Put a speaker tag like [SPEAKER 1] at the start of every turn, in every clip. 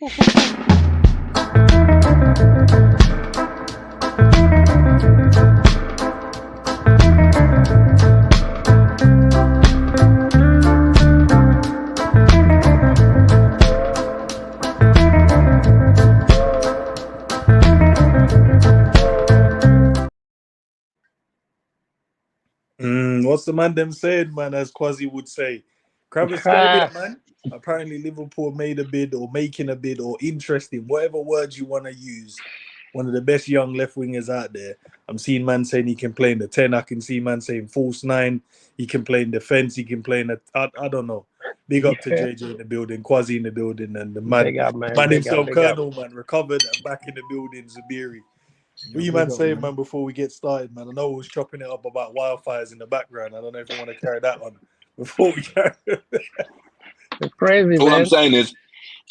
[SPEAKER 1] What's the man them said, man, as Quasi would say? Kvaratskhelia, man. Apparently Liverpool made a bid or making a bid or interesting, whatever words you want to use. One of the best young left wingers out there. I'm seeing man saying he can play in the 10. I can see man saying false 9. He can play in defense. He can play in the... I don't know. Big up to JJ in the building, Quasi in the building, and the man, man himself, Colonel, man, recovered and back in the building, Zabiri. What you man saying, man, before we get started, man? I know we was chopping it up about wildfires in the background. I don't know if you want to carry that on before we carry
[SPEAKER 2] It's crazy,
[SPEAKER 3] All
[SPEAKER 2] man.
[SPEAKER 3] I'm saying is,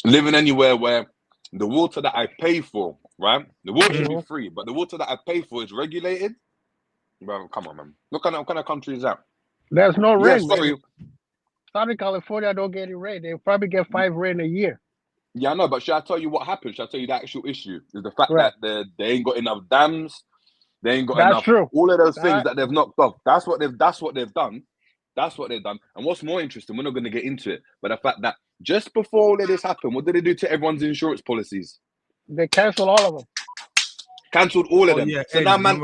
[SPEAKER 3] living anywhere where the water that I pay for, right? The water should be free, but the water that I pay for is regulated. Bro, come on, man. What kind of country is that?
[SPEAKER 2] There's no rain,
[SPEAKER 3] sorry.
[SPEAKER 2] man. Southern California don't get any rain. They probably get 5 rain a year.
[SPEAKER 3] Yeah, I know, but should I tell you what happened? Should I tell you the actual issue? Is the fact that they ain't got enough dams, they ain't got enough.
[SPEAKER 2] True.
[SPEAKER 3] All of those things that they've knocked off. That's what they've done. That's what they've done. And what's more interesting, we're not going to get into it, but the fact that just before all of this happened, what did they do to everyone's insurance policies?
[SPEAKER 2] They canceled all of them.
[SPEAKER 3] Cancelled all of them.
[SPEAKER 4] Yeah,
[SPEAKER 3] so now man's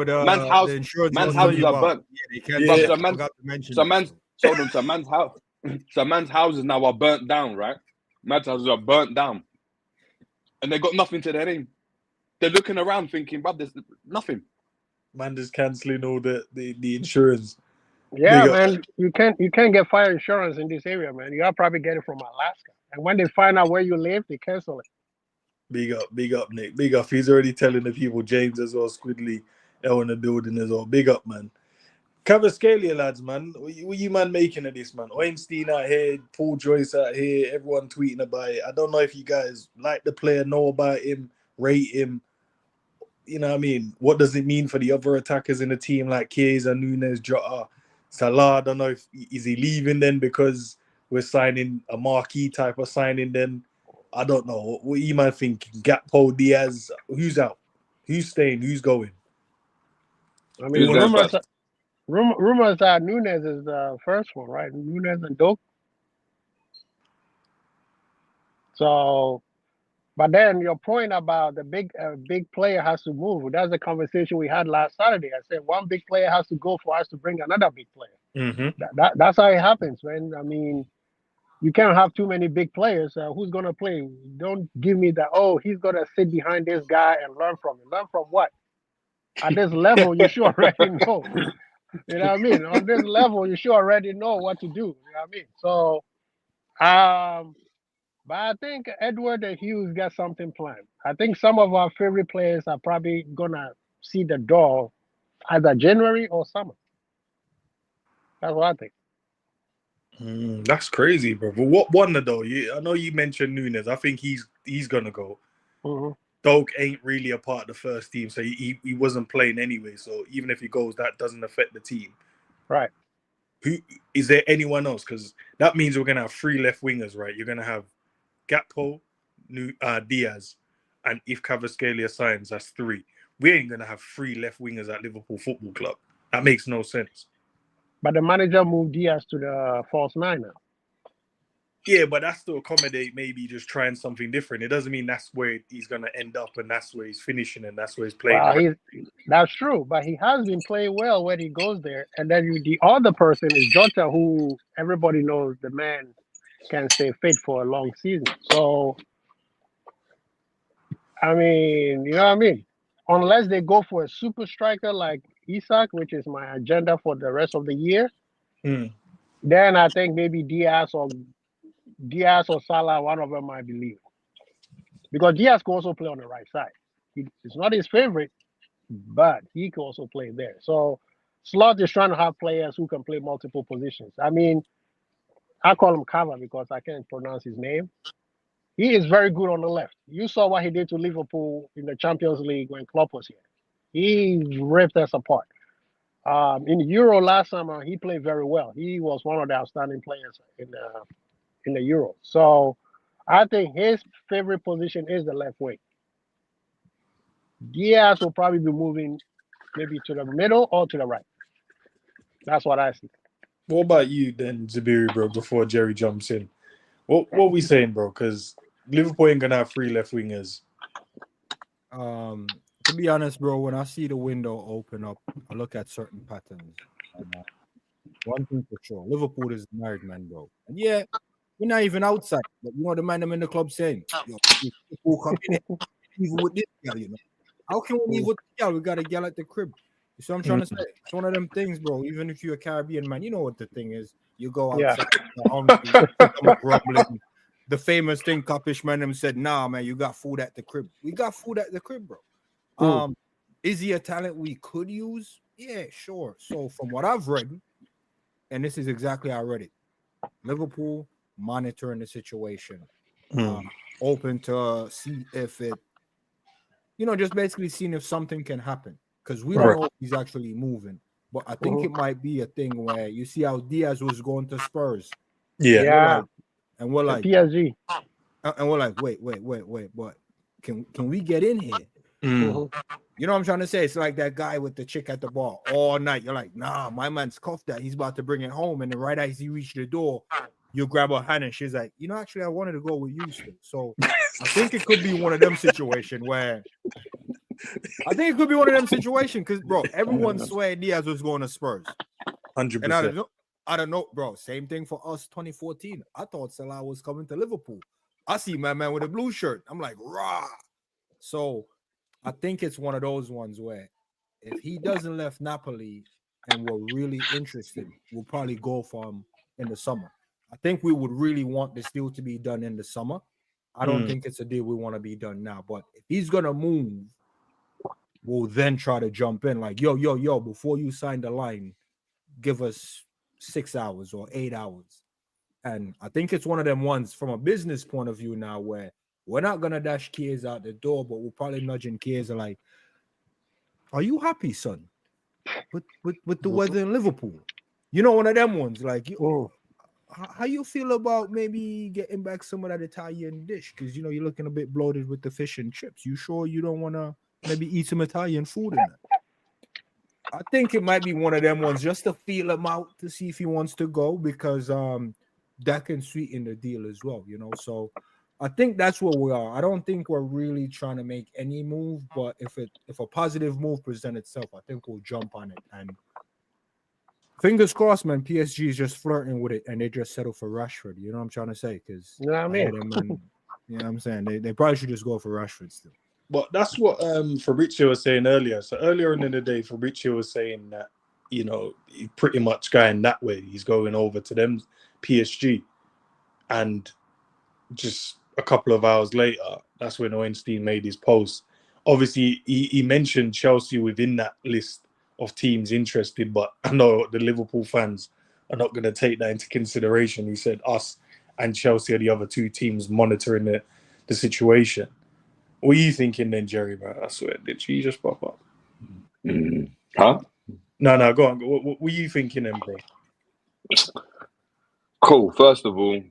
[SPEAKER 3] houses are burnt. So man's houses now are burnt down, right? Man's houses are burnt down. And they got nothing to their name. They're looking around thinking, bruv, there's nothing.
[SPEAKER 1] Man just cancelling all the insurance.
[SPEAKER 2] Yeah, man. You can't get fire insurance in this area, man. You'll probably get it from Alaska. And when they find out where you live, they cancel it.
[SPEAKER 1] Big up, Nick. Big up. He's already telling the people, James as well, Squidly, L in the building as well. Big up, man. Kvaratskhelia, lads, man. What you man making of this, man? Weinstein out here, Paul Joyce out here, everyone tweeting about it. I don't know if you guys like the player, know about him, rate him. You know what I mean? What does it mean for the other attackers in the team like Chiesa, Nunes, Jota, Salah? I don't know if is he leaving then because we're signing a marquee type of signing then. I don't know. What you man think? Gakpo, Diaz, who's out? Who's staying? Who's going?
[SPEAKER 2] I mean, rumors that Nunes is the first one, right? Nunes and Doak. So, but then your point about the big player has to move. That's the conversation we had last Saturday. I said one big player has to go for us to bring another big player.
[SPEAKER 1] Mm-hmm.
[SPEAKER 2] That's how it happens, man. I mean, you can't have too many big players. Who's going to play? Don't give me that, he's going to sit behind this guy and learn from him. Learn from what? At this level, you should already know. You know what I mean? On this level, you should already know what to do. You know what I mean? So, but I think Edward and Hughes got something planned. I think some of our favorite players are probably going to see the door either January or summer. That's what I think.
[SPEAKER 1] That's crazy, bro. But what wonder though? I know you mentioned Nunes. I think he's gonna go.
[SPEAKER 2] Mm-hmm.
[SPEAKER 1] Doak ain't really a part of the first team, so he wasn't playing anyway. So even if he goes, that doesn't affect the team.
[SPEAKER 2] Right.
[SPEAKER 1] Who is there anyone else? Because that means we're gonna have 3 left wingers, right? You're gonna have Gakpo, Diaz, and if Kvaratskhelia signs, that's 3. We ain't gonna have 3 left wingers at Liverpool Football Club. That makes no sense.
[SPEAKER 2] But the manager moved Diaz to the false 9 now.
[SPEAKER 1] Yeah, but that's to accommodate maybe just trying something different. It doesn't mean that's where he's going to end up and that's where he's finishing and that's where he's playing.
[SPEAKER 2] Well, that's true, but he has been playing well when he goes there. And then the other person is Jota, who everybody knows the man can stay fit for a long season. So, I mean, you know what I mean? Unless they go for a super striker like Isak, which is my agenda for the rest of the year, then I think maybe Diaz or Salah, one of them might be leaving. Because Diaz can also play on the right side. It's not his favorite, but he can also play there. So Slot is trying to have players who can play multiple positions. I mean, I call him KAVA because I can't pronounce his name. He is very good on the left. You saw what he did to Liverpool in the Champions League when Klopp was here. He ripped us apart. In the Euro last summer, he played very well. He was one of the outstanding players in the Euro. So I think his favorite position is the left wing. Diaz will probably be moving maybe to the middle or to the right. That's what I see.
[SPEAKER 1] What about you then, Zabiri, bro? Before Jerry jumps in, what we saying, bro? Because Liverpool ain't gonna have 3 left wingers.
[SPEAKER 4] To be honest, bro, when I see the window open up, I look at certain patterns. And, one thing for sure, Liverpool is married man, bro. And yeah, we're not even outside. But you know the man I'm in the club saying, yo, Liverpool come in even with this girl, you know. How can we leave with the girl? We got a girl at the crib. You see what I'm trying to say? It's one of them things, bro. Even if you're a Caribbean man, you know what the thing is. You go outside, you're hungry, you're grumbling. The famous thing, Kapish man them said, nah, man, you got food at the crib. We got food at the crib, bro. Is he a talent we could use? Yeah, sure. So from what I've read, and this is exactly how I read it, Liverpool monitoring the situation, open to see if it, just basically seeing if something can happen. Because we don't know if he's actually moving. But I think it might be a thing where you see how Diaz was going to Spurs.
[SPEAKER 2] Yeah.
[SPEAKER 4] We're like
[SPEAKER 2] PSG.
[SPEAKER 4] And we're like, wait, but can we get in here? You know what I'm trying to say? It's like that guy with the chick at the bar all night. You're like, nah, my man's cuffed that. He's about to bring it home. And then right as he reached the door, you grab her hand and she's like, actually, I wanted to go with you still. So I think it could be one of them situations because, bro, everyone swear Diaz was going to Spurs.
[SPEAKER 1] 100%.
[SPEAKER 4] And I don't know, bro. Same thing for us 2014. I thought Salah was coming to Liverpool. I see my man with a blue shirt. I'm like, rah. So I think it's one of those ones where if he doesn't left Napoli and we're really interested, we'll probably go for him in the summer. I think we would really want this deal to be done in the summer. I don't think it's a deal we want to be done now. But if he's going to move, we'll then try to jump in. Like, yo, before you sign the line, give us 6 hours or 8 hours. And I think it's one of them ones from a business point of view now where we're not going to dash Chiesa out the door, but we'll probably nudging Chiesa like, are you happy, son? With the weather in Liverpool? One of them ones like, how you feel about maybe getting back some of that Italian dish? Because, you're looking a bit bloated with the fish and chips. You sure you don't want to maybe eat some Italian food in that? I think it might be one of them ones just to feel him out to see if he wants to go because that can sweeten the deal as well, So I think that's where we are. I don't think we're really trying to make any move, but if a positive move presents itself, I think we'll jump on it. And fingers crossed, man, PSG is just flirting with it and they just settle for Rashford. You know what I'm trying to say? Because
[SPEAKER 2] you know what I mean?
[SPEAKER 4] You know what I'm saying? They probably should just go for Rashford still.
[SPEAKER 1] But that's what Fabrizio was saying earlier. So earlier in the day, Fabrizio was saying that, he's pretty much going that way. He's going over to them PSG. And just a couple of hours later, that's when Weinstein made his post. Obviously, he mentioned Chelsea within that list of teams interested, but I know the Liverpool fans are not going to take that into consideration. He said us and Chelsea are the other 2 teams monitoring the situation. What are you thinking then, Jerry, bro? I swear, did she just pop up?
[SPEAKER 3] Huh?
[SPEAKER 1] No, go on. What were you thinking then, bro?
[SPEAKER 3] Cool. First of all,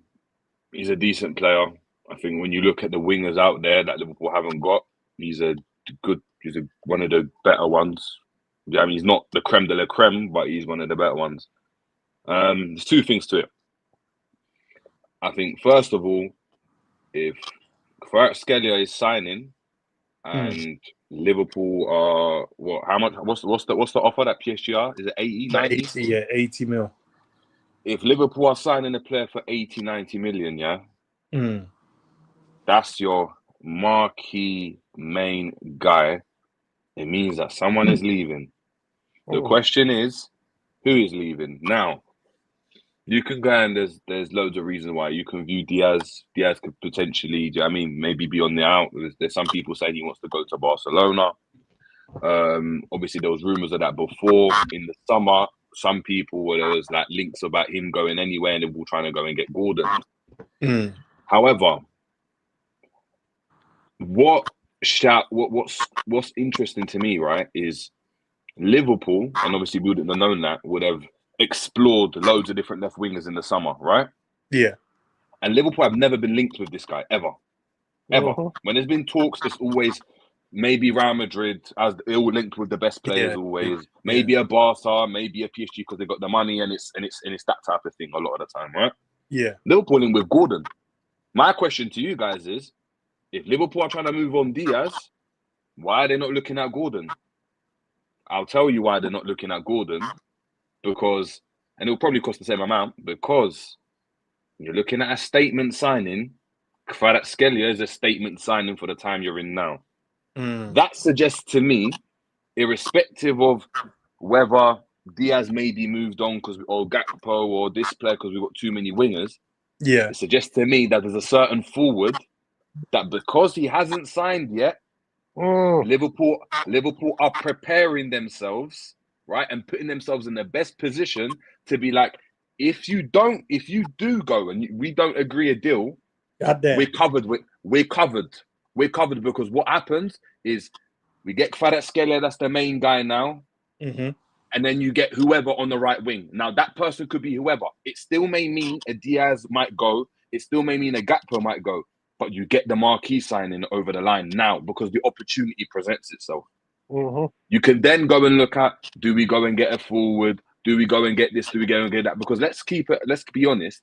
[SPEAKER 3] he's a decent player. I think when you look at the wingers out there that Liverpool haven't got, he's one of the better ones. I mean, he's not the creme de la creme, but he's one of the better ones. There's 2 things to it. I think, first of all, if Kvaratskhelia is signing and Liverpool are how much? What's the offer that PSG are? Is it 80, 90?
[SPEAKER 1] 80, yeah, 80 mil.
[SPEAKER 3] If Liverpool are signing a player for 80, 90 million, that's your marquee main guy. It means that someone is leaving. The question is, who is leaving? Now, you can go and there's loads of reasons why. You can view Diaz. Diaz could potentially, maybe be on the out. There's some people saying he wants to go to Barcelona. Obviously, there was rumors of that before in the summer. Some people there was like links about him going anywhere and they were trying to go and get Gordon. However, what's interesting to me, right, is Liverpool, and obviously we wouldn't have known that, would have explored loads of different left wingers in the summer, right?
[SPEAKER 1] Yeah.
[SPEAKER 3] And Liverpool have never been linked with this guy ever. When there's been talks, it's always maybe Real Madrid as they're all linked with the best players always. Maybe a Barca, maybe a PSG because they got the money and it's that type of thing a lot of the time, right?
[SPEAKER 1] Yeah.
[SPEAKER 3] Liverpool in with Gordon. My question to you guys is, if Liverpool are trying to move on Diaz, why are they not looking at Gordon? I'll tell you why they're not looking at Gordon. Because, and it'll probably cost the same amount, because you're looking at a statement signing. Kvaratskhelia is a statement signing for the time you're in now. That suggests to me, irrespective of whether Diaz maybe moved on or Gakpo or this player because we've got too many wingers, it suggests to me that there's a certain forward that because he hasn't signed yet, Liverpool are preparing themselves, right, and putting themselves in the best position to be like, if you do go and we don't agree a deal, we're covered. We're covered because what happens is we get Kvaratskhelia, that's the main guy now, and then you get whoever on the right wing. Now that person could be whoever. It still may mean a Diaz might go. It still may mean a Gakpo might go. But you get the marquee signing over the line now because the opportunity presents itself. You can then go and look at, do we go and get a forward? Do we go and get this? Do we go and get that? Because let's be honest,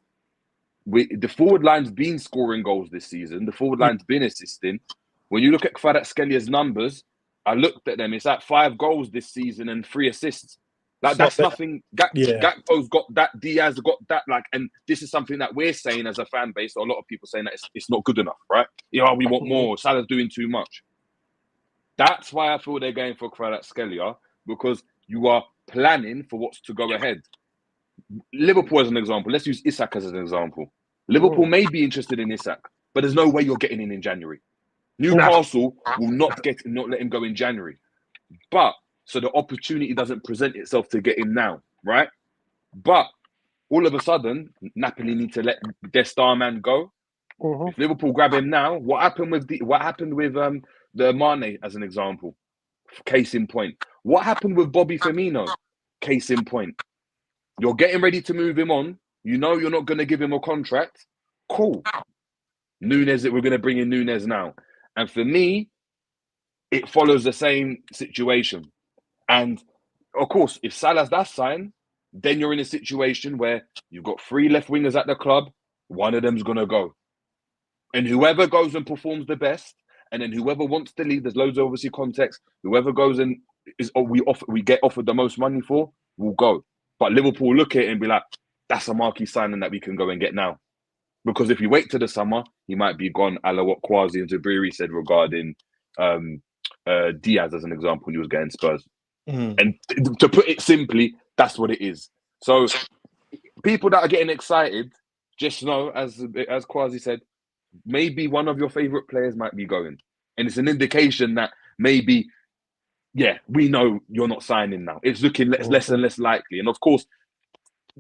[SPEAKER 3] the forward line's been scoring goals this season. The forward line's been assisting. When you look at Kvaratskelia's numbers, I looked at them. It's at 5 goals this season and 3 assists. Like that's nothing. Gakpo's got that. Diaz got that. Like, and this is something that we're saying as a fan base. Or a lot of people saying that it's not good enough, right? We want more. Salah's doing too much. That's why I feel they're going for Kvaratskhelia, because you are planning for what's to go ahead. Liverpool as an example. Let's use Isak as an example. Liverpool may be interested in Isak, but there's no way you're getting him in January. Newcastle will not let him go in January. But so the opportunity doesn't present itself to get him now, right? But all of a sudden, Napoli need to let their star man go. If Liverpool grab him now, what happened with the Mane as an example? Case in point. What happened with Bobby Firmino? Case in point. You're getting ready to move him on. You know you're not going to give him a contract. Cool. We're going to bring in Núñez now. And for me, it follows the same situation. And of course, if Salah's that sign, then you're in a situation where you've got 3 left wingers at the club. One of them's going to go. And whoever goes and performs the best, and then whoever wants to leave, there's loads of obviously context. Whoever goes and we get offered the most money for, will go. But Liverpool look at it and be like, that's a marquee signing that we can go and get now. Because if we wait till the summer, he might be gone, a la what Kwasi and Tabiri said regarding Diaz as an example when he was getting Spurs. And to put it simply, that's what it is. So people that are getting excited, just know, as Kwasi said, maybe one of your favourite players might be going. And it's an indication that maybe, we know you're not signing now. It's looking less and less likely. And of course,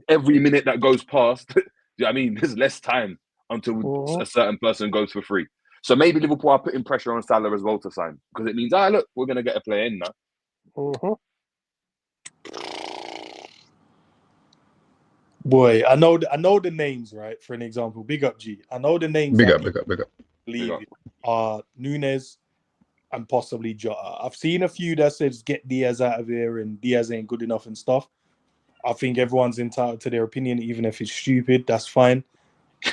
[SPEAKER 3] every minute that goes past, there's less time until a certain person goes for free. So maybe Liverpool are putting pressure on Salah as well to sign, because it means, look, we're going to get a player in now.
[SPEAKER 1] Boy, I know the names, right? For an example, big up G. I know the names.
[SPEAKER 5] Big up.
[SPEAKER 1] Believe are Núñez and possibly Jota. I've seen a few that says get Diaz out of here and Diaz ain't good enough and stuff. I think everyone's entitled to their opinion, even if it's stupid. That's fine.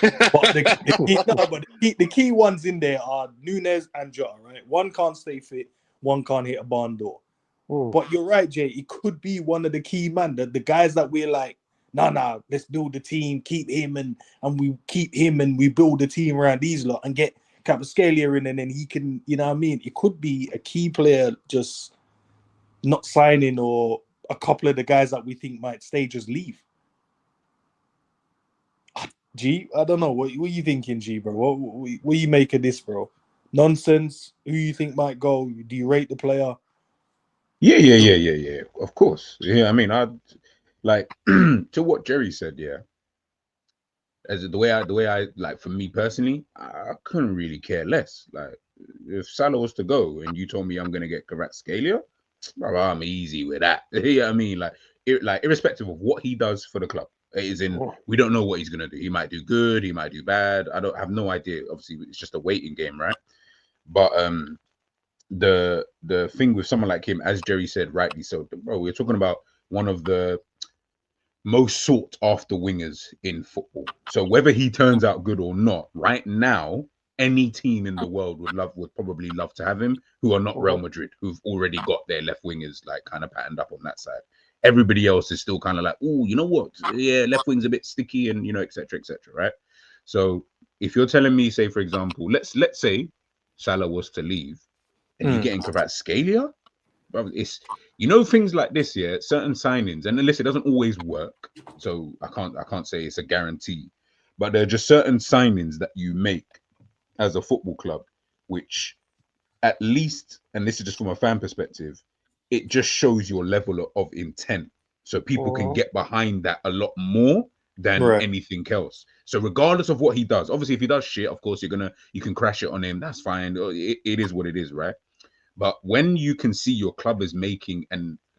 [SPEAKER 1] But the key ones in there are Núñez and Jota, right? One can't stay fit, one can't hit a barn door. But you're right, Jay. It could be one of the key man, the guys that we're like, nah, let's build the team, keep him and we keep him and we build the team around these lot and get Kvaratskhelia in, and then he can, you know what I mean? It could be a key player just not signing, or a couple of the guys that we think might stay just leave. G, I don't know. What you thinking, G, bro? What you make of this, bro? Nonsense? Who you think might go? Do you rate the player?
[SPEAKER 5] Yeah. Of course. Yeah, I like to what Jerry said, yeah. As the way I like, for me personally, I couldn't really care less. Like, if Salah was to go and you told me I'm gonna get Kvaratskhelia, I'm easy with that. Yeah, like irrespective of what he does for the club, As in, we don't know what he's gonna do. He might do good, he might do bad. I have no idea. Obviously, it's just a waiting game, right? But the thing with someone like him, as Jerry said, rightly so, bro, we're talking about one of the most sought after wingers in football. So whether he turns out good or not, right now, any team in the world would probably love to have him, who are not Real Madrid, who've already got their left wingers like kind of patterned up on that side. Everybody else is still kind of like, oh, you know what? Yeah, left wing's a bit sticky, and etc., right? So if you're telling me, say for example, let's say Salah was to leave, and you're getting Kvaratskhelia, it's things like this, yeah, certain signings, and listen, it doesn't always work, so I can't say it's a guarantee, but there are just certain signings that you make as a football club, which at least, and this is just from a fan perspective, it just shows your level of intent, so people can get behind that a lot more than anything else. So regardless of what he does, obviously if he does shit, of course you can crash it on him, that's fine, it is what it is, right? But when you can see your club is making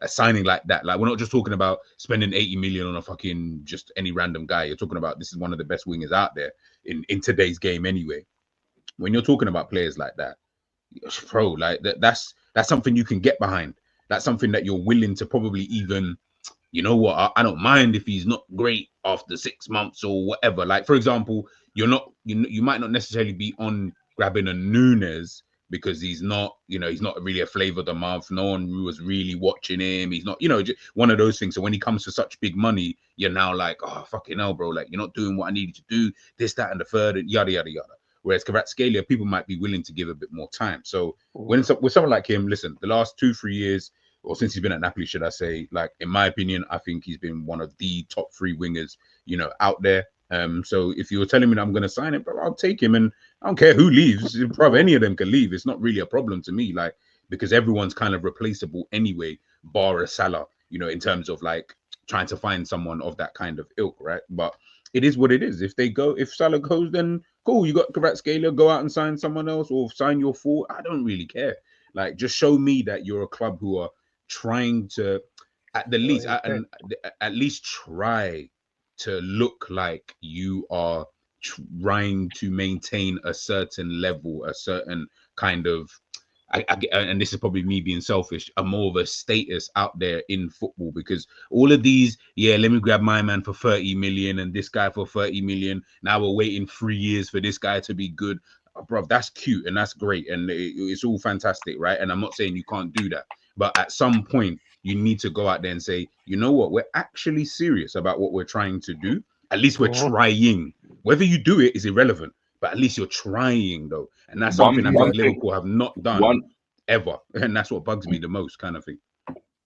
[SPEAKER 5] a signing like that, like we're not just talking about spending 80 million on a fucking just any random guy. You're talking about this is one of the best wingers out there in today's game anyway. When you're talking about players like that, bro, like that's something you can get behind. That's something that you're willing to probably even, you know what, I don't mind if he's not great after 6 months or whatever. Like for example, you might not necessarily be on grabbing a Nunes because he's not really a flavor of the month. No one was really watching him. He's not, just one of those things. So when he comes for such big money, you're now like, oh, fucking hell, bro. Like, you're not doing what I needed to do, this, that, and the third, and yada, yada, yada. Whereas Kvaratskhelia, people might be willing to give a bit more time. So with someone like him, listen, the last 2-3 years, or since he's been at Napoli, should I say, like, in my opinion, I think he's been one of the top 3 wingers, out there. So if you were telling me that I'm going to sign him, bro, I'll take him, and I don't care who leaves. Bro, any of them can leave. It's not really a problem to me, like, because everyone's kind of replaceable anyway, bar a Salah, in terms of like trying to find someone of that kind of ilk, right? But it is what it is. If Salah goes, then cool. You got Kvaratskhelia, go out and sign someone else or sign your four. I don't really care. Like, just show me that you're a club who are trying to, at the least, at least try to look like you are trying to maintain a certain level, a certain kind of, and this is probably me being selfish, a more of a status out there in football, because all of these, let me grab my man for 30 million and this guy for 30 million. Now we're waiting 3 years for this guy to be good. Bro, that's cute and that's great. And it's all fantastic, right? And I'm not saying you can't do that. But at some point, you need to go out there and say, you know what? We're actually serious about what we're trying to do. At least we're trying. Whether you do it is irrelevant, but at least you're trying, though. And that's something I think Liverpool have not done ever. And that's what bugs me the most, kind of thing.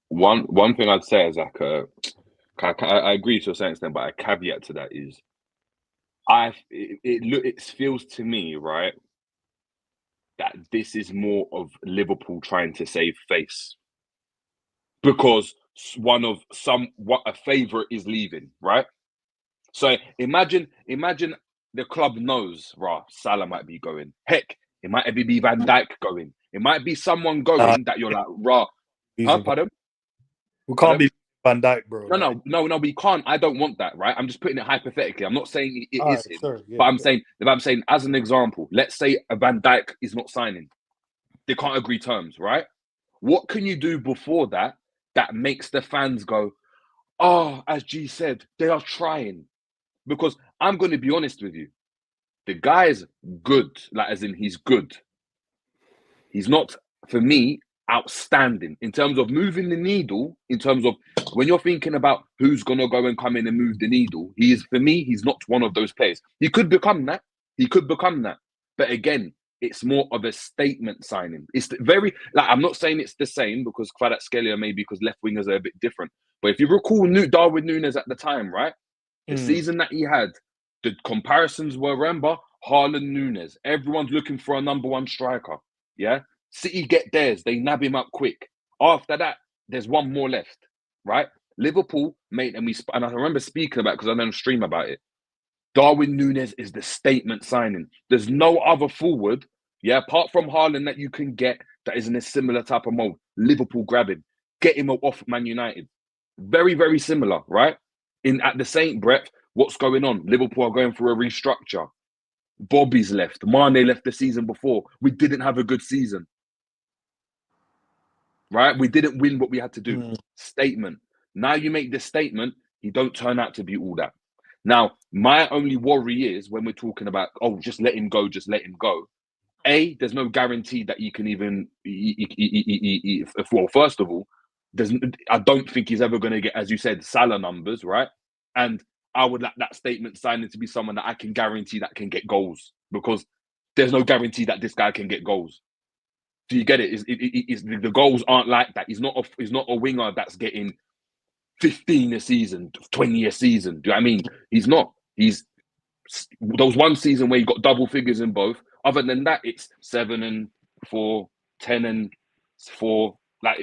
[SPEAKER 3] One thing I'd say is like, I agree to a certain extent, but a caveat to that is, it feels to me, right, that this is more of Liverpool trying to save face, because a favorite is leaving, right? So imagine the club knows, Salah might be going. Heck, it might be Van Dijk going. It might be someone going that you're like, pardon?
[SPEAKER 1] We can't be Van Dijk, bro.
[SPEAKER 3] No, we can't. I don't want that, right? I'm just putting it hypothetically. I'm not saying it is him,
[SPEAKER 1] sorry, yeah,
[SPEAKER 3] but I'm saying as an example, let's say a Van Dijk is not signing. They can't agree terms, right? What can you do before that makes the fans go, oh, as G said, they are trying? Because I'm going to be honest with you, the guy's good, like as in he's good. He's not, for me, outstanding in terms of moving the needle. In terms of when you're thinking about who's going to go and come in and move the needle, for me, he's not one of those players. He could become that. But again, it's more of a statement signing. It's very, like, I'm not saying it's the same, because Kvaratskhelia maybe because left wingers are a bit different. But if you recall Darwin Núñez at the time, right? The season that he had, the comparisons were, remember, Haaland, Núñez. Everyone's looking for a number one striker. Yeah? City get theirs. They nab him up quick. After that, there's one more left, right? Liverpool made, and I remember speaking about it because I don't stream about it. Darwin Núñez is the statement signing. There's no other forward, apart from Haaland, that you can get that is in a similar type of mold. Liverpool grab him, get him off Man United. Very, very similar, right? At the same breath, what's going on? Liverpool are going through a restructure. Bobby's left. Mane left the season before. We didn't have a good season. Right? We didn't win what we had to do. Statement. Now you make this statement, you don't turn out to be all that. Now, my only worry is when we're talking about, oh, just let him go, just let him go. A, there's no guarantee that you can even, well, first of all, I don't think he's ever going to get, as you said, Salah numbers, right? And I would like that statement signing to be someone that I can guarantee that can get goals, because there's no guarantee that this guy can get goals. Do you get it? The goals aren't like that. He's not a winger that's getting 15 a season, 20 a season. Do you know what I mean? He's not. He's those one season where he got double figures in both. Other than that, it's 7 and 4, 10 and 4. Like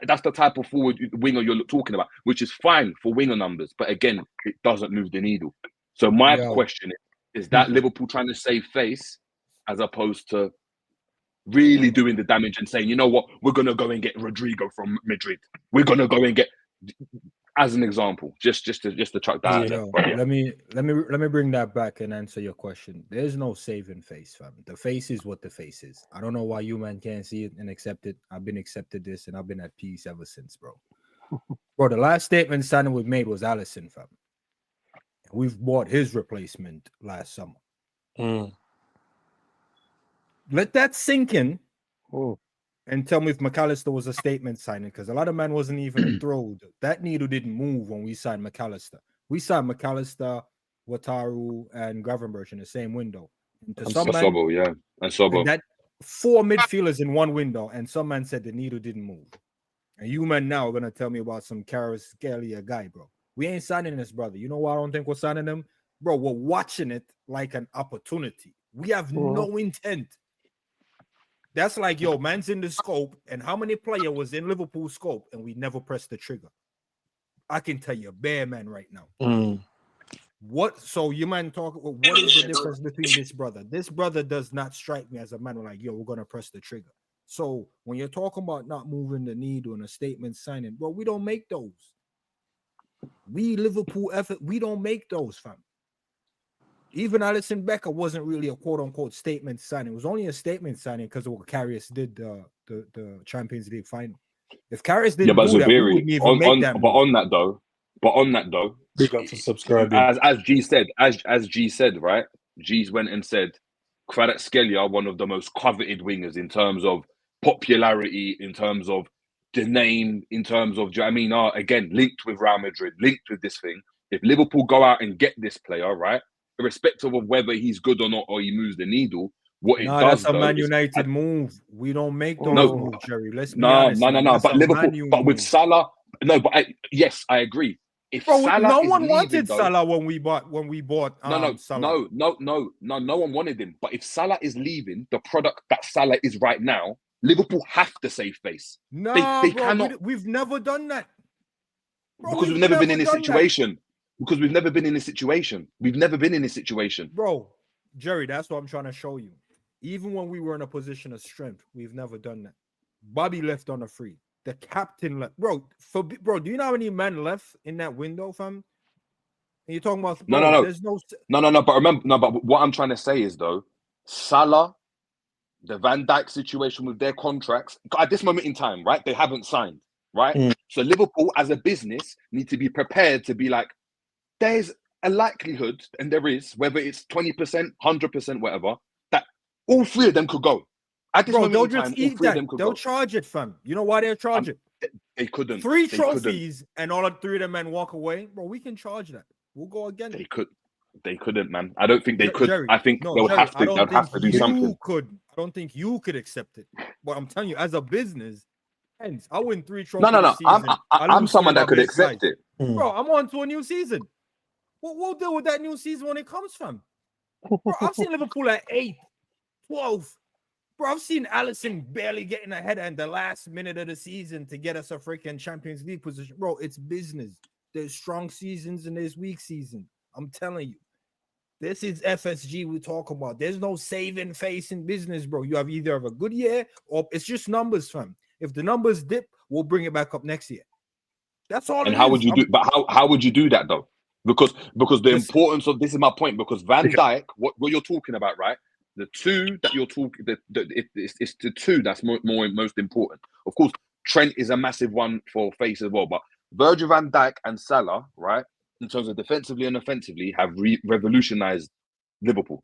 [SPEAKER 3] that's the type of forward winger you're talking about, which is fine for winger numbers. But again, it doesn't move the needle. So my question is that Liverpool trying to save face as opposed to really doing the damage and saying, you know what, we're gonna go and get Rodrigo from Madrid. We're gonna go and get, as an example, just to chuck that out there.
[SPEAKER 4] Let me bring that back and answer your question. There's no saving face, fam. The face is what the face is. I don't know why you man can't see it and accept it. I've been accepted this and I've been at peace ever since, bro. Bro, the last statement signing we made was Alisson, fam. We've bought his replacement last summer. Let that sink in and tell me if McAllister was a statement signing, because a lot of men wasn't even thrilled. That needle didn't move when we signed McAllister. We signed McAllister, Wataru, and Gravenberch in the same window. And that 4 midfielders in one window, and some man said the needle didn't move. And you men now are going to tell me about some Kvaratskhelia guy, bro. We ain't signing this, brother. You know why I don't think we're signing him? Bro, we're watching it like an opportunity. We have no intent. That's like, yo, man's in the scope, and how many player was in Liverpool's scope, and we never pressed the trigger? I can tell you, bare man, right now. What? So you man talk. What is the difference between this brother? This brother does not strike me as a man like, yo, we're gonna press the trigger. So when you're talking about not moving the needle and a statement signing, bro, we don't make those. We Liverpool effort, we don't make those, fam. Even Alisson Becker wasn't really a quote-unquote statement signing. It was only a statement signing because of what Karius did the Champions League final. If Karius didn't do that, we wouldn't even make that move.
[SPEAKER 3] But on that though,
[SPEAKER 1] big up for subscribing.
[SPEAKER 3] As G said, right? G went and said Kvaratskhelia, one of the most coveted wingers in terms of popularity, in terms of the name, in terms of, do you know what I mean? Again, linked with Real Madrid, linked with this thing. If Liverpool go out and get this player, right? Irrespective of whether he's good or not, or he moves the needle,
[SPEAKER 4] that's a Man United move. We don't make those moves, Jerry. Let's be honest.
[SPEAKER 3] No. But Liverpool, but with Salah, yes, I agree. If Salah
[SPEAKER 4] no one wanted Salah when we bought Salah.
[SPEAKER 3] No one wanted him. But if Salah is leaving, the product that Salah is right now, Liverpool have to save face. They cannot.
[SPEAKER 4] We've never done that.
[SPEAKER 3] Bro, because we've never been in this situation. Because we've never been in this situation. We've never been in this situation.
[SPEAKER 4] Bro, Jerry, that's what I'm trying to show you. Even when we were in a position of strength, we've never done that. Bobby left on a free. The captain left. Bro, do you know how many men left in that window, fam? And you're talking about...
[SPEAKER 3] No.
[SPEAKER 4] There's no...
[SPEAKER 3] But remember... No, but what I'm trying to say is, though, Salah, the Van Dijk situation with their contracts, at this moment in time, right, they haven't signed, right? So Liverpool, as a business, need to be prepared to be like, there's a likelihood, and there is, whether it's 20%, 100%, whatever, that all 3 of them could go. At this moment in time, all 3 of them could go.
[SPEAKER 4] They'll charge it, fam. You know why they'll charge it?
[SPEAKER 3] They couldn't.
[SPEAKER 4] 3 trophies and all 3 of them men walk away. Bro, we can charge that. We'll go again.
[SPEAKER 3] They couldn't, man. I don't think they could.
[SPEAKER 4] Jerry,
[SPEAKER 3] I think they'll have to do something.
[SPEAKER 4] I don't think you could accept it. But I'm telling you, as a business, hence, I win 3 trophies.
[SPEAKER 3] No. I'm someone that could accept it.
[SPEAKER 4] Bro, I'm on to a new season. We'll deal with that new season when it comes, fam. Bro, I've seen Liverpool at 8, 12. Bro, I've seen Alisson barely getting ahead in the last minute of the season to get us a freaking Champions League position. Bro, it's business. There's strong seasons and there's weak seasons. I'm telling you. This is FSG we're talking about. There's no saving face in business, bro. You have either have a good year or it's just numbers, fam. If the numbers dip, we'll bring it back up next year. That's all.
[SPEAKER 3] And how would you do? But how would you do that though? Because the
[SPEAKER 1] Yes.
[SPEAKER 3] importance of this is my point. Because Van Dijk, what you're talking about, right? The two that you're talking, it's the two that's most important. Of course, Trent is a massive one for face as well, but Virgil van Dijk and Salah, right, in terms of defensively and offensively, have revolutionized Liverpool.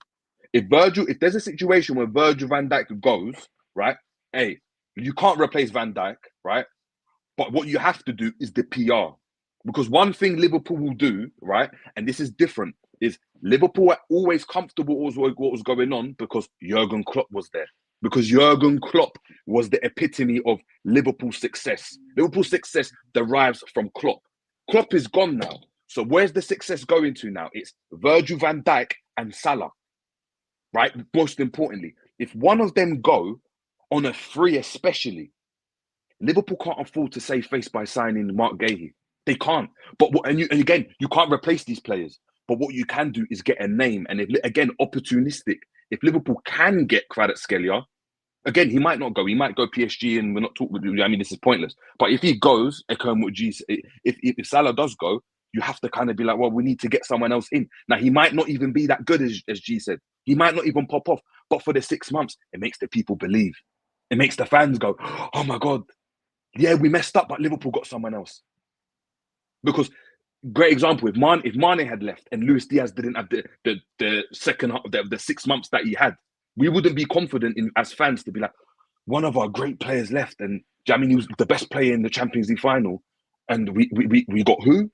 [SPEAKER 3] If there's a situation where Virgil van Dijk goes, right, hey, you can't replace Van Dijk, right? But what you have to do is the PR. Because one thing Liverpool will do, right, and this is different, is Liverpool are always comfortable with what was going on because Jurgen Klopp was there. Because Jurgen Klopp was the epitome of Liverpool's success. Liverpool's success derives from Klopp. Klopp is gone now. So where's the success going to now? It's Virgil van Dijk and Salah, right? Most importantly, if one of them go on a free especially, Liverpool can't afford to save face by signing Mark Gahey. They can't. But again, you can't replace these players. But what you can do is get a name. And again, opportunistic. If Liverpool can get Kvaratskhelia, again, he might not go. He might go PSG, and we're not talking. I mean, this is pointless. But if he goes, if Salah does go, you have to kind of be like, well, we need to get someone else in. Now, he might not even be that good, as G said. He might not even pop off. But for the 6 months, it makes the people believe. It makes the fans go, oh my God. Yeah, we messed up, but Liverpool got someone else. Because, great example, if Mane had left and Luis Diaz didn't have the second half, the 6 months that he had, we wouldn't be confident as fans to be like, one of our great players left, and I mean, he was the best player in the Champions League final, and we got who?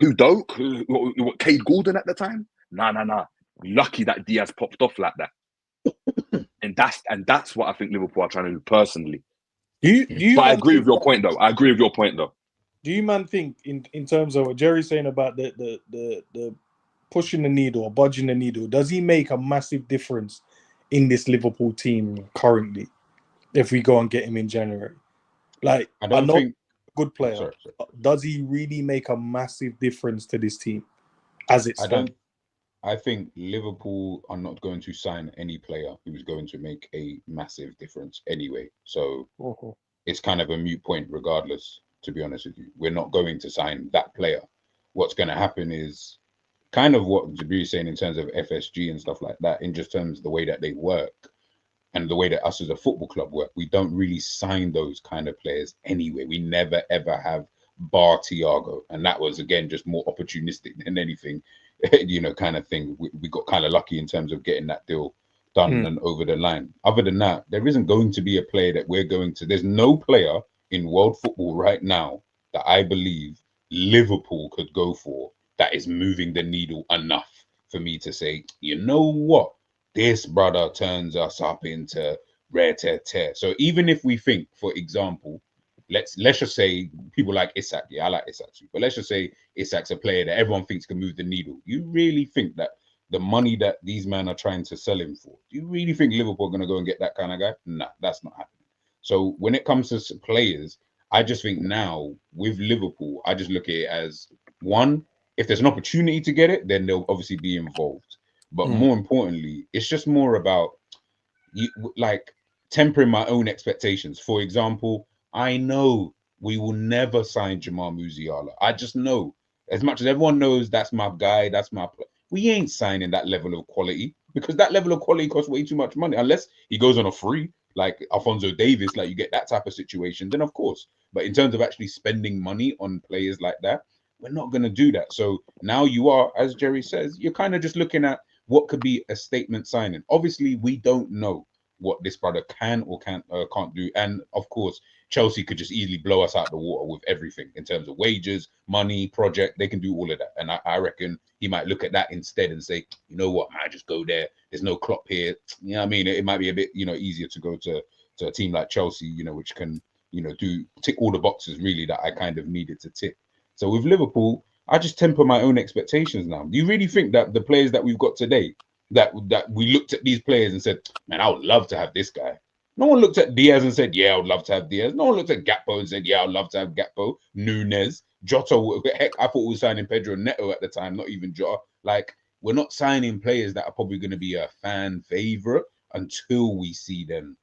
[SPEAKER 3] Who Doak? What Cade Gordon at the time? Nah. Lucky that Diaz popped off like that, and that's what I think Liverpool are trying to do personally. But I agree with your point, though.
[SPEAKER 1] Do you man think in terms of what Jerry's saying about the pushing the needle or budging the needle, does he make a massive difference in this Liverpool team currently if we go and get him in January? Like,
[SPEAKER 5] I don't think
[SPEAKER 1] good player.
[SPEAKER 5] Sorry.
[SPEAKER 1] Does he really make a massive difference to this team as it stands?
[SPEAKER 5] I think Liverpool are not going to sign any player who's going to make a massive difference anyway. So it's kind of a moot point regardless, to be honest with you. We're not going to sign that player. What's going to happen is kind of what Jabir is saying in terms of FSG and stuff like that, in just terms of the way that they work and the way that us as a football club work. We don't really sign those kind of players anyway. We never, ever have bar Thiago. And that was, again, just more opportunistic than anything, kind of thing. We got kind of lucky in terms of getting that deal done and over the line. Other than that, there isn't going to be a player that there's no player in world football right now that I believe Liverpool could go for that is moving the needle enough for me to say, you know what? This brother turns us up into rare tear. So even if we think, for example, let's just say people like Isak. Yeah, I like Isak too. But let's just say Isak's a player that everyone thinks can move the needle. You really think that the money that these men are trying to sell him for, do you really think Liverpool are going to go and get that kind of guy? Nah, that's not happening. So when it comes to players, I just think now with Liverpool, I just look at it as one, if there's an opportunity to get it, then they'll obviously be involved. But more importantly, it's just more about tempering my own expectations. For example, I know we will never sign Jamal Musiala. I just know, as much as everyone knows that's my guy, that's my play. We ain't signing that level of quality because that level of quality costs way too much money. Unless he goes on a free, like Alphonso Davies, like you get that type of situation, then of course. But in terms of actually spending money on players like that, we're not going to do that. So now you are, as Jerry says, you're kind of just looking at what could be a statement signing. Obviously, we don't know what this brother can or can't do. And of course, Chelsea could just easily blow us out the water with everything in terms of wages, money, project. They can do all of that. And I reckon he might look at that instead and say, you know what, man, just go there. There's no Klopp here. You know what I mean? It might be a bit, easier to go to a team like Chelsea, which can, tick all the boxes really that I kind of needed to tick. So with Liverpool, I just temper my own expectations now. Do you really think that the players that we've got today, that we looked at these players and said, man, I would love to have this guy? No one looked at Diaz and said, yeah, I would love to have Diaz. No one looked at Gakpo and said, yeah, I would love to have Gakpo. Nunez, Jota. Heck, I thought we were signing Pedro Neto at the time, not even Jota. Like, we're not signing players that are probably going to be a fan favorite until we see them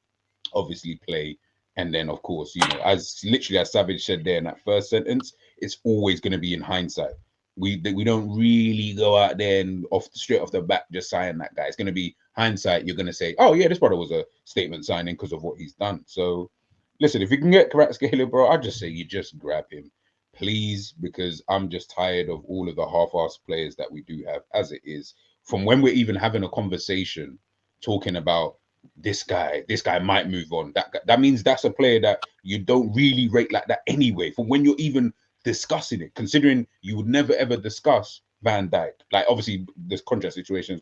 [SPEAKER 5] obviously play. And then, of course, as Savage said there in that first sentence, it's always going to be in hindsight. We don't really go out there and straight off the bat just sign that guy. It's going to be hindsight. You're going to say, oh yeah, this brother was a statement signing because of what he's done. So listen, if you can get Kvaratskhelia, bro, I just say you just grab him, please, because I'm just tired of all of the half-assed players that we do have as it is. From when we're even having a conversation talking about this guy might move on. That means that's a player that you don't really rate like that anyway. From when you're even discussing it, considering you would never ever discuss Van Dijk. Like obviously this contract situation,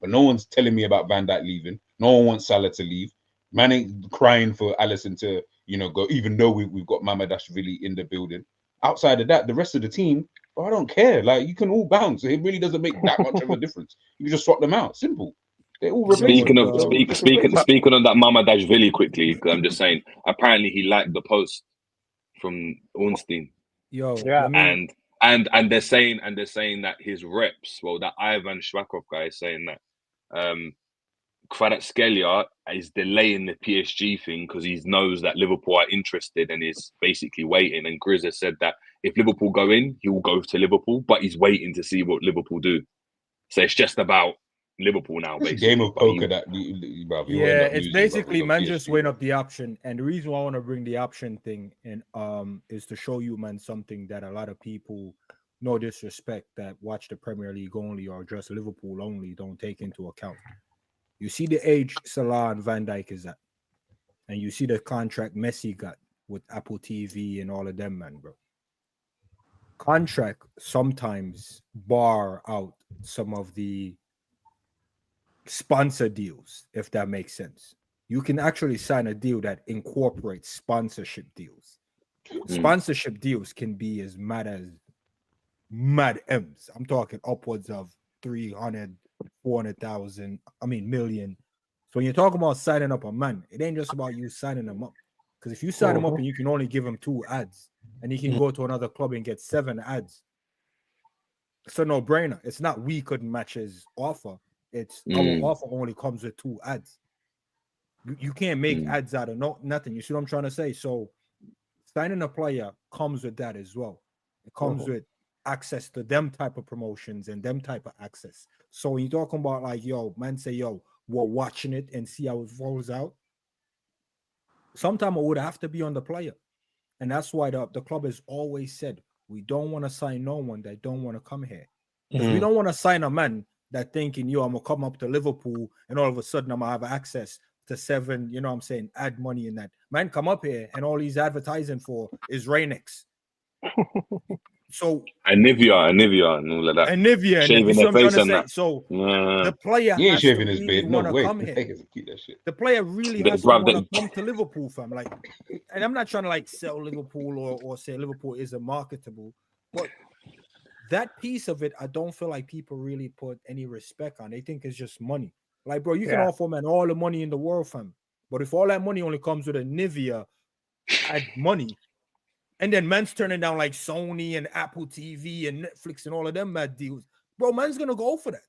[SPEAKER 5] but no one's telling me about Van Dijk leaving. No one wants Salah to leave. Man ain't crying for Alisson to, go, even though we've got Mamadashvili in the building. Outside of that, the rest of the team, I don't care. Like you can all bounce. It really doesn't make that much of a difference. You can just swap them out. Simple. They all
[SPEAKER 3] Speaking of
[SPEAKER 5] replaceable.
[SPEAKER 3] speaking on that Mamadashvili quickly, because I'm just saying, apparently he liked the post from Ornstein.
[SPEAKER 4] Yo,
[SPEAKER 2] Yeah.
[SPEAKER 3] And they're saying that his reps, well, that Ivan Shvakov guy is saying that Kvaratskhelia is delaying the PSG thing because he knows that Liverpool are interested and is basically waiting. And Grizz has said that if Liverpool go in, he will go to Liverpool, but he's waiting to see what Liverpool do. So it's just about Liverpool now,
[SPEAKER 5] It's
[SPEAKER 3] basically.
[SPEAKER 5] a game of poker that you end up
[SPEAKER 4] it's
[SPEAKER 5] losing,
[SPEAKER 4] basically
[SPEAKER 5] bro,
[SPEAKER 4] man
[SPEAKER 5] PSG,
[SPEAKER 4] just weighing
[SPEAKER 5] bro.
[SPEAKER 4] up the option. And the reason why I want to bring the option thing in is to show you, man, something that a lot of people, no disrespect, that watch the Premier League only or just Liverpool only don't take into account. You see the age Salah and Van Dijk is at, and you see the contract Messi got with Apple TV and all of them, man, bro. Contract sometimes bar out some of the sponsor deals, if that makes sense. You can actually sign a deal that incorporates sponsorship deals. Sponsorship deals can be as mad M's. I'm talking upwards of 300, 400,000, million. So when you're talking about signing up a man, it ain't just about you signing them up. Because if you sign him up and you can only give him 2 ads and he can go to another club and get 7 ads, it's a no-brainer. It's not we couldn't match his offer. It's our offer only comes with 2 ads. You can't make ads out of nothing. You see what I'm trying to say? So signing a player comes with that as well. It comes with access to them type of promotions and them type of access. So when you're talking about like, yo, man say, yo, we're watching it and see how it rolls out. Sometimes it would have to be on the player. And that's why the club has always said, we don't want to sign no one that don't want to come here. Because we don't want to sign a man that thinking, yo, I'm going to come up to Liverpool and all of a sudden I'm going to have access to 7, you know what I'm saying, add money in that. Man, come up here and all he's advertising for is Rainix. So
[SPEAKER 3] and Nivea and all of that.
[SPEAKER 4] And Nivea,
[SPEAKER 3] shaving
[SPEAKER 4] you see
[SPEAKER 3] their
[SPEAKER 4] what I'm trying
[SPEAKER 3] face
[SPEAKER 4] to
[SPEAKER 3] and
[SPEAKER 4] say?
[SPEAKER 3] that.
[SPEAKER 4] So
[SPEAKER 3] Yeah.
[SPEAKER 4] the player
[SPEAKER 5] He ain't
[SPEAKER 4] has to
[SPEAKER 5] shaving his
[SPEAKER 4] really
[SPEAKER 5] beard. No
[SPEAKER 4] want to
[SPEAKER 5] way.
[SPEAKER 4] come here.
[SPEAKER 5] Keep that shit.
[SPEAKER 4] The player really has to want to come to Liverpool, fam. Like, and I'm not trying to like sell Liverpool or say Liverpool isn't marketable, but that piece of it, I don't feel like people really put any respect on. They think it's just money. Like, bro, you can offer man all the money in the world, fam. But if all that money only comes with a Nivea add money, and then man's turning down like Sony and Apple TV and Netflix and all of them mad deals, bro, man's gonna go for that.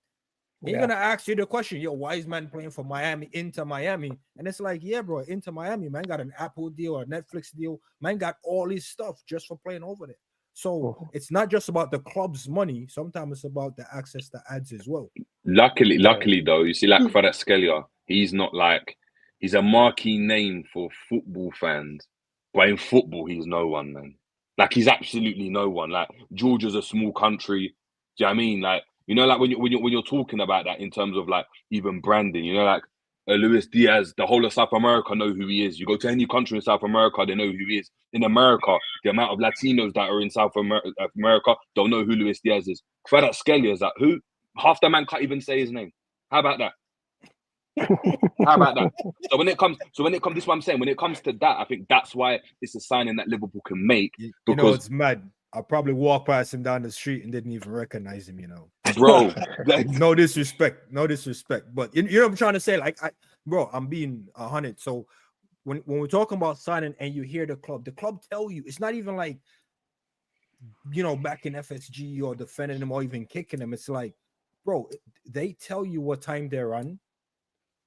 [SPEAKER 4] He's gonna ask you the question, yo, why is man playing for Miami, Inter Miami? And it's like, yeah, bro, Inter Miami, man got an Apple deal or a Netflix deal. Man got all his stuff just for playing over there. So it's not just about the club's money. Sometimes it's about the access to ads as well.
[SPEAKER 3] Luckily though, you see, like Kvaratskhelia, he's a marquee name for football fans, but in football, he's no one, man. Like, he's absolutely no one. Like, Georgia's a small country. Do you know what I mean? Like, like when you're talking about that in terms of like even branding, like Luis Diaz, the whole of South America know who he is. You go to any country in South America, they know who he is. In America, the amount of Latinos that are in South America don't know who Luis Diaz is. Kvaratskhelia is that who? Half the man can't even say his name. How about that? How about that? So when it comes, this is what I'm saying. When it comes to that, I think that's why it's a signing that Liverpool can make. Because
[SPEAKER 4] it's mad. I probably walked past him down the street and didn't even recognize him,
[SPEAKER 3] bro.
[SPEAKER 4] No disrespect, but you know what I'm trying to say. Like, bro, I'm being 100. So when we're talking about signing and you hear the club tell you, it's not even like, back in FSG or defending them or even kicking them. It's like, bro, they tell you what time they're on,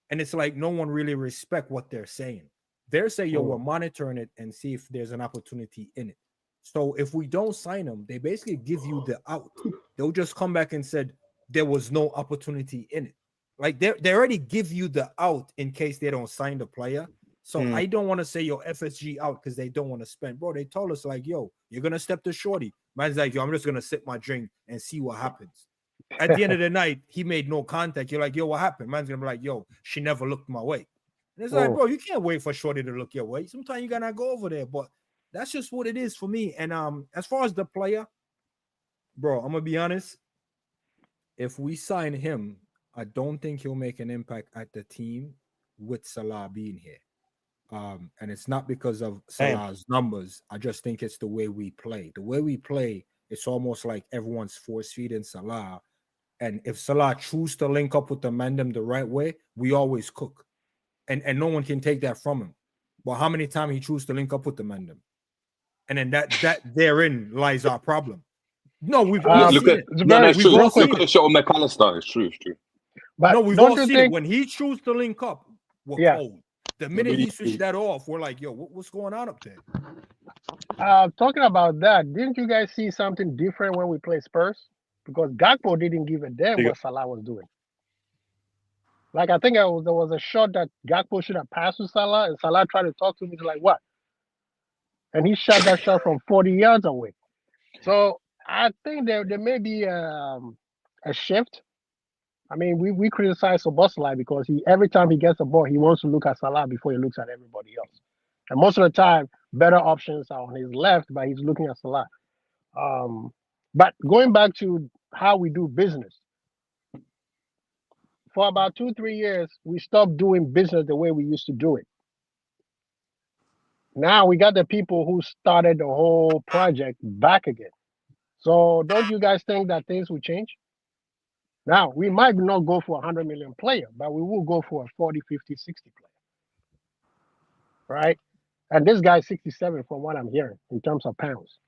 [SPEAKER 4] and it's like no one really respect what they're saying. They're saying, yo, we're monitoring it and see if there's an opportunity in it. So if we don't sign him, they basically give you the out. They'll just come back and said there was no opportunity in it. Like they already give you the out in case they don't sign the player. So I don't want to say yo FSG out because they don't want to spend. Bro, they told us like, yo, you're gonna step to shorty. Man's like, yo, I'm just gonna sip my drink and see what happens. At the end of the night, he made no contact. You're like, yo, what happened? Man's gonna be like, yo, she never looked my way. And it's like, bro, you can't wait for shorty to look your way. Sometimes you gotta go over there, but that's just what it is for me. And as far as the player, bro, I'm gonna be honest. If we sign him, I don't think he'll make an impact at the team with Salah being here. And it's not because of Salah's numbers. I just think it's the way we play. The way we play, it's almost like everyone's force feeding Salah. And if Salah chooses to link up with the Mandem the right way, we always cook. And no one can take that from him. But how many times he chooses to link up with the Mandem? And then that therein lies our problem. No, we've all seen it.
[SPEAKER 3] It's true. Look at the shot of McAllister. It's true.
[SPEAKER 2] But
[SPEAKER 4] no, we've all seen it. When he chooses to link up, we're cold. The minute he switched that off, we're like, yo, what's going on up there?
[SPEAKER 2] Talking about that, didn't you guys see something different when we played Spurs? Because Gakpo didn't give a damn what Salah was doing. Like, I think there was a shot that Gakpo should have passed to Salah, and Salah tried to talk to him. He's like, what? And he shot that shot from 40 yards away. So I think there may be a shift. I mean, we criticize Szoboszlai because every time he gets a ball, he wants to look at Salah before he looks at everybody else. And most of the time, better options are on his left, but he's looking at Salah. But going back to how we do business, for about 2-3 years, we stopped doing business the way we used to do it. Now we got the people who started the whole project back again. So don't you guys think that things will change? Now, we might not go for a 100 million player, but we will go for a 40, 50, 60 player. Right? And this guy's 67 from what I'm hearing in terms of pounds.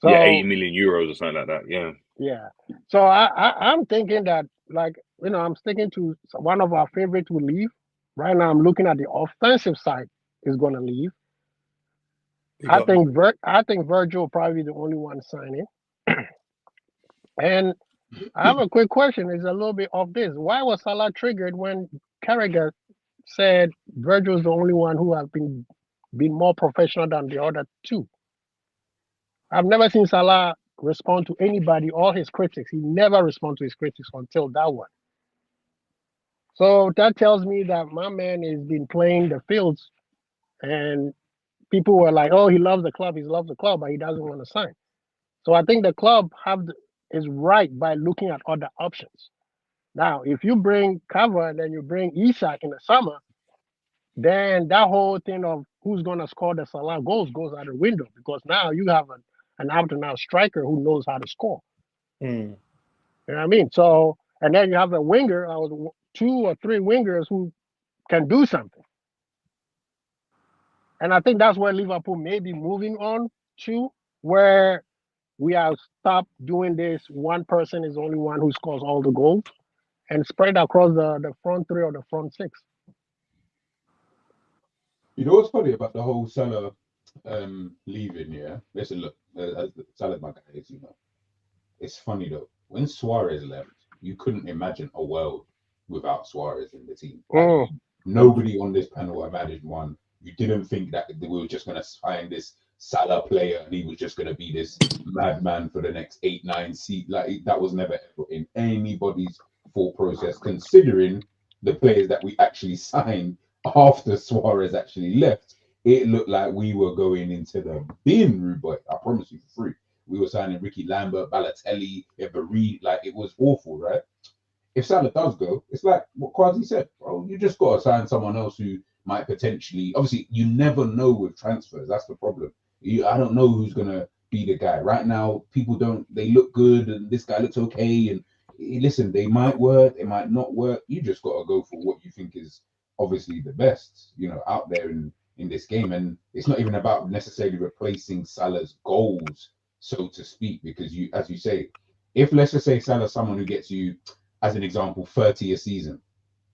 [SPEAKER 2] So,
[SPEAKER 3] 80 million euros or something like that. Yeah.
[SPEAKER 2] Yeah. So I'm thinking that, like, I'm sticking to one of our favorites will leave. Right now, I'm looking at the offensive side is going to leave. I think Virgil will probably be the only one signing. And I have a quick question. It's a little bit off this. Why was Salah triggered when Carragher said Virgil's the only one who has been more professional than the other two? I've never seen Salah respond to anybody or his critics. He never responds to his critics until that one. So that tells me that my man has been playing the fields, and people were like, "Oh, he loves the club. He loves the club, but he doesn't want to sign." So I think the club is right by looking at other options. Now, if you bring KAVA and then you bring Isak in the summer, then that whole thing of who's going to score the Salah goals goes out the window, because now you have an out-and-out striker who knows how to score. You know what I mean? So, and then you have a winger, 2 or 3 wingers who can do something. And I think that's where Liverpool may be moving on to, where we have stopped doing this. One person is the only one who scores all the goals, and spread across the front 3 or the front 6.
[SPEAKER 5] You know what's funny about the whole Salah leaving? Yeah, listen, look, Salah's my guy, it's funny though. When Suarez left, you couldn't imagine a world without Suarez in the team. Like, nobody on this panel imagined one. You didn't think that we were just going to sign this Salah player and he was just going to be this madman for the next 8-9 seasons. Like, that was never ever in anybody's thought process, considering the players that we actually signed after Suarez actually left. It looked like we were going into the bin, rude boy. I promise you, for free. We were signing Ricky Lambert, Balotelli, Every, like, it was awful, right? If Salah does go, it's like what Kwasi said, bro. You just got to sign someone else who might potentially, obviously, you never know with transfers. That's the problem. I don't know who's going to be the guy. Right now, people they look good and this guy looks okay. And listen, they might work, they might not work. You just got to go for what you think is obviously the best, out there in this game. And it's not even about necessarily replacing Salah's goals, so to speak, because as you say, if let's just say Salah's someone who gets you, as an example, 30 a season,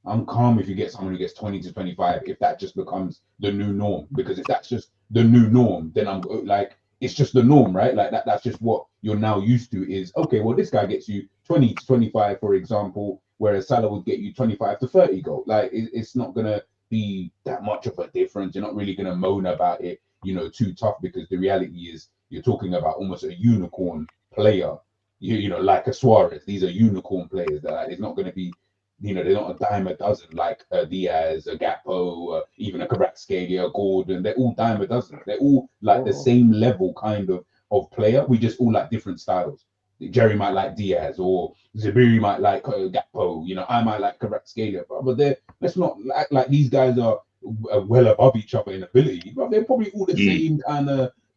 [SPEAKER 5] I'm calm if you get someone who gets 20 to 25, if that just becomes the new norm. Because if that's just the new norm, then I'm like, it's just the norm, right? Like that's just what you're now used to. Is okay. Well, this guy gets you 20 to 25, for example, whereas Salah would get you 25 to 30 goals. Like it's not gonna be that much of a difference. You're not really gonna moan about it, too tough, because the reality is you're talking about almost a unicorn player. Like a Suarez. These are unicorn players that it's not going to be, they're not a dime a dozen like a Diaz, a Gakpo, even a Kvaratskhelia, Gordon. They're all dime a dozen. They're all like the same level kind of player. We just all like different styles. Jerry might like Diaz, or Zabiri might like Gakpo. I might like Kvaratskhelia. But let's not act like these guys are well above each other in ability. But they're probably all the same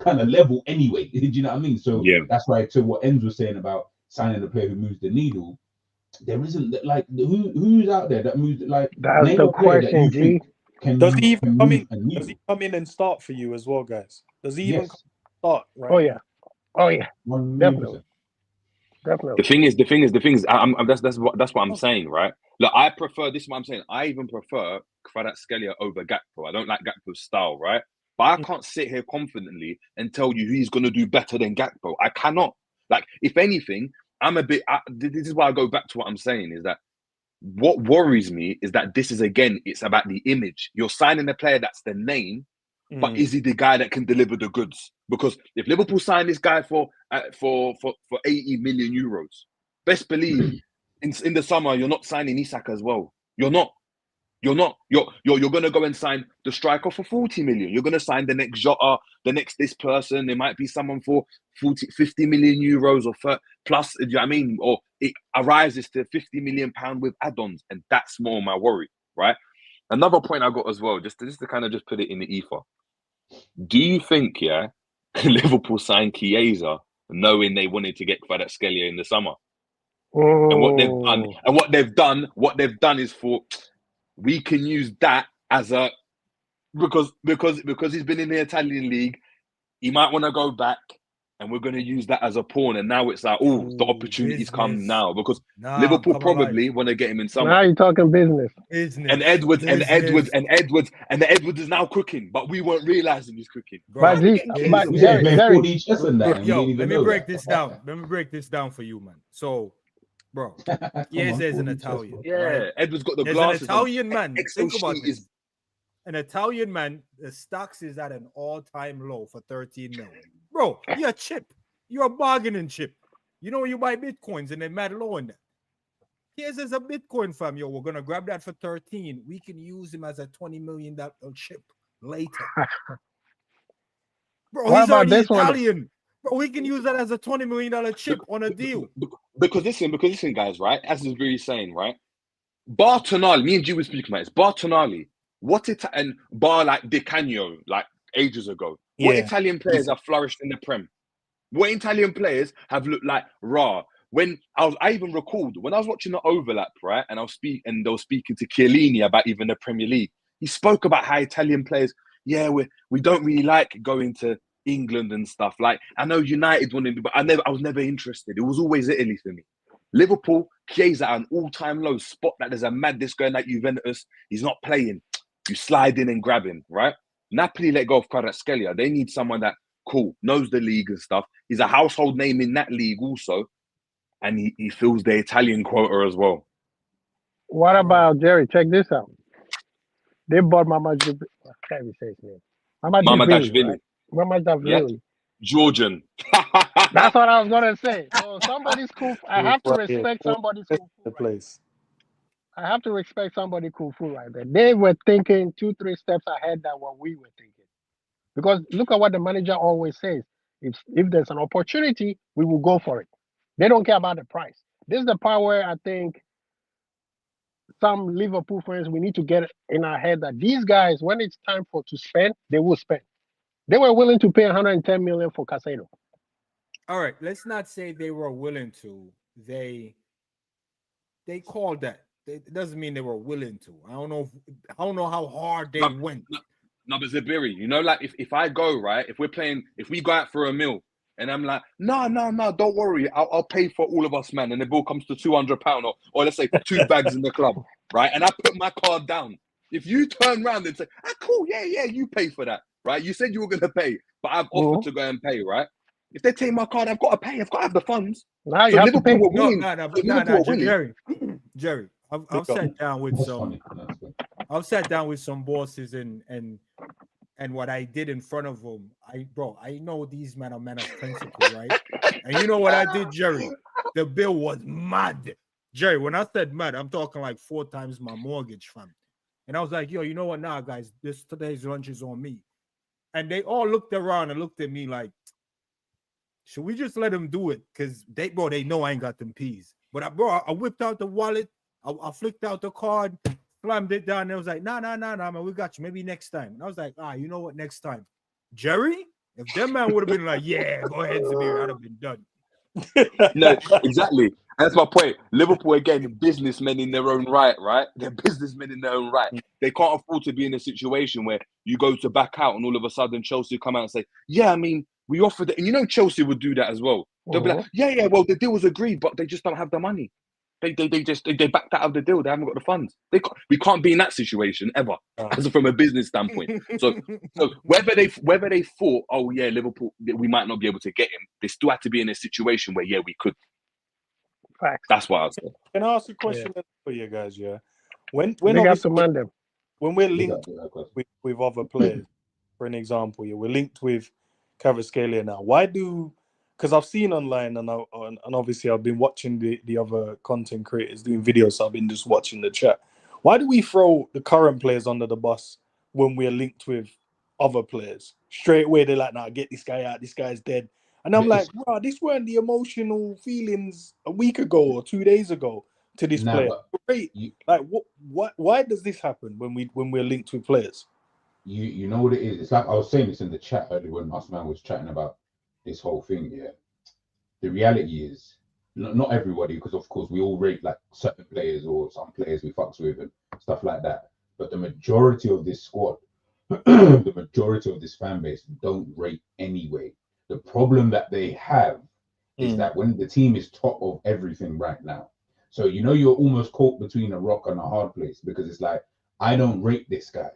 [SPEAKER 5] kind of level anyway. Do you know what I mean? So that's why, to what Enz was saying about signing a player who moves the needle, there isn't like who's out there that moves like.
[SPEAKER 2] That's
[SPEAKER 5] name
[SPEAKER 2] the
[SPEAKER 5] a player that you
[SPEAKER 2] question, G.
[SPEAKER 5] think can
[SPEAKER 1] Does
[SPEAKER 5] move,
[SPEAKER 1] he even
[SPEAKER 5] can
[SPEAKER 1] come
[SPEAKER 5] move
[SPEAKER 1] in?
[SPEAKER 5] a needle.
[SPEAKER 1] Does he come in and start for you as well, guys? Does he even
[SPEAKER 5] Yes,
[SPEAKER 1] start? Right.
[SPEAKER 2] Oh yeah. Oh yeah.
[SPEAKER 5] 100%.
[SPEAKER 2] Definitely.
[SPEAKER 3] The thing is, that's what I'm saying, right? Look, I prefer this. Is what I'm saying. I even prefer Kvaratskhelia over Gakpo. I don't like Gakpo's style, right? But I can't sit here confidently and tell you he's going to do better than Gakpo. I cannot. Like, if anything, I'm a bit. This is why I go back to what I'm saying, is that what worries me is that this is, again, it's about the image. You're signing a player that's the name, but is he the guy that can deliver the goods? Because if Liverpool sign this guy for 80 million euros, best believe in the summer you're not signing Isak as well. You're not. You're going to go and sign the striker for 40 million. You're going to sign the next Jota, the next this person. There might be someone for 50 million euros or plus. Do you know what I mean? Or it arises to 50 million pound with add-ons, and that's more my worry, right? Another point I got as well, just to kind of just put it in the ether. Do you think, Liverpool signed Chiesa knowing they wanted to get Kvaratskhelia in the summer? And what they've done is we can use that as a because he's been in the Italian league, he might want to go back, and we're going to use that as a pawn. And now it's like, the opportunities come now, because Liverpool probably want to get him in summer.
[SPEAKER 2] Now you're talking business.
[SPEAKER 3] And Edwards is now cooking, but we weren't realizing he's cooking.
[SPEAKER 2] But
[SPEAKER 5] Jerry,
[SPEAKER 4] let me break this down. Let me break this down for you, man. So, bro, Chiesa is an Italian.
[SPEAKER 3] Yeah,
[SPEAKER 4] right?
[SPEAKER 3] Edwards got the
[SPEAKER 4] There's
[SPEAKER 3] glasses.
[SPEAKER 4] an Italian man.
[SPEAKER 3] Excel
[SPEAKER 4] Think about
[SPEAKER 3] sheet
[SPEAKER 4] this. An Italian man, the stocks is at an all-time low for 13 million. Bro, you're a chip. You're a bargaining chip. You buy Bitcoins and they're mad low in that. Here's a Bitcoin fam. We're going to grab that for 13. We can use him as a $20 million chip later. Bro, he's already Italian. Bro, we can use that as a $20 million chip on a deal.
[SPEAKER 3] Because listen, guys, right? As is really saying, right? Bar Tonali, me and you were speaking about this. Bar Tonali, and bar like Di Canio, like ages ago. What Italian players have flourished in the Prem? What Italian players have looked like raw? I even recalled when I was watching the overlap, right? And they were speaking to Chiellini about even the Premier League. He spoke about how Italian players, we don't really like going to England and stuff. Like, I know United wanted me, but I was never interested. It was always Italy for me. Liverpool, Chiesa at an all-time low spot that there's a madness going at Juventus. He's not playing. You slide in and grab him, right? Napoli let go of Kvaratskhelia. They need someone that, knows the league and stuff. He's a household name in that league also. And he fills the Italian quota as well.
[SPEAKER 2] What about Jerry? Check this out. They bought Mamardashvili. I can't even say his name. Mamardashvili. Right? Mamardashvili.
[SPEAKER 3] Yep. Georgian.
[SPEAKER 2] That's what I was gonna say. So somebody's cool. I have to respect somebody's cool.
[SPEAKER 1] The place.
[SPEAKER 2] I have to respect somebody cool right there. They were thinking 2-3 steps ahead than what we were thinking. Because look at what the manager always says. If there's an opportunity, we will go for it. They don't care about the price. This is the part where I think some Liverpool fans, we need to get in our head that these guys, when it's time to spend, they will spend. They were willing to pay 110 million for Caicedo.
[SPEAKER 4] All right, let's not say they were willing to. They called that. It doesn't mean they were willing to. I don't know how hard they went.
[SPEAKER 3] No, but Zabiri, like if I go, right, if we go out for a meal and I'm like, no, don't worry, I'll pay for all of us, man, and the bill comes to £200 or let's say 2 bags in the club, right, and I put my card down. If you turn around and say, cool, yeah, you pay for that, right? You said you were going to pay, but I've offered to go and pay, right? If they take my card, I've got to pay. I've got to have the funds.
[SPEAKER 2] Now you
[SPEAKER 3] So
[SPEAKER 2] have to
[SPEAKER 3] Liverpool
[SPEAKER 2] pay.
[SPEAKER 3] were willing.
[SPEAKER 4] Jerry. I've sat down with I've sat down with some bosses and what I did in front of them. I know these men are men of principle, right? And you know what I did, Jerry? The bill was mad. Jerry, when I said mad, I'm talking like 4 times my mortgage, fam. And I was like, yo, you know what? Nah, guys, today's lunch is on me. And they all looked around and looked at me like, should we just let them do it? Because they know I ain't got them peas. But I whipped out the wallet. I flicked out the card, slammed it down. And I was like, nah, man, we got you. Maybe next time. And I was like, you know what? Next time. Jerry, if that man would have been like, yeah, go ahead, Zamir, I'd have been done.
[SPEAKER 3] No, exactly. That's my point. Liverpool, again, businessmen in their own right? They're businessmen in their own right. They can't afford to be in a situation where you go to back out and all of a sudden Chelsea come out and say, yeah, I mean, we offered it. And you know Chelsea would do that as well. They'll be like, yeah, well, the deal was agreed, but they just don't have the money. They backed out of the deal. They haven't got the funds. We can't be in that situation ever, as from a business standpoint. So whether they thought, oh yeah, Liverpool, we might not be able to get him, they still had to be in a situation where we could.
[SPEAKER 2] Facts.
[SPEAKER 3] That's what I was saying.
[SPEAKER 1] Can I ask a question for you guys? Yeah, when we're linked with other players, for an example, we're linked with Kvaratskhelia now. Why do? Because I've seen online and obviously I've been watching the other content creators doing videos, so I've been just watching the chat. Why do we throw the current players under the bus when we're linked with other players? Straight away they're like, "Nah, get this guy out. This guy's dead." And I'm like, "Bro, this weren't the emotional feelings a week ago or 2 days ago to this player." Great. Like, what? Why does this happen when we're linked with players?
[SPEAKER 5] You know what it is? It's like I was saying this in the chat earlier when Usman was chatting about this whole thing. Yeah, the reality is not everybody, because of course we all rate like certain players or some players we fucks with and stuff like that. But the majority of this squad, the majority of this fan base don't rate anyway. The problem that they have is that when the team is top of everything right now, so you're almost caught between a rock and a hard place, because it's like, I don't rate this guy,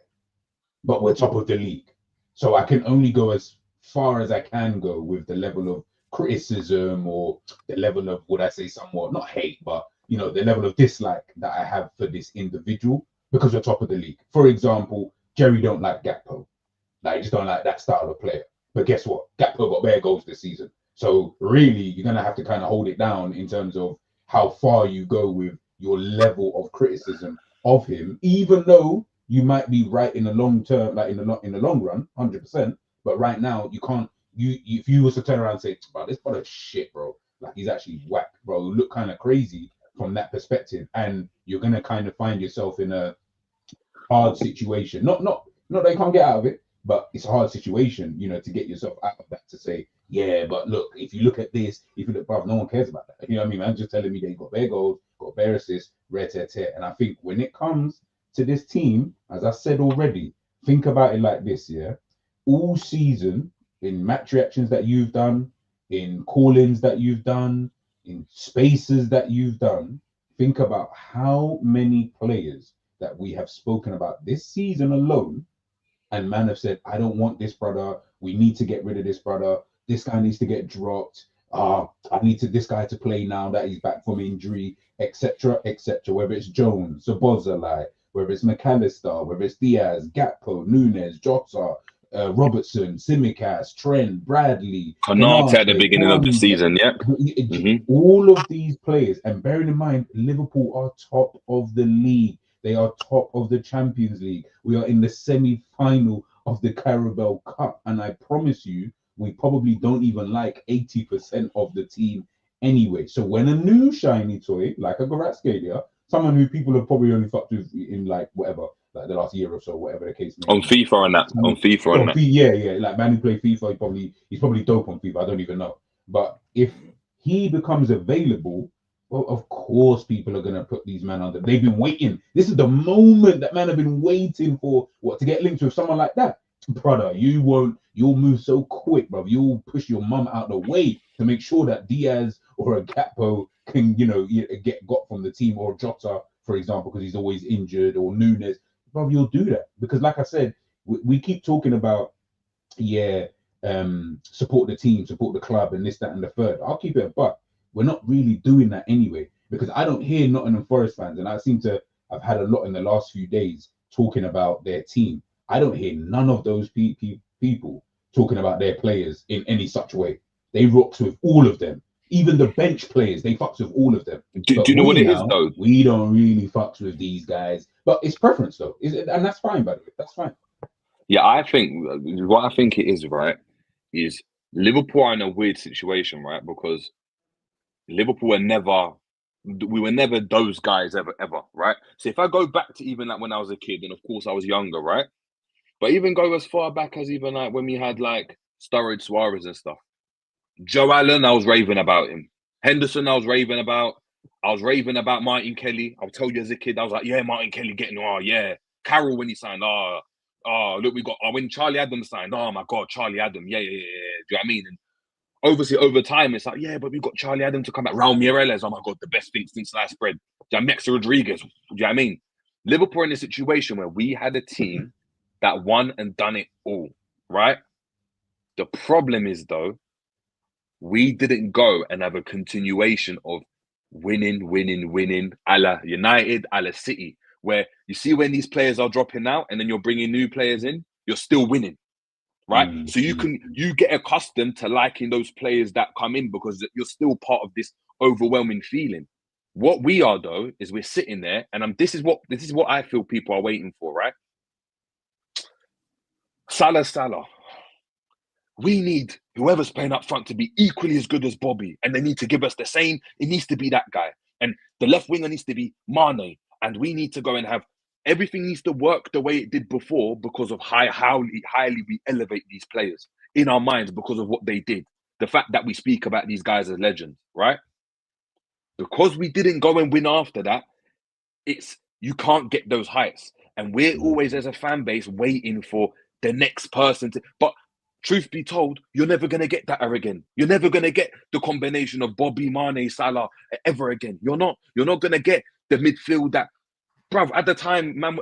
[SPEAKER 5] but we're top of the league. So I can only go as far as I can go with the level of criticism or the level of, would I say, somewhat, not hate, but, the level of dislike that I have for this individual, because we're top of the league. For example, Jerry don't like Gakpo. Like, he just don't like that style of player. But guess what? Gakpo got bare goals this season. So really, you're going to have to kind of hold it down in terms of how far you go with your level of criticism of him, even though you might be right in the long term, like in the long run, 100%. But right now, you can't. If you was to turn around and say, "Bro, this brother's shit, bro. Like, he's actually whack, bro. Look kind of crazy from that perspective," and you're gonna kind of find yourself in a hard situation. Not that you can't get out of it, but it's a hard situation, to get yourself out of that, to say, yeah, but look, if you look at this, if you look, bro, no one cares about that. You know what I mean? Man, just telling me they got bare goals, got bare assists, and I think when it comes to this team, as I said already, think about it like this, yeah? All season, in match reactions that you've done, in call-ins that you've done, in spaces that you've done, think about how many players that we have spoken about this season alone, and man have said, I don't want this brother, we need to get rid of this brother, this guy needs to get dropped, I need this guy to play now that he's back from injury, etc., etc. Whether it's Jones, Szoboszlai, whether it's McAllister, whether it's Diaz, Gakpo, Nunes, Jota, Robertson, Tsimikas, Trent, Bradley,
[SPEAKER 3] Konate at the beginning of the season,
[SPEAKER 5] all of these players, and bearing in mind, Liverpool are top of the league. They are top of the Champions League. We are in the semi-final of the Carabao Cup, and I promise you, we probably don't even like 80% of the team anyway. So when a new shiny toy, like a Kvaratskhelia, someone who people have probably only fucked with in like whatever, like the last year or so, whatever the case may be.
[SPEAKER 3] On FIFA and that.
[SPEAKER 5] Yeah. Like, man who play FIFA, he's probably dope on FIFA. I don't even know. But if he becomes available, well, of course, people are going to put these men under. They've been waiting. This is the moment that men have been waiting for, to get linked with someone like that. Brother, you'll move so quick, bro. You'll push your mum out the way to make sure that Diaz or a Gakpo can, get got from the team, or Jota, for example, because he's always injured, or Nunes. Bro, you'll do that. Because like I said, we keep talking about support the team, support the club, and this, that, and the third. I'll keep it a buck. We're not really doing that anyway, because I don't hear Nottingham Forest fans, and I seem to have had a lot in the last few days talking about their team. I don't hear none of those people talking about their players in any such way. They rocks with all of them. Even the bench players, they fucks with all of them.
[SPEAKER 3] Do you know what it is, though?
[SPEAKER 5] We don't really fucks with these guys. But it's preference, though. And that's fine, by the way. That's fine.
[SPEAKER 3] Yeah, I think what I think it is, right, is Liverpool are in a weird situation, right? Because Liverpool we were never those guys ever, right? So if I go back to even like when I was a kid, and of course I was younger, right? But even go as far back as even like when we had like Sturridge, Suarez and stuff. Joe Allen, I was raving about him. Henderson, I was raving about. I was raving about Martin Kelly. I'll tell you as a kid, I was like, yeah, Martin Kelly getting, oh, yeah. Carroll when he signed, look, we got, when Charlie Adam signed, oh my God, Charlie Adam, yeah. Do you know what I mean? And obviously over time, it's like, yeah, but we got Charlie Adam to come back. Raul Mireles, oh my God, the best thing since sliced bread. Jamex Rodriguez, do you know what I mean? Liverpool in a situation where we had a team that won and done it all, right? The problem is, though, we didn't go and have a continuation of winning, a la United, a la City, where you see when these players are dropping out and then you're bringing new players in, you're still winning, right? So you get accustomed to liking those players that come in because you're still part of this overwhelming feeling. What we are, though, is we're sitting there, and this is what I feel people are waiting for, right? Salah. We need whoever's playing up front to be equally as good as Bobby, and they need to give us the same. It needs to be that guy, and the left winger needs to be Mane, and we need to go and have everything needs to work the way it did before because of how highly we elevate these players in our minds because of what they did. The fact that we speak about these guys as legends, right? Because we didn't go and win after that, you can't get those heights, and we're always as a fan base waiting for the next person to, but. Truth be told, you're never going to get that again. You're never going to get the combination of Bobby, Mane, Salah ever again. You're not going to get the midfield that, bruv, at the time, man,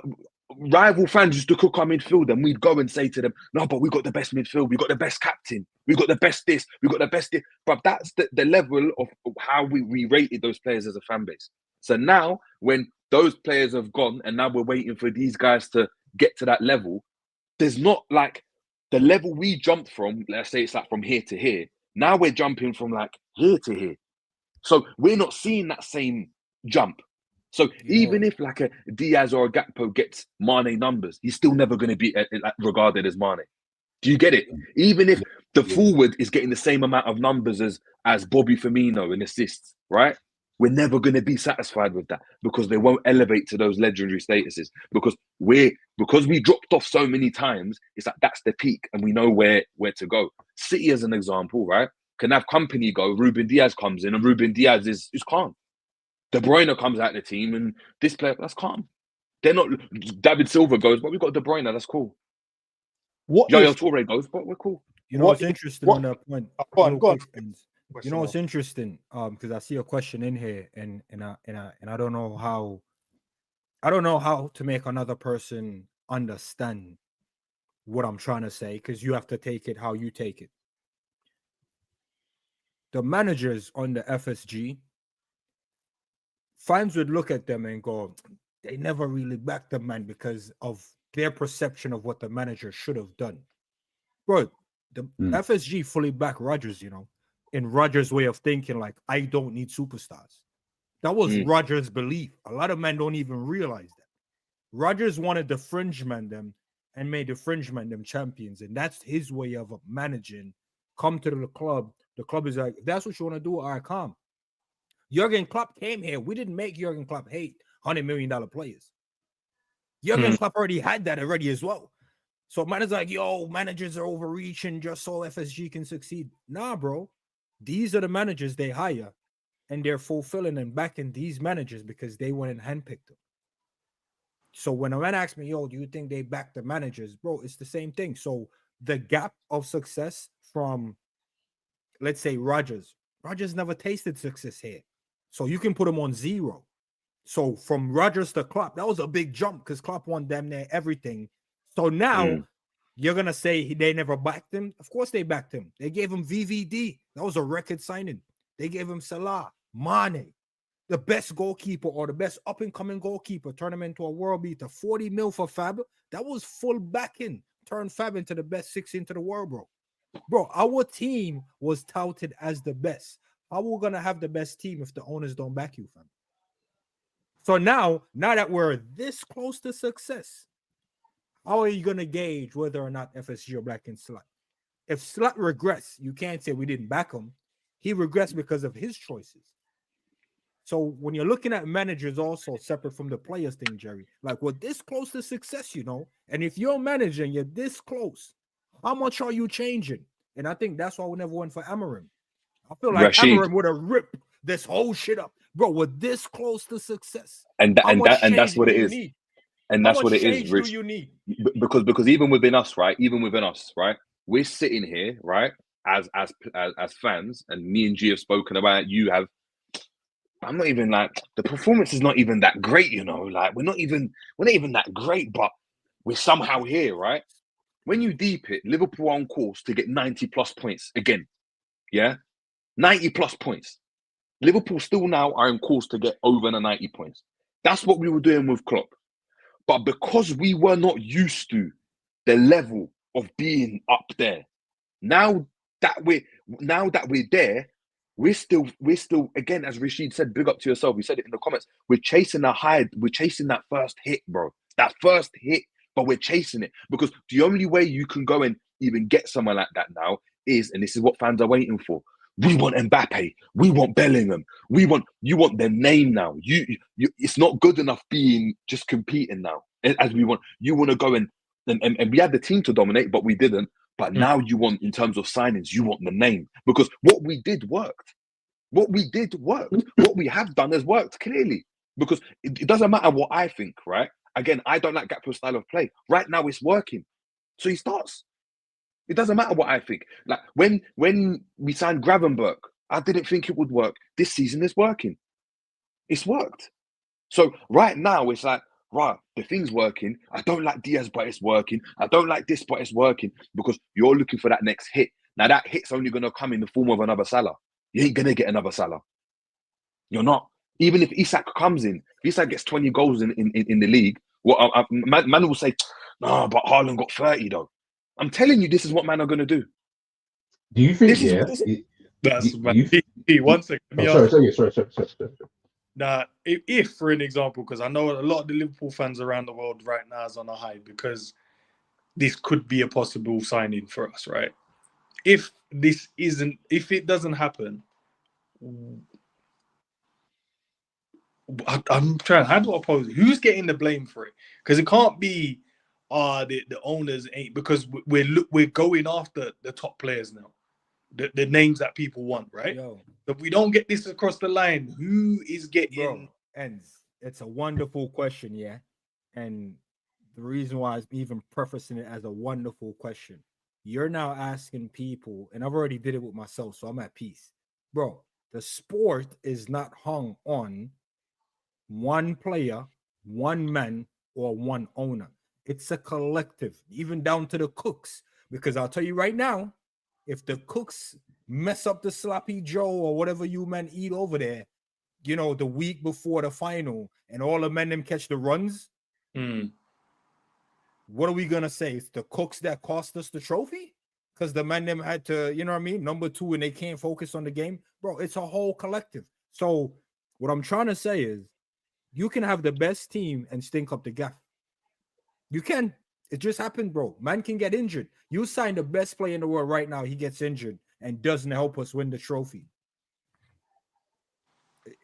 [SPEAKER 3] rival fans used to cook our midfield and we'd go and say to them, no, but we got the best midfield. We got the best captain. We got the best this. We got the best this. But that's the level of how we rated those players as a fan base. So now when those players have gone and now we're waiting for these guys to get to that level, there's not like, the level we jumped from, let's say it's like from here to here. Now we're jumping from like here to here. So we're not seeing that same jump. So even if like a Diaz or a Gakpo gets Mane numbers, he's still never going to be regarded as Mane. Do you get it? Even if the forward is getting the same amount of numbers as Bobby Firmino in assists, right? We're never going to be satisfied with that because they won't elevate to those legendary statuses because we dropped off so many times. It's like that's the peak and we know where to go. City as an example, right? Can have company go. Ruben Diaz comes in and Ruben Diaz is calm. De Bruyne comes out of the team and this player, that's calm. They're not. David Silva goes, but we got De Bruyne, that's cool. Yaya Toure goes, but we're cool.
[SPEAKER 4] You know what's interesting on that point?
[SPEAKER 1] Go on.
[SPEAKER 4] You know what's interesting? Because I see a question in here, and I don't know how to make another person understand what I'm trying to say, because you have to take it how you take it. The managers on the FSG, fans would look at them and go, they never really backed the man because of their perception of what the manager should have done. Bro, the FSG fully back Rodgers, in Rodgers' way of thinking, like, I don't need superstars. That was Rodgers' belief. A lot of men don't even realize that. Rodgers wanted the fringe man them and made the fringe man them champions. And that's his way of managing. Come to the club. The club is like, that's what you want to do, all right, come. Jurgen Klopp came here. We didn't make Jurgen Klopp hate $100 million players. Jurgen Klopp already had that already as well. So man is like, yo, managers are overreaching just so FSG can succeed. Nah, bro. These are the managers they hire, and they're fulfilling and backing these managers because they went and handpicked them. So when a man asks me, yo, do you think they back the managers? Bro, it's the same thing. So the gap of success from, let's say, Rodgers never tasted success here. So you can put him on 0. So from Rodgers to Klopp, that was a big jump because Klopp won damn near everything. So now You're gonna say they never backed him? Of course they backed him. They gave him VVD. That was a record signing. They gave him Salah, Mane, the best goalkeeper or the best up-and-coming goalkeeper, turn him into a world beater. 40 mil for Fab. That was full backing. Turn Fab into the best 6 into the world, bro. Bro, our team was touted as the best. How are we gonna have the best team if the owners don't back you, fam? So now that we're this close to success, how are you gonna gauge whether or not FSG are backing Slut? If Slut regrets, you can't say we didn't back him. He regrets because of his choices. So when you're looking at managers also separate from the players thing, Jerry, like we're this close to success, you know, and if you're managing, you're this close, how much are you changing? And I think that's why we never went for Amarim. I feel like
[SPEAKER 3] Rashid.
[SPEAKER 4] Amarim would have ripped this whole shit up. Bro, we're this close to success.
[SPEAKER 3] And that's what it is.
[SPEAKER 4] Need?
[SPEAKER 3] And that's what it is,
[SPEAKER 4] Rich. Do you need?
[SPEAKER 3] Because even within us, right? We're sitting here, right? As fans, and me and G have spoken about it, you have. I'm not even like the performance is not even that great, you know. Like we're not even that great, but we're somehow here, right? When you deep it, Liverpool are on course to get 90 plus points again. Yeah, 90 plus points. Liverpool still now are on course to get over the 90 points. That's what we were doing with Klopp. But because we were not used to the level of being up there, now that we're there, we're still again, as Rashid said, big up to yourself. We said it in the comments. We're chasing a high. We're chasing that first hit, bro. That first hit, but we're chasing it because the only way you can go and even get someone like that now is, and this is what fans are waiting for. We want Mbappe. We want Bellingham. You want their name now. You. It's not good enough being just competing now. As we want, you want to go and we had the team to dominate, but we didn't. But now you want, in terms of signings, you want the name because what we did worked. What we have done has worked clearly because it doesn't matter what I think, right? Again, I don't like Gakpo's style of play. Right now, it's working, so he starts. It doesn't matter what I think. Like when we signed Gravenberch, I didn't think it would work. This season is working. It's worked. So right now, it's like, right, the thing's working. I don't like Diaz, but it's working. I don't like this, but it's working because you're looking for that next hit. Now that hit's only going to come in the form of another Salah. You ain't going to get another Salah. You're not. Even if Isak comes in, if Isak gets 20 goals in the league, man will say, no, but Haaland got 30 though. I'm telling you, this is what man are going to do.
[SPEAKER 5] Do you think,
[SPEAKER 1] one second.
[SPEAKER 5] Sorry.
[SPEAKER 1] Now, if for an example, because I know a lot of the Liverpool fans around the world right now is on a high because this could be a possible signing for us, right? If it doesn't happen, I'm trying. How do I pose it? Who's getting the blame for it? Because it can't be the owners ain't, because we're going after the top players now, the names that people want, right? If we don't get this across the line, who is getting?
[SPEAKER 4] Bro, and it's a wonderful question, yeah. And the reason why I'm even prefacing it as a wonderful question, you're now asking people, and I've already did it with myself, so I'm at peace, bro. The sport is not hung on one player, one man, or one owner. It's a collective, even down to the cooks. Because I'll tell you right now, if the cooks mess up the sloppy Joe or whatever you men eat over there, you know, the week before the final, and all the men them catch the runs, what are we gonna say? It's the cooks that cost us the trophy? Because the men them had to, you know what I mean, number 2, and they can't focus on the game. Bro, it's a whole collective. So what I'm trying to say is, you can have the best team and stink up the gaff. You can. It just happened, bro. Man can get injured. You sign the best player in the world right now, he gets injured and doesn't help us win the trophy.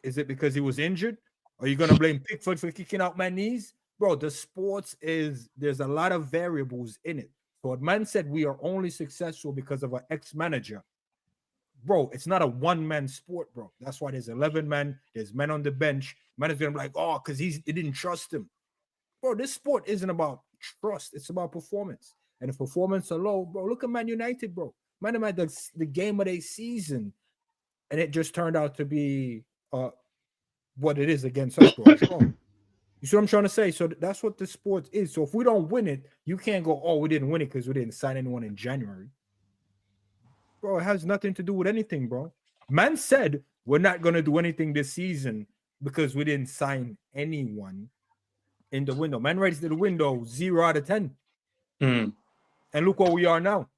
[SPEAKER 4] Is it because he was injured? Are you going to blame Pickford for kicking out my knees? Bro, the sports there's a lot of variables in it. So what man said, we are only successful because of an ex-manager. Bro, it's not a one-man sport, bro. That's why there's 11 men. There's men on the bench. Man is going to be like, oh, because he didn't trust him. Bro, this sport isn't about trust. It's about performance. And if performance are low, bro, look at Man United, bro. Man had the game of their season, and it just turned out to be what it is against us, bro. You see what I'm trying to say? So that's what the sport is. So if we don't win it, you can't go, oh, we didn't win it because we didn't sign anyone in January. Bro, it has nothing to do with anything, bro. Man said we're not going to do anything this season because we didn't sign anyone in the window. Man rates the window 0 out of 10. And look where we are now.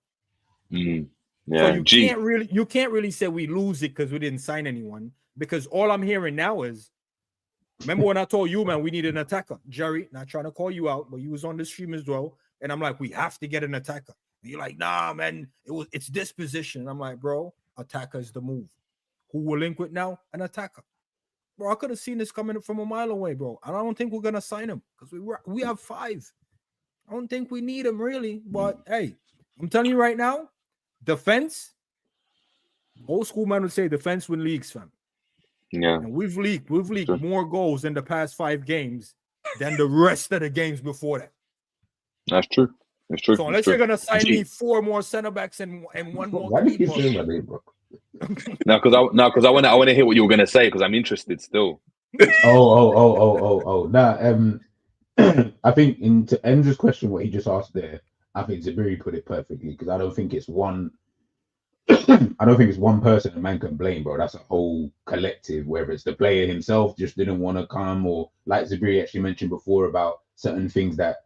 [SPEAKER 3] Yeah,
[SPEAKER 4] so you can't really say we lose it because we didn't sign anyone, because all I'm hearing now is, remember when I told you, man, we need an attacker? Jerry, not trying to call you out, but you was on the stream as well. And I'm like, we have to get an attacker. And you're like, nah, man, it's this position. And I'm like, bro, attacker is the move. Who will link with now? An attacker. Bro, I could have seen this coming from a mile away, bro. I don't think we're gonna sign him because we have 5. I don't think we need him really. But hey, I'm telling you right now, defense, old school man would say defense win leagues, fam.
[SPEAKER 3] Yeah.
[SPEAKER 4] And we've leaked more goals in the past 5 games than the rest of the games before that.
[SPEAKER 3] That's true. It's true.
[SPEAKER 4] So unless you're gonna sign me 4 more center backs and 1 more.
[SPEAKER 5] Why did you say my name, bro?
[SPEAKER 3] No, because I want to hear what you were gonna say because I'm interested still.
[SPEAKER 5] Oh. Nah, I think to Andrew's question, what he just asked there, I think Zabiri put it perfectly, because I don't think it's one. I don't think it's one person a man can blame, bro. That's a whole collective. Whether it's the player himself just didn't want to come, or like Zabiri actually mentioned before about certain things that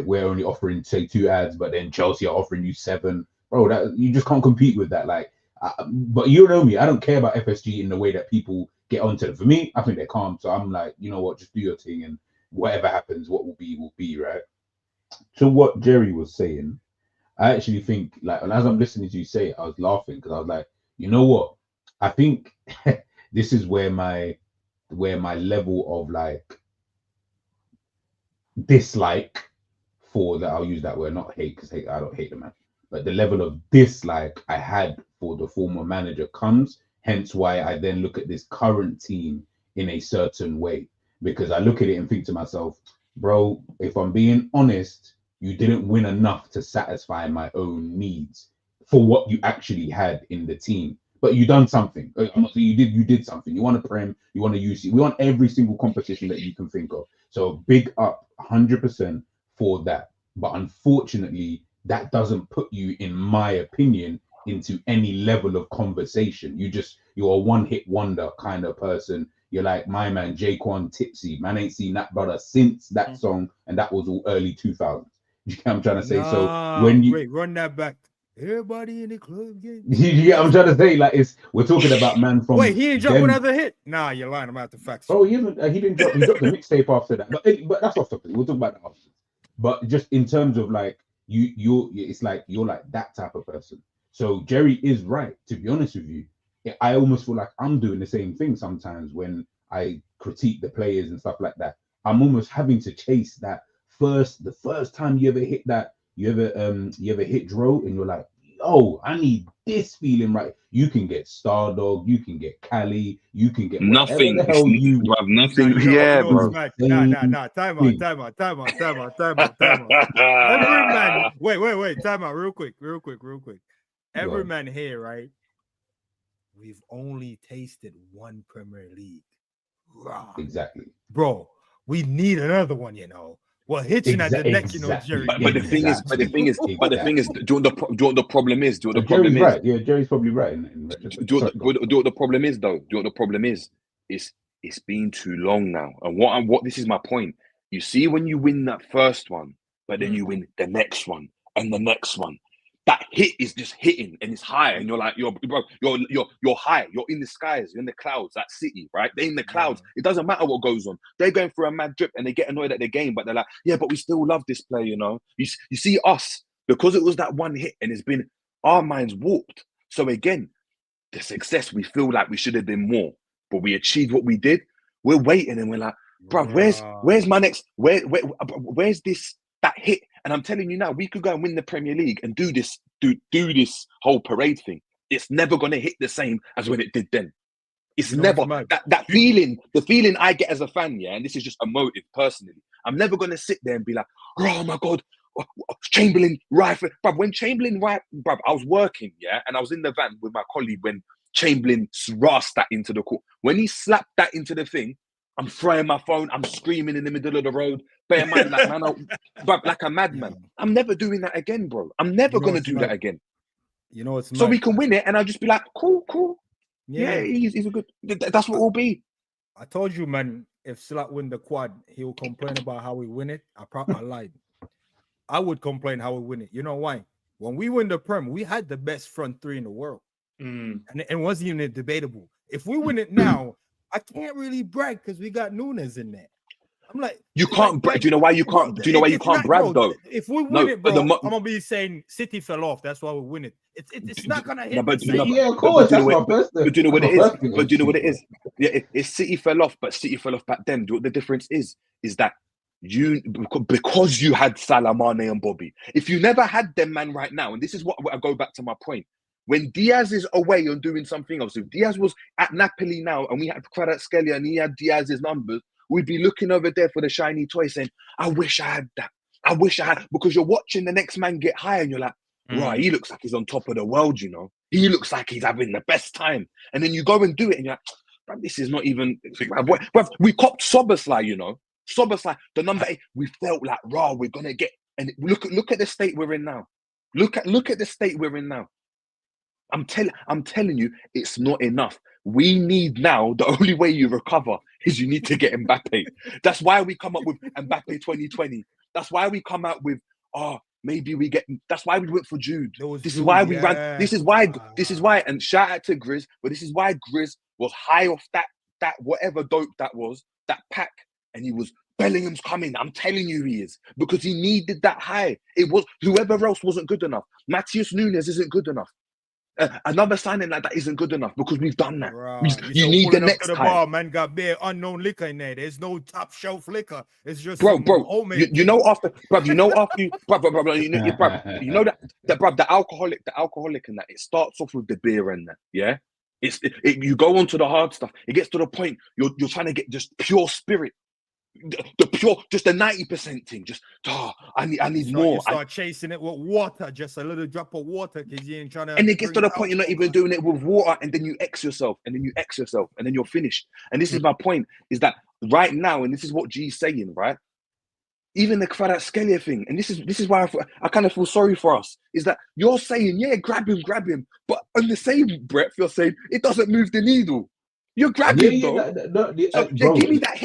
[SPEAKER 5] we're only offering say 2 ads, but then Chelsea are offering you 7, bro. That you just can't compete with that. Like, but you know me, I don't care about FSG in the way that people get onto it. For me, I think they're calm, so I'm like, you know what, just do your thing, and whatever happens, what will be, right? So what Jerry was saying, I actually think, like, and as I'm listening to you say it, I was laughing because I was like, you know what? I think this is where my level of like dislike for that, I'll use that word, not hate, because I don't hate the man, but the level of dislike I had for the former manager comes, hence why I then look at this current team in a certain way, because I look at it and think to myself, bro, if I'm being honest, you didn't win enough to satisfy my own needs for what you actually had in the team. But you done something. I'm not saying you did something. You want a Prem, you want a UC. We want every single competition that you can think of. So big up 100% for that. But unfortunately, that doesn't put you, in my opinion, into any level of conversation. You're a one-hit wonder kind of person. You're like my man, Jaquan Tipsy. Man ain't seen that brother since that song, and that was all early 2000s. You get what I'm trying to say? So when you
[SPEAKER 4] run that back, everybody in the club game.
[SPEAKER 5] Yeah, I'm trying to say, like, we're talking about man from.
[SPEAKER 4] Wait, he ain't dropped another hit. Nah, you're lying. I'm out the facts.
[SPEAKER 5] Oh, he didn't drop. He dropped the mixtape after that, but that's off topic. We'll talk about that after. But just in terms of like it's like you're like that type of person. So Jerry is right. To be honest with you, I almost feel like I'm doing the same thing sometimes when I critique the players and stuff like that. I'm almost having to chase that the first time you ever hit that, you ever hit Dro, and you're like, oh, I need this feeling, right? You can get Stardog, you can get Cali, you can get
[SPEAKER 3] nothing.
[SPEAKER 5] The hell you
[SPEAKER 3] have nothing. Yeah, bro.
[SPEAKER 4] Nah. Time out. Every man, wait. Time out, real quick. Every man here, right? We've only tasted 1 Premier League. Rah.
[SPEAKER 5] Exactly,
[SPEAKER 4] bro. We need another one, you know. Well, hitching at the neck, you know, Jerry.
[SPEAKER 3] But the thing is, do you know what the problem is? Do you know what the problem is?
[SPEAKER 5] Right. Yeah, Jerry's probably right.
[SPEAKER 3] Do you know what the problem is, though? Do you know what the problem is? It's been too long now. And what this is my point. You see, when you win that first one, but then you win the next one and the next one, that hit is just hitting and it's high, and you're like, you're high, you're in the skies, you're in the clouds. That City, right? They're in the clouds. It doesn't matter what goes on. They're going through a mad drip and they get annoyed at the game, but they're like, yeah, but we still love this player, you know. You see us, because it was that one hit and it's been our minds warped. So again, the success, we feel like we should have been more, but we achieved what we did. We're waiting and we're like, bro, where's my next? Where's this? That hit? And I'm telling you now, we could go and win the Premier League and do this whole parade thing. It's never going to hit the same as when it did then. It's never that feeling. The feeling I get as a fan, yeah, and this is just a motive personally. I'm never going to sit there and be like, oh my god, Chamberlain right. But when Chamberlain right, bruv, I was working, yeah, and I was in the van with my colleague when Chamberlain rasped that into the court. When he slapped that into the thing, I'm throwing my phone. I'm screaming in the middle of the road. Bear in mind, like, man, but like a madman.
[SPEAKER 4] Yeah.
[SPEAKER 3] I'm never doing that again, bro. I'm never going to
[SPEAKER 4] it's
[SPEAKER 3] do
[SPEAKER 4] mad.
[SPEAKER 3] that again.
[SPEAKER 4] It's
[SPEAKER 3] So
[SPEAKER 4] mad.
[SPEAKER 3] we can win it, and I'll just be like, cool. Yeah, he's a good. That's what it will be.
[SPEAKER 4] I told you, man, if Slot win the quad, he will complain about how we win it. I lied. I would complain how we win it. You know why? When we win the Prem, we had the best front three in the world. And it wasn't even debatable. If we win it now, I can't really brag because we got Nunes in there. I'm like,
[SPEAKER 3] you can't. Do you know why you can't? Do you know why you can't brag though?
[SPEAKER 4] If we win it, bro, I'm gonna be saying City fell off. That's why we win it. It's not gonna hit.
[SPEAKER 5] Yeah, of course. That's my best.
[SPEAKER 3] But do you know what it is? But do you know what it is? Yeah, if City fell off, but City fell off back then. Do you know what the difference is that because you had Salah, Mane, and Bobby. If you never had them, man, right now, and this is what I go back to my point. When Diaz is away and doing something else, if Diaz was at Napoli now and we had Kvaratskhelia and he had Diaz's numbers, we'd be looking over there for the shiny toy saying, I wish I had that. I wish I had, because you're watching the next man get high and you're like, right, he looks like he's on top of the world, you know. He looks like he's having the best time. And then you go and do it and you're like, this is not even, we copped Soboslai, you know. Soboslai, the number 8, we felt like, we're going to get, and look at the state we're in now. Look at the state we're in now. I'm telling you, it's not enough. We need now, the only way you recover is you need to get Mbappe. That's why we come up with Mbappe 2020. That's why we come out with, maybe we get, that's why we went for Jude. This is why we ran, this is why, and shout out to Grizz, but this is why Grizz was high off that whatever dope that was, that pack, and he was, Bellingham's coming. I'm telling you he is, because he needed that high. It was, whoever else wasn't good enough. Matheus Nunes isn't good enough. Another signing like that isn't good enough because we've done that. You need the next time.
[SPEAKER 4] Bar, man, got bare unknown liquor in there. There's no top shelf liquor. It's just
[SPEAKER 3] bro. You know after you know that bro, the alcoholic and that, it starts off with the beer and that. Yeah, you go on to the hard stuff. It gets to the point you're trying to get just pure spirit. The pure, just the 90% thing. Just I need more.
[SPEAKER 4] You start chasing it with water, just a little drop of water, because you ain't trying to.
[SPEAKER 3] And it gets to the point you're not even doing it with water, and then you X yourself, and then you're finished. And this is my point: is that right now, and this is what G's saying, right? Even the Kvaratskhelia thing, and this is why I kind of feel sorry for us. Is that you're saying, yeah, grab him, but on the same breath, you're saying it doesn't move the needle. You're grabbing, though. Give me that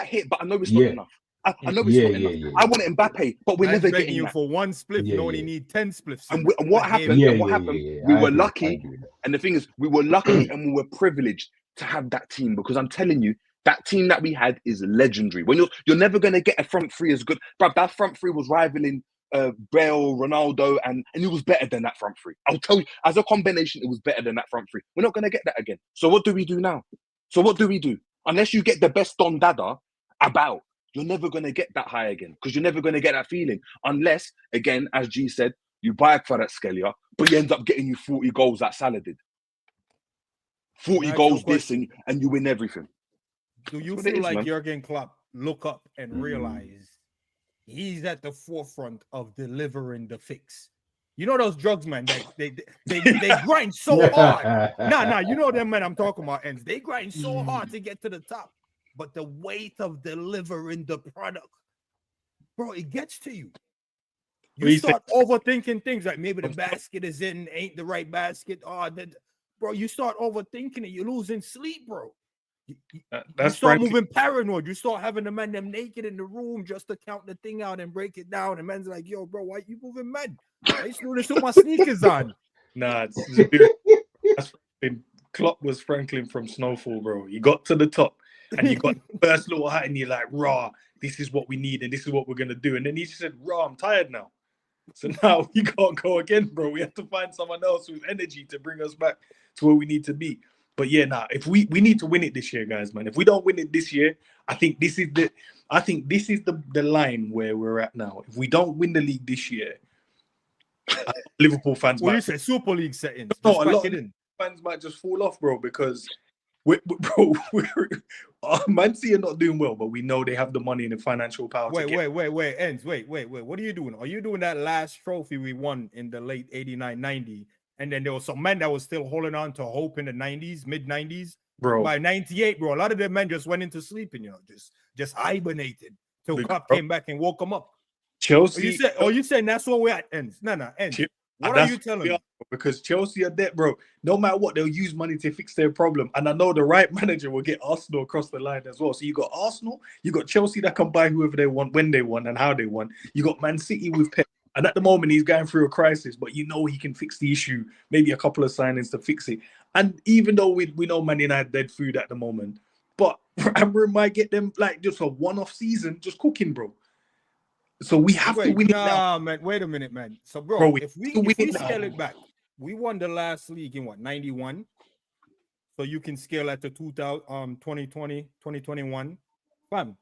[SPEAKER 3] hit, but I know it's not enough. I know it's not enough. I want Mbappe, but we're never getting
[SPEAKER 4] you for one split. You only need 10 splits.
[SPEAKER 3] And what happened? We were lucky, and the thing is, we were lucky and we were privileged to have that team, because I'm telling you, that team that we had is legendary. When you're never going to get a front three as good, bruv. That front three was rivaling Bale, Ronaldo, and it was better than that front three. I'll tell you, as a combination, it was better than that front three. We're not going to get that again. So what do we do now? Unless you get the best Don Dada about, you're never going to get that high again, because you're never going to get that feeling. Unless, again, as G said, you buy a Kvaratskhelia, but he ends up getting you 40 goals like Salah did. 40 goals this, and you win everything.
[SPEAKER 4] Do you feel like Jurgen Klopp look up and realize he's at the forefront of delivering the fix? You know those drugs, man, that they grind so hard. Nah, you know them, man, I'm talking about, ends. They grind so hard to get to the top. But the weight of delivering the product, bro, it gets to you. You start overthinking things, like maybe the basket ain't the right basket. Bro, you start overthinking it. You're losing sleep, bro. You start moving paranoid. You start having the man them naked in the room just to count the thing out and break it down. And man's like, yo, bro, why you moving mad? I used to do this with my sneakers on.
[SPEAKER 1] Nah, Klopp was Franklin from Snowfall, bro. You got to the top and you got the first little height and you're like, this is what we need and this is what we're going to do. And then he just said, I'm tired now. So now we can't go again, bro. We have to find someone else with energy to bring us back to where we need to be. But yeah, if we need to win it this year, guys, man. If we don't win it this year, I think this is the line where we're at now. If we don't win the league this year, Liverpool fans
[SPEAKER 4] you say Super League settings.
[SPEAKER 1] No, a lot of fans might just fall off, bro, because Man City are not doing well, but we know they have the money and the financial power.
[SPEAKER 4] Wait, Ends. Wait. What are you doing? Are you doing that last trophy we won in the late 89-90 And then there was some men that was still holding on to hope in the 90s, mid-90s.
[SPEAKER 1] Bro.
[SPEAKER 4] By 98, bro, a lot of them men just went into sleeping, just hibernated till Klopp came back and woke them up.
[SPEAKER 1] Chelsea.
[SPEAKER 4] You saying that's what we're at, ends. No, ends. What are you telling me?
[SPEAKER 1] Because Chelsea are dead, bro. No matter what, they'll use money to fix their problem. And I know the right manager will get Arsenal across the line as well. So you got Arsenal, you got Chelsea that can buy whoever they want, when they want, and how they want. You got Man City with Pep. And at the moment, he's going through a crisis, but he can fix the issue. Maybe a couple of signings to fix it. And even though we know Man United dead food at the moment, but Amber might get them like just a one-off season, just cooking, bro. So we have to win it now.
[SPEAKER 4] Man, wait a minute, man. So, bro, if we scale it back, we won the last league in what, 91? So you can scale at the 2020, 2021. Fam,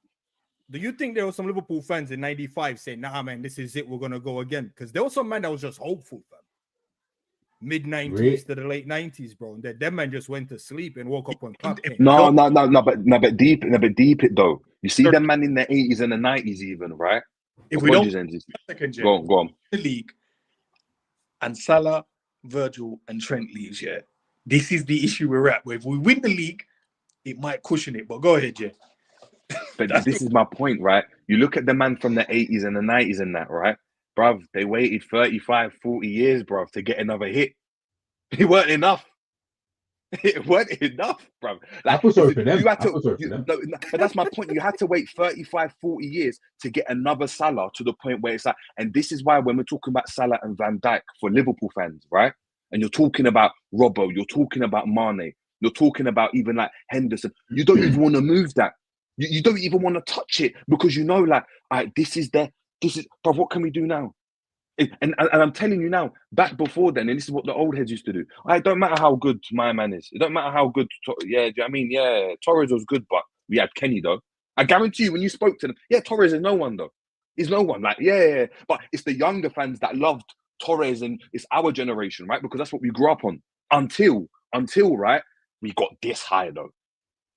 [SPEAKER 4] do you think there were some Liverpool fans in 95 saying, nah, man, this is it, we're going to go again? Because there was some man that was just hopeful, fam. Mid-90s to the late 90s, bro. And them man just went to sleep and woke up when Klopp came.
[SPEAKER 3] No, but deep it though. You see them man in the 80s and the 90s even, right?
[SPEAKER 1] If we don't
[SPEAKER 3] go on.
[SPEAKER 1] The league and Salah, Virgil, and Trent leaves, yeah. This is the issue we're at. Where if we win the league, it might cushion it. But go ahead, yeah.
[SPEAKER 3] But this is my point, right? You look at the man from the 80s and the 90s and that, right? Bruv, they waited 35, 40 years, bruv, to get another hit. It weren't enough. It weren't enough, bruv. Like, but that's my point. You had to wait 35, 40 years to get another Salah to the point where it's like, and this is why when we're talking about Salah and Van Dijk for Liverpool fans, right? And you're talking about Robbo, you're talking about Mane, you're talking about even like Henderson, you don't even want to move that. You don't even want to touch it because you know, like, all right, this is, bruv, what can we do now? And I'm telling you now, back before then, and this is what the old heads used to do. It don't matter how good my man is. It don't matter how good. Do you know what I mean? Yeah, Torres was good, but we had Kenny though. I guarantee you, when you spoke to them, yeah, Torres is no one though. He's no one. Like, yeah. But it's the younger fans that loved Torres, and it's our generation, right? Because that's what we grew up on. Until right, we got this high though.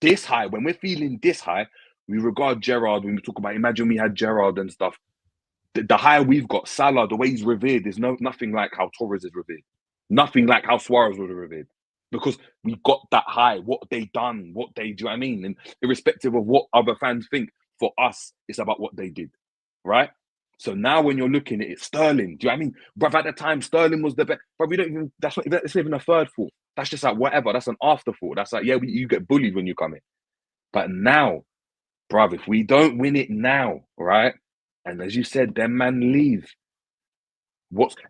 [SPEAKER 3] This high. When we're feeling this high, we regard Gerrard. When we talk about, imagine we had Gerrard and stuff. The higher we've got, Salah, the way he's revered, is nothing like how Torres is revered. Nothing like how Suarez was revered. Because we got that high, what they done, do you know what I mean? And irrespective of what other fans think, for us, it's about what they did, right? So now when you're looking at it, Sterling, do you know what I mean? Bruv, at the time, Sterling was the best. But we don't even, that's not even a third thought. That's just like whatever. That's an afterthought. That's like, yeah, you get bullied when you come in. But now, bruv, if we don't win it now, right? And as you said, them man leave.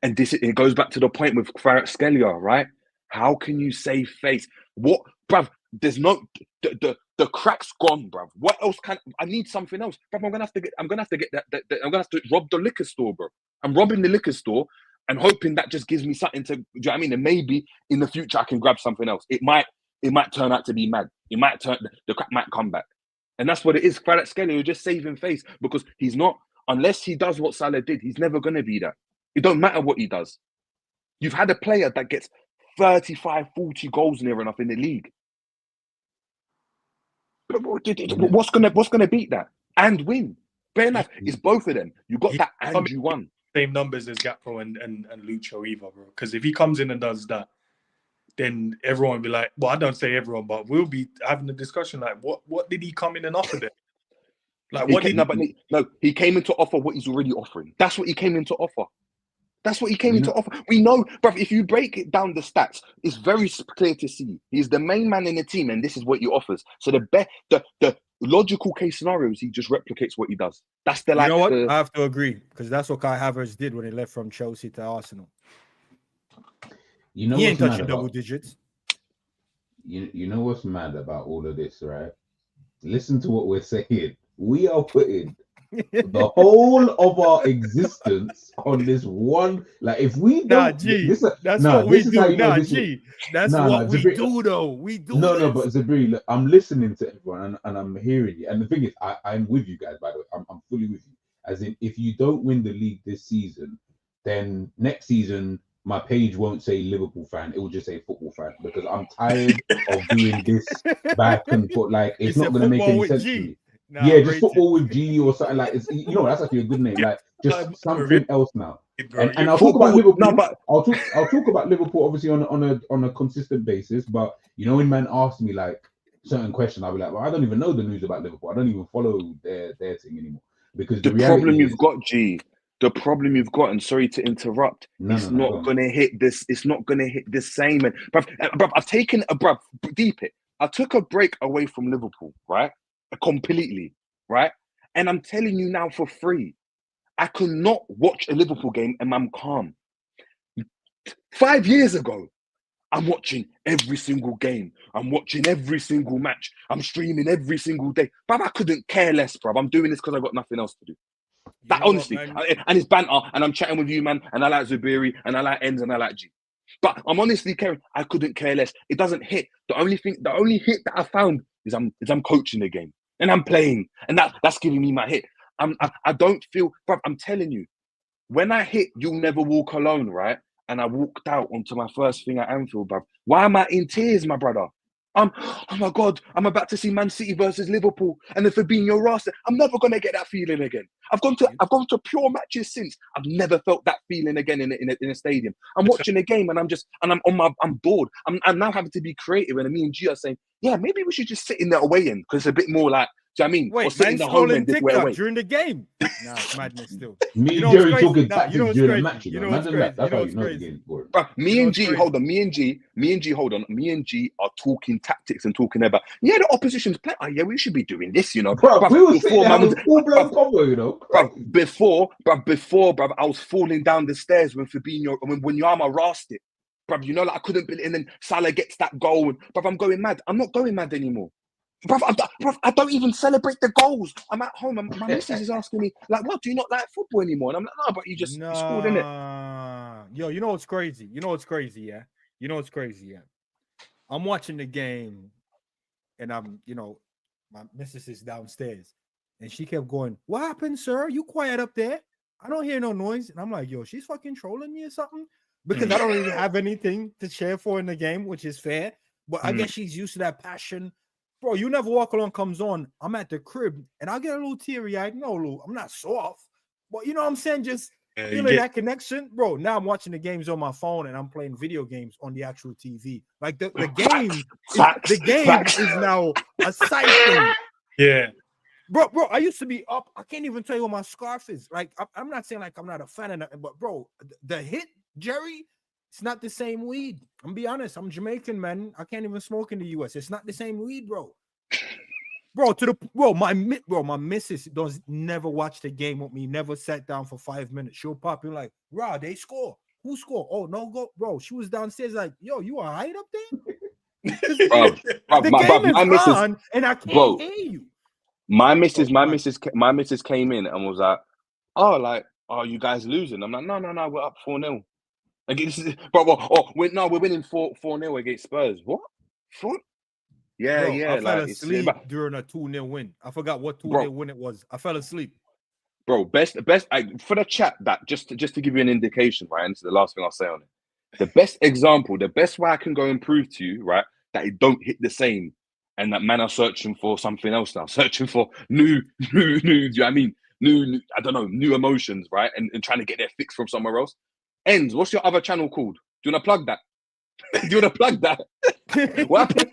[SPEAKER 3] It goes back to the point with Kvaratskhelia, right? How can you save face? What, bruv? There's no the crack's gone, bruv. What else I need something else, bruv? I'm gonna have to rob the liquor store, bro. I'm robbing the liquor store and hoping that just gives me something to. Do you know what I mean? And maybe in the future I can grab something else. It might turn out to be mad. It might the crack might come back, and that's what it is. Kvaratskhelia, you're just saving face because he's not. Unless he does what Salah did, he's never going to be that. It don't matter what he does. You've had a player that gets 35, 40 goals near enough in the league. What's gonna beat that and win? Fair enough. It's both of them. You got that and you won.
[SPEAKER 1] Same numbers as Gakpo and Lucho either, bro. Because if he comes in and does that, then everyone will be like, well, I don't say everyone, but we'll be having a discussion like, what did he come in and offer them? Like,
[SPEAKER 3] he came in to offer what he's already offering. That's what he came in to offer. We know, bruv, if you break it down the stats, it's very clear to see. He's the main man in the team, and this is what he offers. So the logical case scenario is he just replicates what he does. That's the
[SPEAKER 4] You know what? I have to agree, because that's what Kai Havertz did when he left from Chelsea to Arsenal.
[SPEAKER 5] You know,
[SPEAKER 4] he ain't touching double digits.
[SPEAKER 5] You know what's mad about all of this, right? Listen to what we're saying. We are putting the whole of our existence on this one. Like, if we don't,
[SPEAKER 4] that's what we do. That's what we do, though. We do.
[SPEAKER 5] No, but Zabri, look, I'm listening to everyone and I'm hearing you. And the thing is, I'm with you guys. By the way, I'm fully with you. As in, if you don't win the league this season, then next season my page won't say Liverpool fan; it will just say football fan, because I'm tired of doing this back and forth. Like, it's not going to make any sense to me. Just football with G or something like. It's, that's actually a good name. Like, just something else now. And I'll talk about Liverpool.
[SPEAKER 3] No, but
[SPEAKER 5] I'll talk about Liverpool obviously on a consistent basis. But you know, when man asks me like certain question, I'll be like, well, I don't even know the news about Liverpool. I don't even follow their thing anymore. Because
[SPEAKER 3] the
[SPEAKER 5] the
[SPEAKER 3] problem
[SPEAKER 5] reality is,
[SPEAKER 3] you've got, G, the problem you've got, and sorry to interrupt, it's not gonna hit this. It's not gonna hit the same. And bruv, I've taken deep it. I took a break away from Liverpool, right? Completely, right? And I'm telling you now for free, I could not watch a Liverpool game and I'm calm. 5 years ago, I'm watching every single game. I'm watching every single match. I'm streaming every single day. But I couldn't care less, bruv. I'm doing this because I got nothing else to do. That honestly, and it's banter, and I'm chatting with you, man, and I like Zubiri, and I like Enz, and I like G. But I'm honestly caring. I couldn't care less. It doesn't hit. The only hit that I found is I'm coaching the game and I'm playing, and that's giving me my hit. I don't feel, bruv, I'm telling you, when I hit You'll Never Walk Alone, right? And I walked out onto my first thing at Anfield, bruv. Why am I in tears, my brother? Oh my God, I'm about to see Man City versus Liverpool, and if Fabinho Rasta, I'm never gonna get that feeling again. I've gone to pure matches since. I've never felt that feeling again in a stadium. I'm watching a game and I'm bored. I'm now having to be creative, and me and G are saying, yeah, maybe we should just sit in the away end because it's a bit more like. Do you know what I mean?
[SPEAKER 4] Wait, man, scrolling TikTok during the game. Nah, it's madness still.
[SPEAKER 5] Me and Jerry talking tactics during the match.
[SPEAKER 4] You know what's crazy?
[SPEAKER 5] That's how you know the game's boring.
[SPEAKER 3] Me and G are talking tactics and talking about the opposition's play. Oh, yeah, we should be doing this, you know.
[SPEAKER 5] Bro, we were sitting there with full-blown combo, you know.
[SPEAKER 3] Before, I was falling down the stairs when Fabinho, when Yama rasped it. Bruv, you know, like I couldn't believe it, and then Salah gets that goal, and bruv, I'm going mad. I'm not going mad anymore. Bruv, I don't even celebrate the goals. I'm at home. My missus is asking me, like, what, do you not like football anymore? And I'm like, no, but you scored, innit?
[SPEAKER 4] Yo, you know what's crazy? Yeah? I'm watching the game, and my missus is downstairs, and she kept going, what happened, sir? You quiet up there? I don't hear no noise. And I'm like, yo, she's fucking trolling me or something? Because I don't really have anything to cheer for in the game, which is fair. But I guess she's used to that passion. Bro, You Never Walk Alone comes on. I'm at the crib and I get a little teary-eyed. No, Lou, I'm not soft. But you know what I'm saying? Just feeling that connection. Bro, now I'm watching the games on my phone and I'm playing video games on the actual TV. Like the game is now a sight thing.
[SPEAKER 1] Yeah.
[SPEAKER 4] Bro, I used to be up. I can't even tell you what my scarf is. Like, I'm not saying like I'm not a fan of nothing, but bro, the hit, Jerry, it's not the same weed. I'm be honest. I'm Jamaican, man. I can't even smoke in the US. It's not the same weed, bro. My missus does never watch the game with me. Never sat down for 5 minutes. She'll pop in like, "Rah, they score. Who scored? Oh no, go, bro." She was downstairs like, "Yo, you all right up there?" The game is on, and I can't hear you.
[SPEAKER 3] My missus came in and was like, "Oh, you guys losing?" I'm like, "No, we're up 4-0." We're winning 4-0 against Spurs. What? Yeah,
[SPEAKER 4] bro,
[SPEAKER 3] yeah.
[SPEAKER 4] I fell asleep during a 2-0 win. I forgot what 2-0 win it was. I fell asleep.
[SPEAKER 3] Bro, best for the chat, that just to give you an indication, right? And this is the last thing I'll say on it. The best example, the best way I can go and prove to you, right, that it don't hit the same, and that man are searching for something else now, searching for new, do you know what I mean? New, I don't know, new emotions, right? And trying to get their fix from somewhere else. Enz, what's your other channel called? Do you want to plug that? Do you want to plug that? What happened?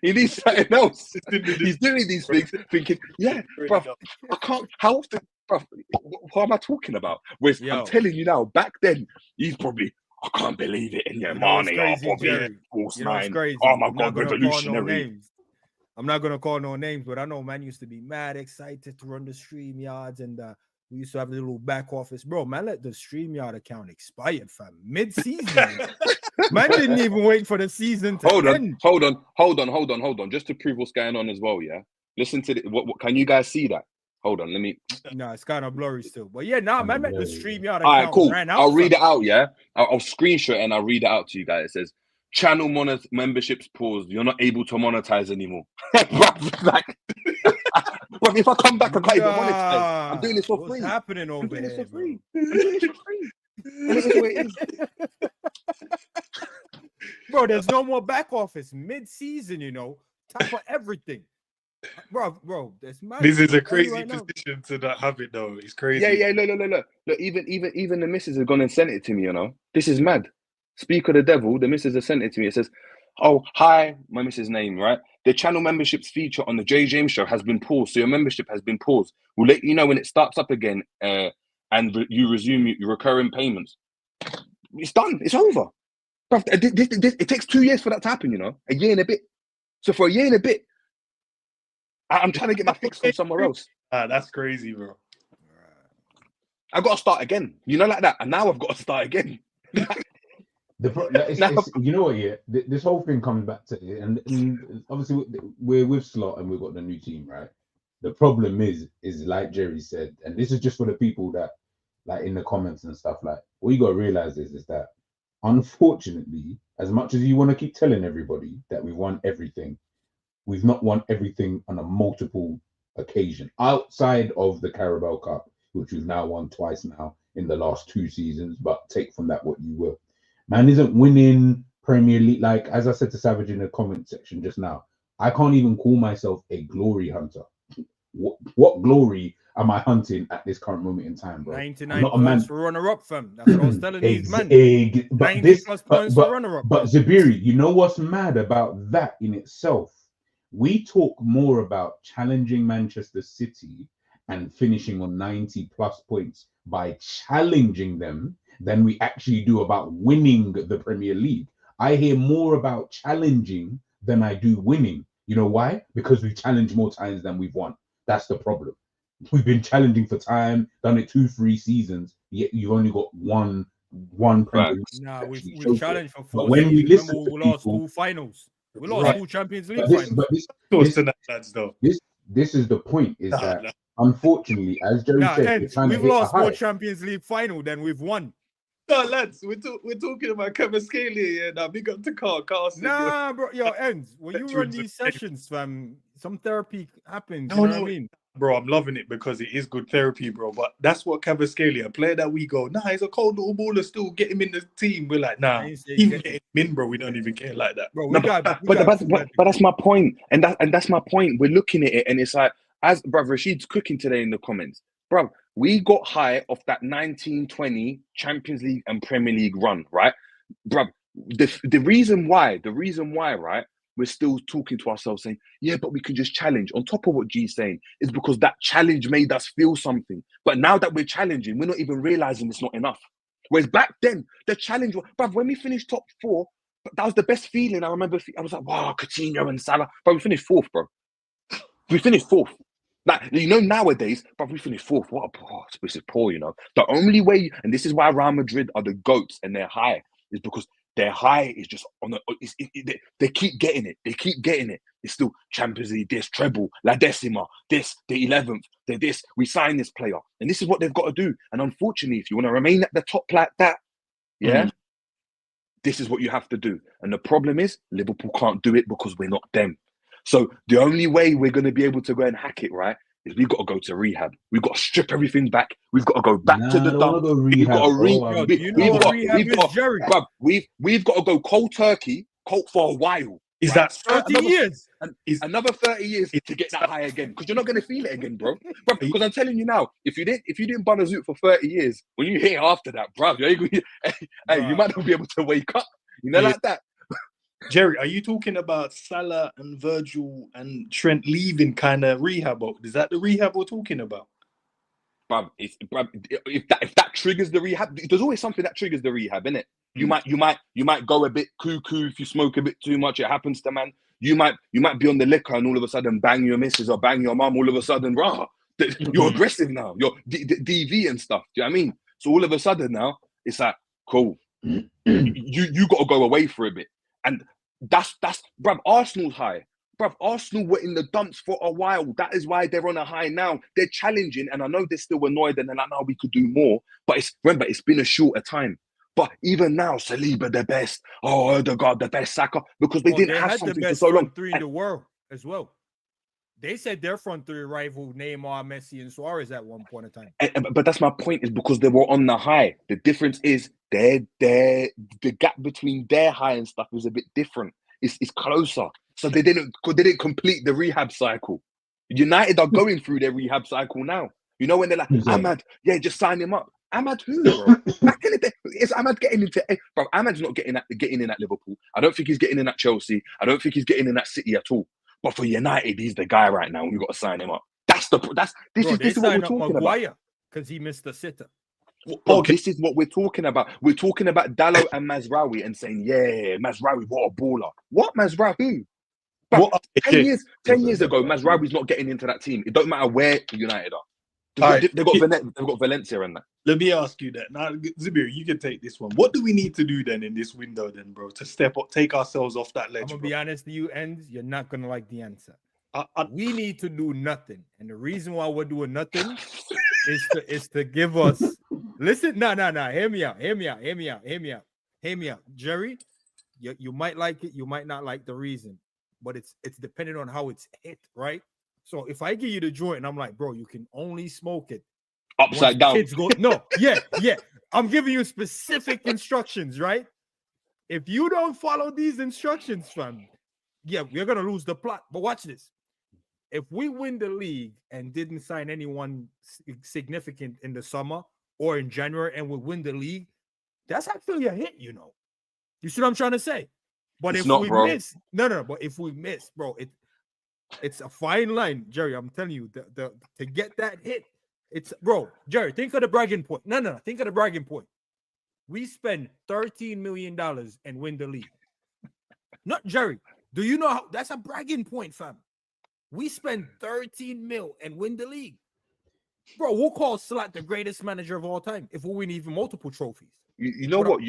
[SPEAKER 3] He needs something else. He's doing these things, thinking, yeah, bro, I can't. How often, bro? What am I talking about? Whereas I'm telling you now, back then, he's probably, I can't believe it. And Mane, false nine. Oh my God, revolutionary.
[SPEAKER 4] I'm not gonna call no names, but I know man used to be mad excited to run the stream yards, and we used to have a little back office. Bro, man, let the StreamYard account expired, fam. Mid-season. Man didn't even wait for the season to end.
[SPEAKER 3] Hold on. Just to prove what's going on as well, yeah? Listen to what can you guys see that? Hold on, let me...
[SPEAKER 4] No, it's kind of blurry still. But yeah, man, let the StreamYard account
[SPEAKER 3] all right, cool.
[SPEAKER 4] ran out.
[SPEAKER 3] I'll read it out, yeah? I'll screenshot it and I'll read it out to you guys. It says, channel memberships paused. You're not able to monetize anymore. Bro, if I come back, I can't even monetize. I'm doing this for free.
[SPEAKER 4] What's happening over here?
[SPEAKER 3] I'm doing this for free. And this is what it is.
[SPEAKER 4] Bro, there's no more back office mid-season, you know. Time for everything. bro. That's mad.
[SPEAKER 1] This is a
[SPEAKER 4] I'm telling you
[SPEAKER 1] crazy
[SPEAKER 4] right now.
[SPEAKER 1] position to not have it though. It's crazy.
[SPEAKER 3] Yeah. Look. Even the missus has gone and sent it to me. You know, this is mad. Speak of the devil. The missus has sent it to me. It says, "Oh, hi, my missus' name, right? The channel memberships feature on the J James show has been paused, so your membership has been paused. We'll let you know when it starts up again, and you resume your recurring payments. It's done. It's over. Bruv, it takes 2 years for that to happen. You know, a year and a bit. So for a year and a bit, I'm trying to get my fix from somewhere else.
[SPEAKER 1] That's crazy, bro.
[SPEAKER 3] I've got to start again. You know, like that. And now I've got to start again.
[SPEAKER 5] It's, you know what? Yeah, this whole thing comes back to it, and obviously we're with Slot and we've got the new team, right? The problem is like Jerry said, and this is just for the people that like in the comments and stuff. Like, what you got to realize is that unfortunately, as much as you want to keep telling everybody that we won everything, we've not won everything on a multiple occasion outside of the Carabao Cup, which we've now won twice now in the last 2 seasons. But take from that what you will. Man isn't winning Premier League. Like, as I said to Savage in the comment section just now, I can't even call myself a glory hunter. What glory am I hunting at this current moment in time, bro?
[SPEAKER 4] 99 points for runner-up, fam. That's what I was telling these men. 90 plus points for runner-up.
[SPEAKER 5] But Zabiri, you know what's mad about that in itself? We talk more about challenging Manchester City and finishing on 90 plus points by challenging them than we actually do about winning the Premier League. I hear more about challenging than I do winning. You know why? Because we've challenged more times than we've won. That's the problem. We've been challenging for time, done it 2-3 seasons, yet you've only got one Premier League.
[SPEAKER 4] Nah, we've challenged for 4
[SPEAKER 5] but when
[SPEAKER 4] seasons.
[SPEAKER 5] we listen
[SPEAKER 4] Remember, we lost 2 finals. We lost 2 Champions League finals.
[SPEAKER 5] This is the point, is that unfortunately, as Jerry said,
[SPEAKER 4] we've lost more Champions League final than we've won.
[SPEAKER 1] No, lads, we're talking about Kvaratskhelia. Yeah, now big up to Carl.
[SPEAKER 4] Nah, bro, ends. When you run these sessions, fam, some therapy happens. You know what I mean?
[SPEAKER 1] Bro, I'm loving it because it is good therapy, bro. But that's what Kvaratskhelia, a player that we go, nah, he's a cold little baller still, get him in the team. We're like, nah, even get him in, bro. We don't even care like that.
[SPEAKER 4] Bro,
[SPEAKER 3] but that's my point. And that's my point. We're looking at it and it's like, as brother Rashid's cooking today in the comments, bro, we got high off that 1920 Champions League and Premier League run, right? Bro, the reason why, right, we're still talking to ourselves saying, yeah, but we can just challenge. On top of what G's saying, is because that challenge made us feel something. But now that we're challenging, we're not even realizing it's not enough. Whereas back then, the challenge was, bruv, when we finished top 4, that was the best feeling. I remember, I was like, wow, Coutinho and Salah. But we finished 4th, bro. We finished 4th. Like, you know, nowadays, but we finished 4th. What a poor, this is poor, you know. The only way, and this is why Real Madrid are the GOATs and they're high, is because their high is just on the. They keep getting it. They keep getting it. It's still Champions League, this treble, La Decima, this, the 11th, this. We sign this player, and this is what they've got to do. And unfortunately, if you want to remain at the top like that, this is what you have to do. And the problem is, Liverpool can't do it because we're not them. So the only way we're going to be able to go and hack it, right, is we've got to go to rehab. We've got to strip everything back. We've got to go back to the dump. We've got to we've got to go cold turkey, cold for a while.
[SPEAKER 1] Is that
[SPEAKER 3] 30 years? And another 30 years to get that high again, because you're not going to feel it again, bro. Because I'm telling you now, if you didn't bun a zoot for 30 years, when you hit after that, bro, you might not be able to wake up. You know, like that.
[SPEAKER 1] Jerry, are you talking about Salah and Virgil and Trent leaving kind of rehab? Is that the rehab we're talking about?
[SPEAKER 3] Bruv, if that triggers the rehab, there's always something that triggers the rehab, innit? You might go a bit cuckoo if you smoke a bit too much. It happens to man. You might be on the liquor and all of a sudden bang your missus or bang your mum. All of a sudden, rah, you're aggressive now. You're DV and stuff. Do you know what I mean? So all of a sudden now it's like, cool. you got to go away for a bit. And that's bruv, Arsenal's high. Bruv, Arsenal were in the dumps for a while. That is why they're on a high now. They're challenging, and I know they're still annoyed and they're like, no, we could do more. But remember, it's been a shorter time. But even now, Saliba the best. Oh, Odegaard the best, Saka, because they didn't have something for so long.
[SPEAKER 4] Front three in the world as well. They said their front three rival Neymar, Messi, and Suarez at one point in time.
[SPEAKER 3] But that's my point, is because they were on the high. The difference is the gap between their high and stuff is a bit different. It's closer. So they didn't complete the rehab cycle. United are going through their rehab cycle now. You know when they're like, Ahmad, yeah, just sign him up. Ahmad who, bro? Back in the day, is Ahmad getting into? Bro, Ahmad's not getting in at Liverpool. I don't think he's getting in at Chelsea. I don't think he's getting in at City at all. But for United, he's the guy right now. We've got to sign him up. This is what we're talking about.
[SPEAKER 4] Because he missed the sitter.
[SPEAKER 3] Bro, this is what we're talking about. We're talking about Dalot and Mazraoui and saying, yeah, Mazraoui, what a baller. What Mazraoui? But 10 years ago, Mazraoui's not getting into that team. It don't matter where United are. They've got Valencia and that.
[SPEAKER 1] Let me ask you that. Now, Zabir, you can take this one. What do we need to do then in this window then, bro, to step up, take ourselves off that ledge?
[SPEAKER 4] I'm going to be honest with you, Ends, you're not going to like the answer. We need to do nothing. And the reason why we're doing nothing is to give us... Listen, no. Hear me out. Jerry, you might like it. You might not like the reason. But it's dependent on how it's hit, right? So if I give you the joint and I'm like, bro, you can only smoke it
[SPEAKER 3] upside down.
[SPEAKER 4] Kids go, no, yeah. I'm giving you specific instructions, right? If you don't follow these instructions, fam, yeah, we're gonna lose the plot. But watch this. If we win the league and didn't sign anyone significant in the summer or in January and we win the league, that's actually a hit, you know. You see what I'm trying to say? But if we miss, but if we miss, bro, it's a fine line, Jerry. I'm telling you, to get that hit, it's bro, Jerry. Think of the bragging point. No. Think of the bragging point. We spend $13 million and win the league. Not Jerry. Do you know how that's a bragging point, fam? We spend 13 mil and win the league. Bro, we'll call Slot the greatest manager of all time if we win even multiple trophies.
[SPEAKER 3] You know what?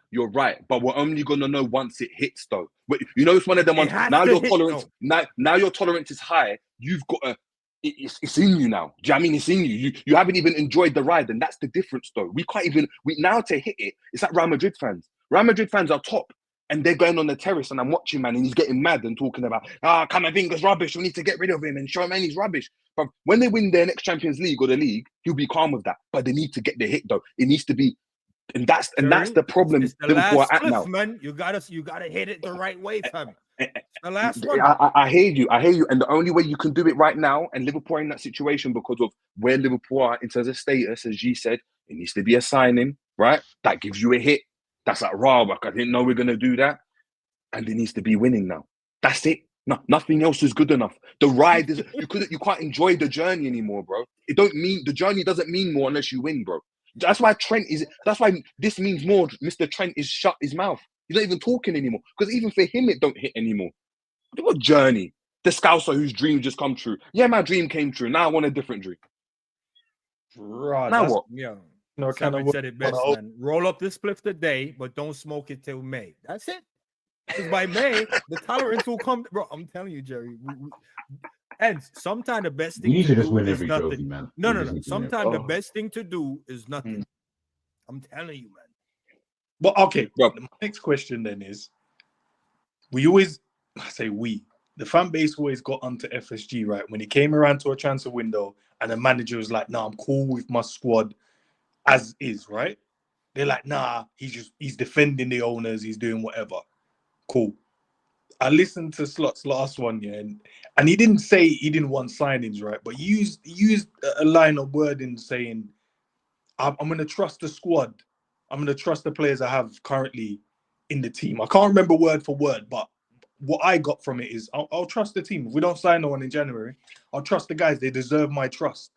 [SPEAKER 3] You're right, but we're only gonna know once it hits, though. But you know, it's one of them ones. Now your tolerance, now your tolerance is high. You've got a, it's in you now. Do you know what I mean? It's in you. You haven't even enjoyed the ride, and that's the difference, though. We can't even. Now to hit it, it's like Real Madrid fans. Real Madrid fans are top, and they're going on the terrace, and I'm watching, man, and he's getting mad and talking about, Camavinga's rubbish. We need to get rid of him and show him, man, he's rubbish. But when they win their next Champions League or the league, he'll be calm with that. But they need to get the hit, though. It needs to be. And that's the problem.
[SPEAKER 4] It's the last cliff, man. You gotta hit it the right way, fam. The last one.
[SPEAKER 3] I hear you. And the only way you can do it right now, and Liverpool are in that situation because of where Liverpool are in terms of status, as G said, it needs to be a signing, right? That gives you a hit. That's like, I didn't know we're gonna do that. And it needs to be winning now. That's it. No, nothing else is good enough. The ride is you can't enjoy the journey anymore, bro. The journey doesn't mean more unless you win, bro. That's why this means more. Mr. Trent is shut his mouth. He's not even talking anymore. Because even for him, it don't hit anymore. What journey? The Scouser whose dream just come true. Yeah, my dream came true. Now I want a different dream.
[SPEAKER 1] Right.
[SPEAKER 3] Now what?
[SPEAKER 4] Yeah. Simon said it best, man. Roll up this spliff today, but don't smoke it till May. That's it. Because by May, the tolerance will come. Bro, I'm telling you, Jerry. And sometimes the best thing
[SPEAKER 5] you
[SPEAKER 4] to
[SPEAKER 5] just
[SPEAKER 4] do
[SPEAKER 5] win
[SPEAKER 4] is
[SPEAKER 5] every
[SPEAKER 4] nothing.
[SPEAKER 5] trophy, man.
[SPEAKER 4] No. Sometimes the best thing to do is nothing. I'm telling you, man.
[SPEAKER 1] But okay, the next question then is, the fan base always got onto FSG, right? When it came around to a transfer window and the manager was like, I'm cool with my squad as is, right? They're like, he's defending the owners, he's doing whatever. Cool. I listened to Slot's last one, yeah, and he didn't say he didn't want signings, right? But he used a line of wording saying, I'm going to trust the squad. I'm going to trust the players I have currently in the team. I can't remember word for word, but what I got from it is I'll trust the team. If we don't sign no one in January, I'll trust the guys. They deserve my trust.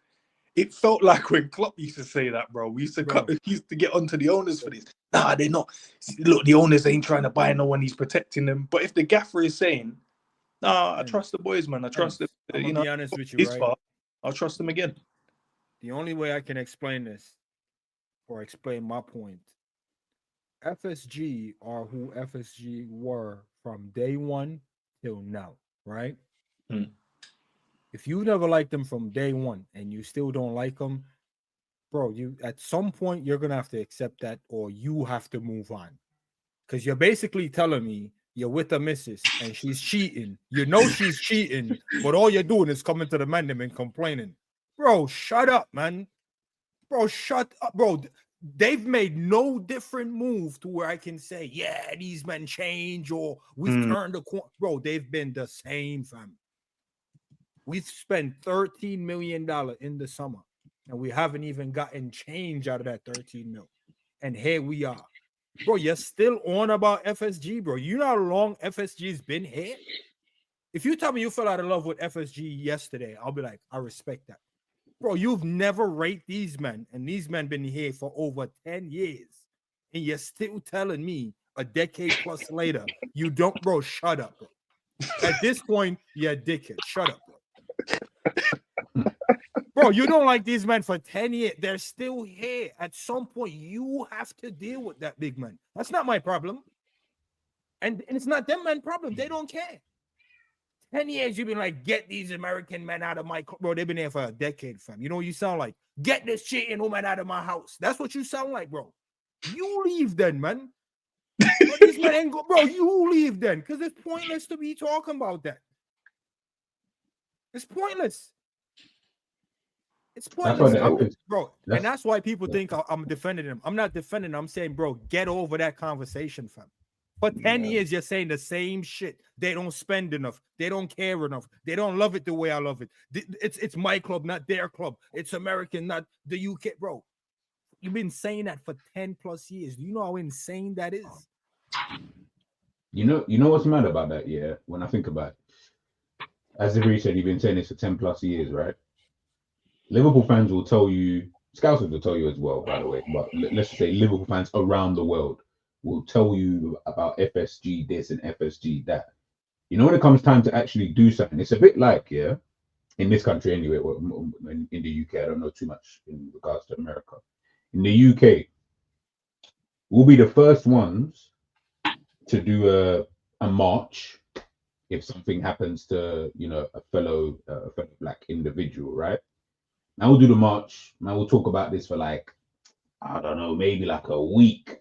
[SPEAKER 1] It felt like when Klopp used to say that, bro. We used to get onto the owners for this. They're not. Look, the owners ain't trying to buy no one. He's protecting them. But if the gaffer is saying, I trust the boys, man. I trust them.
[SPEAKER 4] I'm going to be honest with you, right?
[SPEAKER 1] I'll trust them again.
[SPEAKER 4] The only way I can explain this or explain my point, FSG are who FSG were from day one till now, right? If you never liked them from day one and you still don't like them, bro, you at some point you're gonna have to accept that, or you have to move on. Because you're basically telling me you're with a missus and she's cheating. You know she's cheating, but all you're doing is coming to the man and complaining. Bro, shut up, man. Bro, shut up, bro. They've made no different move to where I can say, yeah, these men change or we've turned the corner. Bro, they've been the same, fam. We spent $13 million in the summer, and we haven't even gotten change out of that 13 mil. And here we are. Bro, you're still on about FSG, bro. You know how long FSG's been here? If you tell me you fell out of love with FSG yesterday, I'll be like, I respect that. Bro, you've never rated these men, and these men been here for over 10 years. And you're still telling me a decade plus later, you don't, bro, shut up, bro. At this point, you're a dickhead. Shut up, bro. Bro, you don't like these men for 10 years. They're still here. At some point, you have to deal with that big man. That's not my problem. And it's not them man problem. They don't care. 10 years, you've been like, get these American men out of my... Bro, they've been there for a decade, fam. You know what you sound like? Get this cheating woman out of my house. That's what you sound like, bro. You leave then, man. Bro, these men ain't go... Bro, you leave then. Because it's pointless to be talking about that. It's pointless. It's pointless, bro. And that's why people think I'm defending him. I'm not defending him. I'm saying, bro, get over that conversation, fam. For 10 years, you're saying the same shit. They don't spend enough. They don't care enough. They don't love it the way I love it. It's my club, not their club. It's American, not the UK, bro. You've been saying that for 10 plus years. Do you know how insane that is?
[SPEAKER 5] You know what's mad about that? Yeah, when I think about it, as Zibri said, you've been saying this for 10 plus years, right? Liverpool fans will tell you, Scousers will tell you as well, by the way, but let's just say Liverpool fans around the world will tell you about FSG this and FSG that. You know, when it comes time to actually do something, it's a bit like, yeah, in this country anyway, in the UK, I don't know too much in regards to America. In the UK, we'll be the first ones to do a march if something happens to, you know, a fellow black individual, right? Now we'll do the march. Now we'll talk about this for like, I don't know, maybe like a week.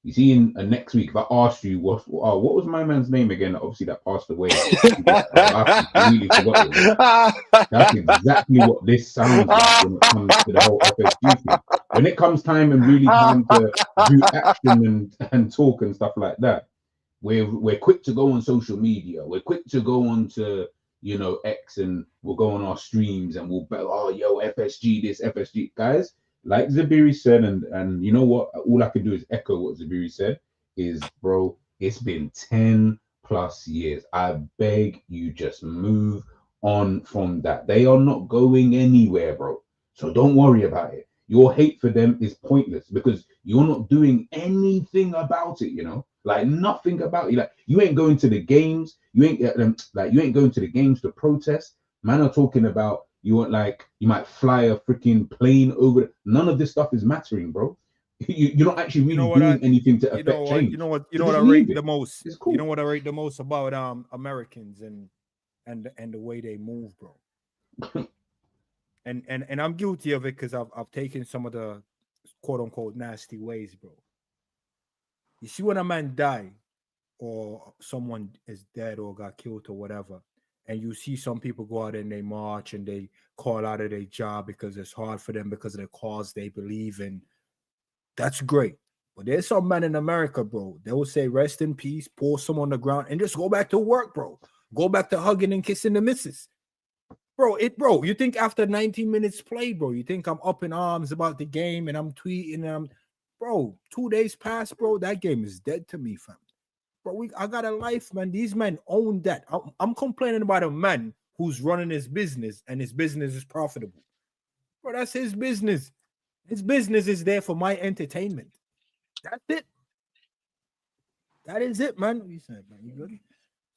[SPEAKER 5] You see, in next week, if I asked you what was my man's name again? Obviously, that passed away. I completely forgot. That's exactly what this sounds like when it comes to the whole FSG thing. When it comes time and really time to do action and talk and stuff like that, we're quick to go on social media. We're quick to go on to, you know, X, and we'll go on our streams and we'll yo, FSG this, FSG. Guys, like Zabiri said, and you know what? All I can do is echo what Zabiri said, is, bro, it's been 10 plus years. I beg you, just move on from that. They are not going anywhere, bro. So don't worry about it. Your hate for them is pointless because you're not doing anything about it, you know? Like nothing about it. Like you ain't going to the games. You ain't going to the games to protest. Man are talking about you might fly a freaking plane over. None of this stuff is mattering, bro. You're not actually really doing anything to affect change.
[SPEAKER 4] You know what I rate the most? Cool. You know what I rate the most about Americans and the way they move, bro. and I'm guilty of it because I've taken some of the quote unquote nasty ways, bro. You see, when a man die or someone is dead or got killed or whatever, and you see some people go out and they march and they call out of their job because it's hard for them because of the cause they believe in. That's great. But there's some men in America, bro, they will say rest in peace, pour some on the ground, and just go back to work, bro. Go back to hugging and kissing the missus. Bro, you think after 19 minutes play, bro, you think I'm up in arms about the game and I'm tweeting and bro, 2 days past, bro, that game is dead to me, fam. Bro, I got a life, man. These men own that. I'm complaining about a man who's running his business and his business is profitable. Bro, that's his business. His business is there for my entertainment. That's it. That is it, man. What you said, man? You good?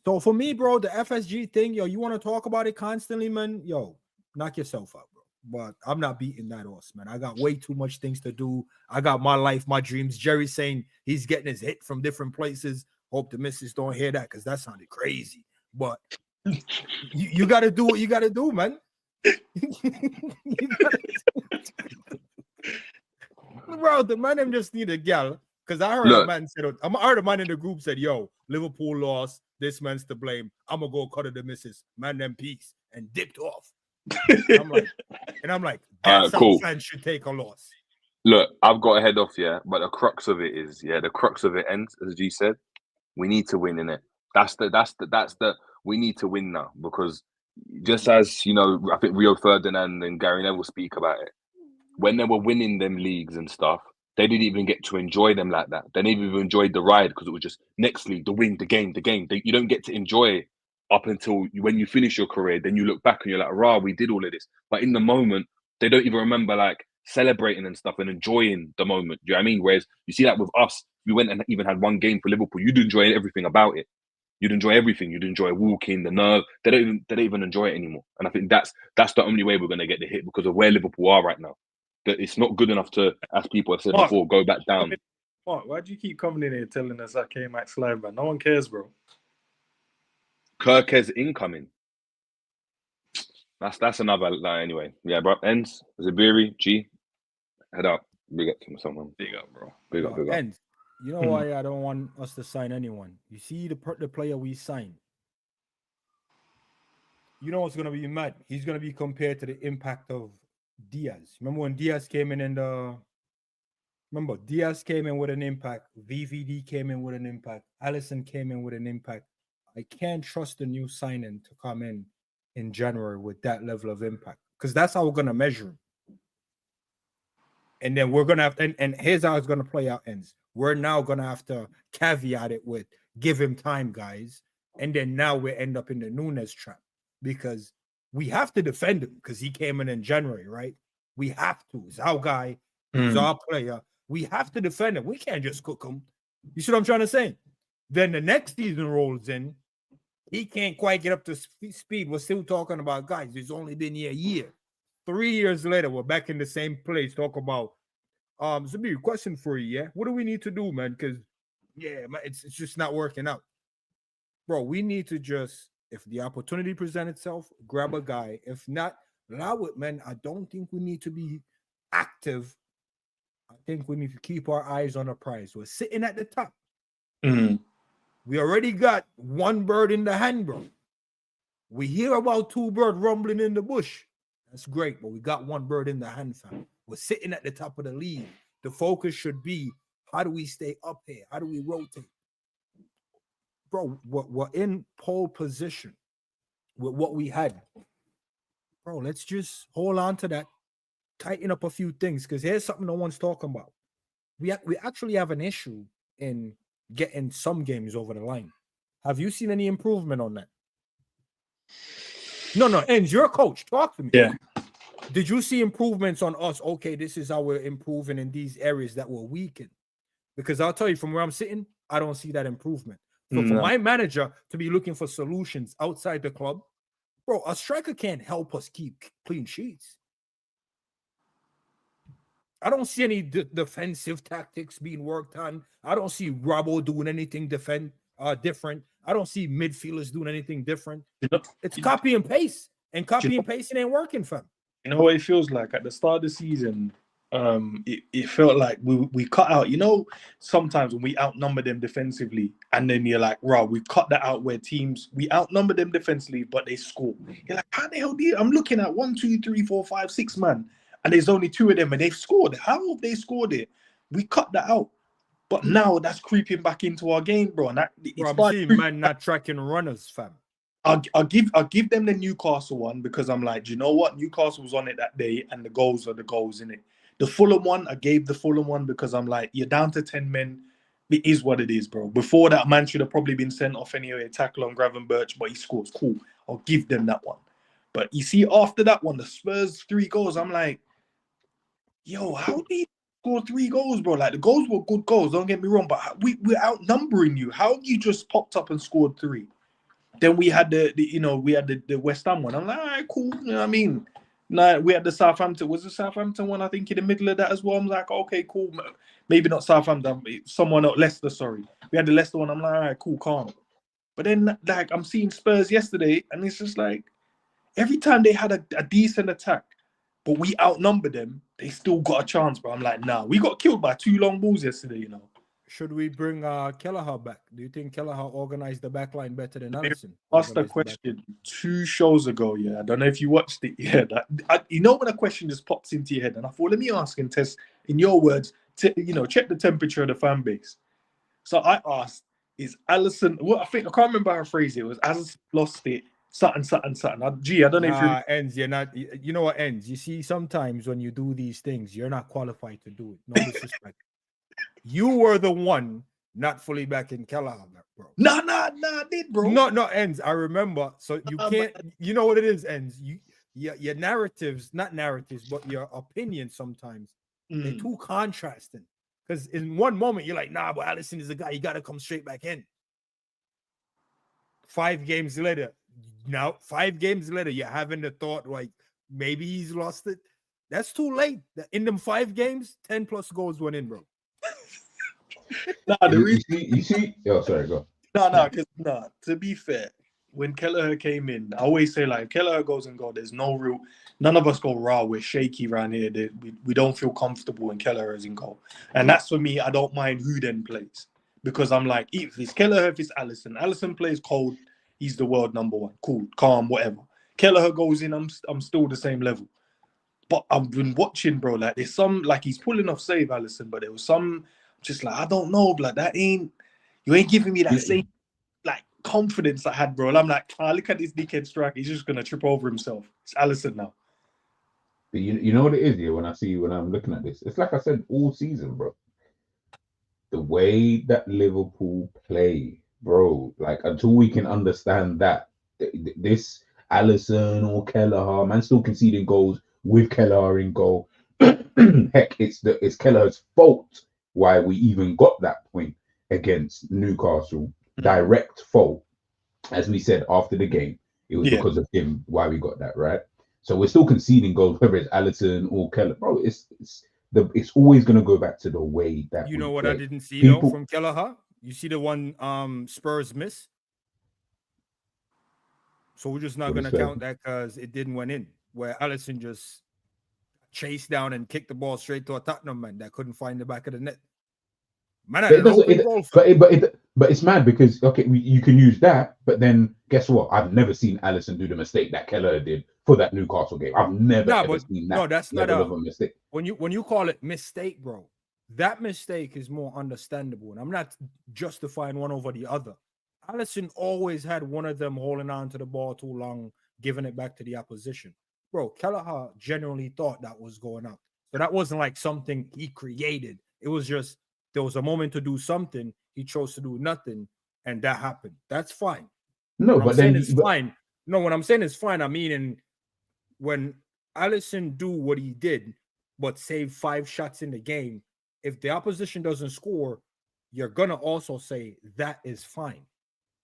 [SPEAKER 4] So for me, bro, the FSG thing, yo, you want to talk about it constantly, man? Yo, knock yourself out, bro. But I'm not beating that horse, man. I got way too much things to do. I got my life, my dreams. Jerry's saying he's getting his hit from different places. Hope the missus don't hear that because that sounded crazy. But you got to do what you got to do, man. Bro, the man just need a gal. Because I heard a man in the group said, yo, Liverpool lost. This man's to blame. I'm going to go cut the missus. Man, them peace. And dipped off. I'm like, that's how cool. Fans should take a loss.
[SPEAKER 3] Look, I've got to head off, yeah. But the crux of it is, the crux of it ends, as G said. We need to win in it. We need to win now because just as you know, I think Rio Ferdinand and Gary Neville speak about it. When they were winning them leagues and stuff, they didn't even get to enjoy them like that. They didn't even enjoy the ride because it was just next league, the win, the game. You don't get to enjoy up until when you finish your career. Then you look back and you're like, "Rah, we did all of this." But in the moment, they don't even remember like celebrating and stuff and enjoying the moment. Do you know what I mean? Whereas you see that with us, we went and even had one game for Liverpool. You'd enjoy everything about it. You'd enjoy everything. You'd enjoy walking, the nerve. They don't even enjoy it anymore. And I think that's the only way we're going to get the hit because of where Liverpool are right now. That it's not good enough to, as people have said before, go back down.
[SPEAKER 1] Mark, why do you keep coming in here telling us that K-Max live, man? No one cares, bro.
[SPEAKER 3] Kirk's incoming. That's another line anyway. Yeah, bro. Ends. Zabiri, G. Head up. Big up to someone.
[SPEAKER 1] Big up, bro.
[SPEAKER 3] Big up.
[SPEAKER 4] Ends. You know why I don't want us to sign anyone? You see the player we signed. You know what's going to be mad? He's going to be compared to the impact of Diaz. Remember when Diaz came in Remember, Diaz came in with an impact. VVD came in with an impact. Allison came in with an impact. I can't trust the new signing to come in January with that level of impact because that's how we're going to measure him. And then we're going to have, and here's how it's going to play out, Ends. We're now going to have to caveat it with give him time, guys. And then now we end up in the Nunes trap because we have to defend him because he came in January, right? We have to. He's our guy. He's our player. We have to defend him. We can't just cook him. You see what I'm trying to say? Then the next season rolls in. He can't quite get up to speed. We're still talking about, guys, it's only been here a year. 3 years later, we're back in the same place. Talk about, Zabir, question for you, yeah? What do we need to do, man? Because, yeah, man, it's just not working out. Bro, we need to just, if the opportunity presents itself, grab a guy. If not, allow it, man. I don't think we need to be active. I think we need to keep our eyes on the prize. We're sitting at the top. We already got one bird in the hand, bro. We hear about two birds rumbling in the bush. That's great, but we got one bird in the hand, fam. We're sitting at the top of the league. The focus should be, how do we stay up here? How do we rotate? Bro, we're in pole position with what we had. Bro, let's just hold on to that. Tighten up a few things, because here's something no one's talking about. We actually have an issue in getting some games over the line. Have you seen any improvement on that? No, and you're a coach. Talk to me.
[SPEAKER 1] Yeah.
[SPEAKER 4] Did you see improvements on us? Okay, this is how we're improving in these areas that we're weak in. Because I'll tell you, from where I'm sitting, I don't see that improvement. So for my manager to be looking for solutions outside the club, bro, a striker can't help us keep clean sheets. I don't see any defensive tactics being worked on. I don't see Robbo doing anything different. I don't see midfielders doing anything different. It's copy and paste, and copy and pasting ain't working for them.
[SPEAKER 1] You know what it feels like at the start of the season? It felt like we cut out. You know, sometimes when we outnumber them defensively, and then you're like, "Wow, we cut that out." Where teams we outnumber them defensively, but they score. You're like, "How the hell do you?" I'm looking at 1, 2, 3, 4, 5, 6 man, and there's only 2 of them, and they've scored. How have they scored it? We cut that out, but now that's creeping back into our game, bro. And
[SPEAKER 4] I'm seeing man not tracking runners, fam.
[SPEAKER 1] I'll give them the Newcastle one because I'm like, do you know what? Newcastle was on it that day, and the goals are the goals in it. The Fulham one, I gave the Fulham one because I'm like, you're down to 10 men. It is what it is, bro. Before that, man should have probably been sent off anyway, tackle on Gravenberch, but he scores. Cool. I'll give them that one. But you see, after that one, the Spurs 3 goals, I'm like, yo, how did he score 3 goals, bro? Like, the goals were good goals, don't get me wrong, but we're outnumbering you. How have you just popped up and scored 3? Then we had the West Ham one. I'm like, all right, cool. You know what I mean? Nah, we had the Southampton. Was the Southampton one, I think, in the middle of that as well? I'm like, okay, cool. Maybe not Southampton. Someone else, Leicester, sorry. We had the Leicester one. I'm like, all right, cool, calm. But then, like, I'm seeing Spurs yesterday, and it's just like, every time they had a decent attack, but we outnumbered them, they still got a chance, bro. I'm like, nah. We got killed by 2 long balls yesterday, you know.
[SPEAKER 4] Should we bring Kelleher back? Do you think Kelleher organized the back line better than Allison?
[SPEAKER 1] Asked a question 2 shows ago, yeah. I don't know if you watched it. Yeah, you know when a question just pops into your head, and I thought, let me ask and test, in your words, check the temperature of the fan base. So I asked, is Allison, I can't remember how I phrased it. It was Allison lost it, something. Gee, I don't know if you.
[SPEAKER 4] Ends, you're not. You know what ends? You see, sometimes when you do these things, you're not qualified to do it. No disrespect. You were the one not fully back in Kelleher, bro.
[SPEAKER 1] Nah, I did, bro.
[SPEAKER 4] No, ends. I remember. So you can't. You know what it is, ends. Your narratives, not narratives, but your opinions sometimes they're too contrasting. Because in one moment you're like, nah, but Alisson is the guy. You got to come straight back in. 5 games later, you're having the thought like maybe he's lost it. That's too late. In them 5 games, 10 plus goals went in, bro.
[SPEAKER 5] You see. Oh, sorry, go.
[SPEAKER 1] No. To be fair, when Kelleher came in, I always say like Kelleher goes and go. There's no real. None of us go raw. We're shaky around here. We don't feel comfortable when Kelleher is in goal, and that's for me. I don't mind who then plays because I'm like, if it's Kelleher, if it's Alisson plays cold. He's the world number 1. Cool, calm, whatever. Kelleher goes in. I'm still the same level. But I've been watching, bro. Like there's some like he's pulling off save Alisson, but there was some just like I don't know, blood. You ain't giving me that same like confidence I had, bro. And I'm like, look at this dickhead striker. He's just gonna trip over himself. It's Alisson now.
[SPEAKER 5] But you know what it is here when I'm looking at this. It's like I said all season, bro. The way that Liverpool play, bro. Like until we can understand that this Alisson or Kelleher, man, still conceding goals with Kelleher in goal. Heck, it's Kelleher's fault why we even got that point against Newcastle. Direct fault, as we said after the game. It was because of him why we got that, right? So we're still conceding goals, whether it's Alisson or Kelleher, bro. It's always gonna go back to the way that
[SPEAKER 4] you know what
[SPEAKER 5] play.
[SPEAKER 4] I didn't see though from Kelleher. You see the one Spurs miss. So we're just not gonna count that because it didn't went in. Where Alisson just chased down and kicked the ball straight to a Tottenham man that couldn't find the back of the net. Man,
[SPEAKER 5] but it's mad because you can use that, but then guess what? I've never seen Alisson do the mistake that Kelleher did for that Newcastle game. I've never ever seen that.
[SPEAKER 4] No, that's not
[SPEAKER 5] a mistake.
[SPEAKER 4] When you call it mistake, bro, that mistake is more understandable, and I'm not justifying one over the other. Alisson always had one of them holding on to the ball too long, giving it back to the opposition. Bro, Kelleher genuinely thought that was going out. So that wasn't like something he created. It was just there was a moment to do something. He chose to do nothing, and that happened. That's fine.
[SPEAKER 5] No, but then
[SPEAKER 4] it's fine. No, when I'm saying it's fine, I mean when Alisson do what he did, but save 5 shots in the game, if the opposition doesn't score, you're gonna also say that is fine.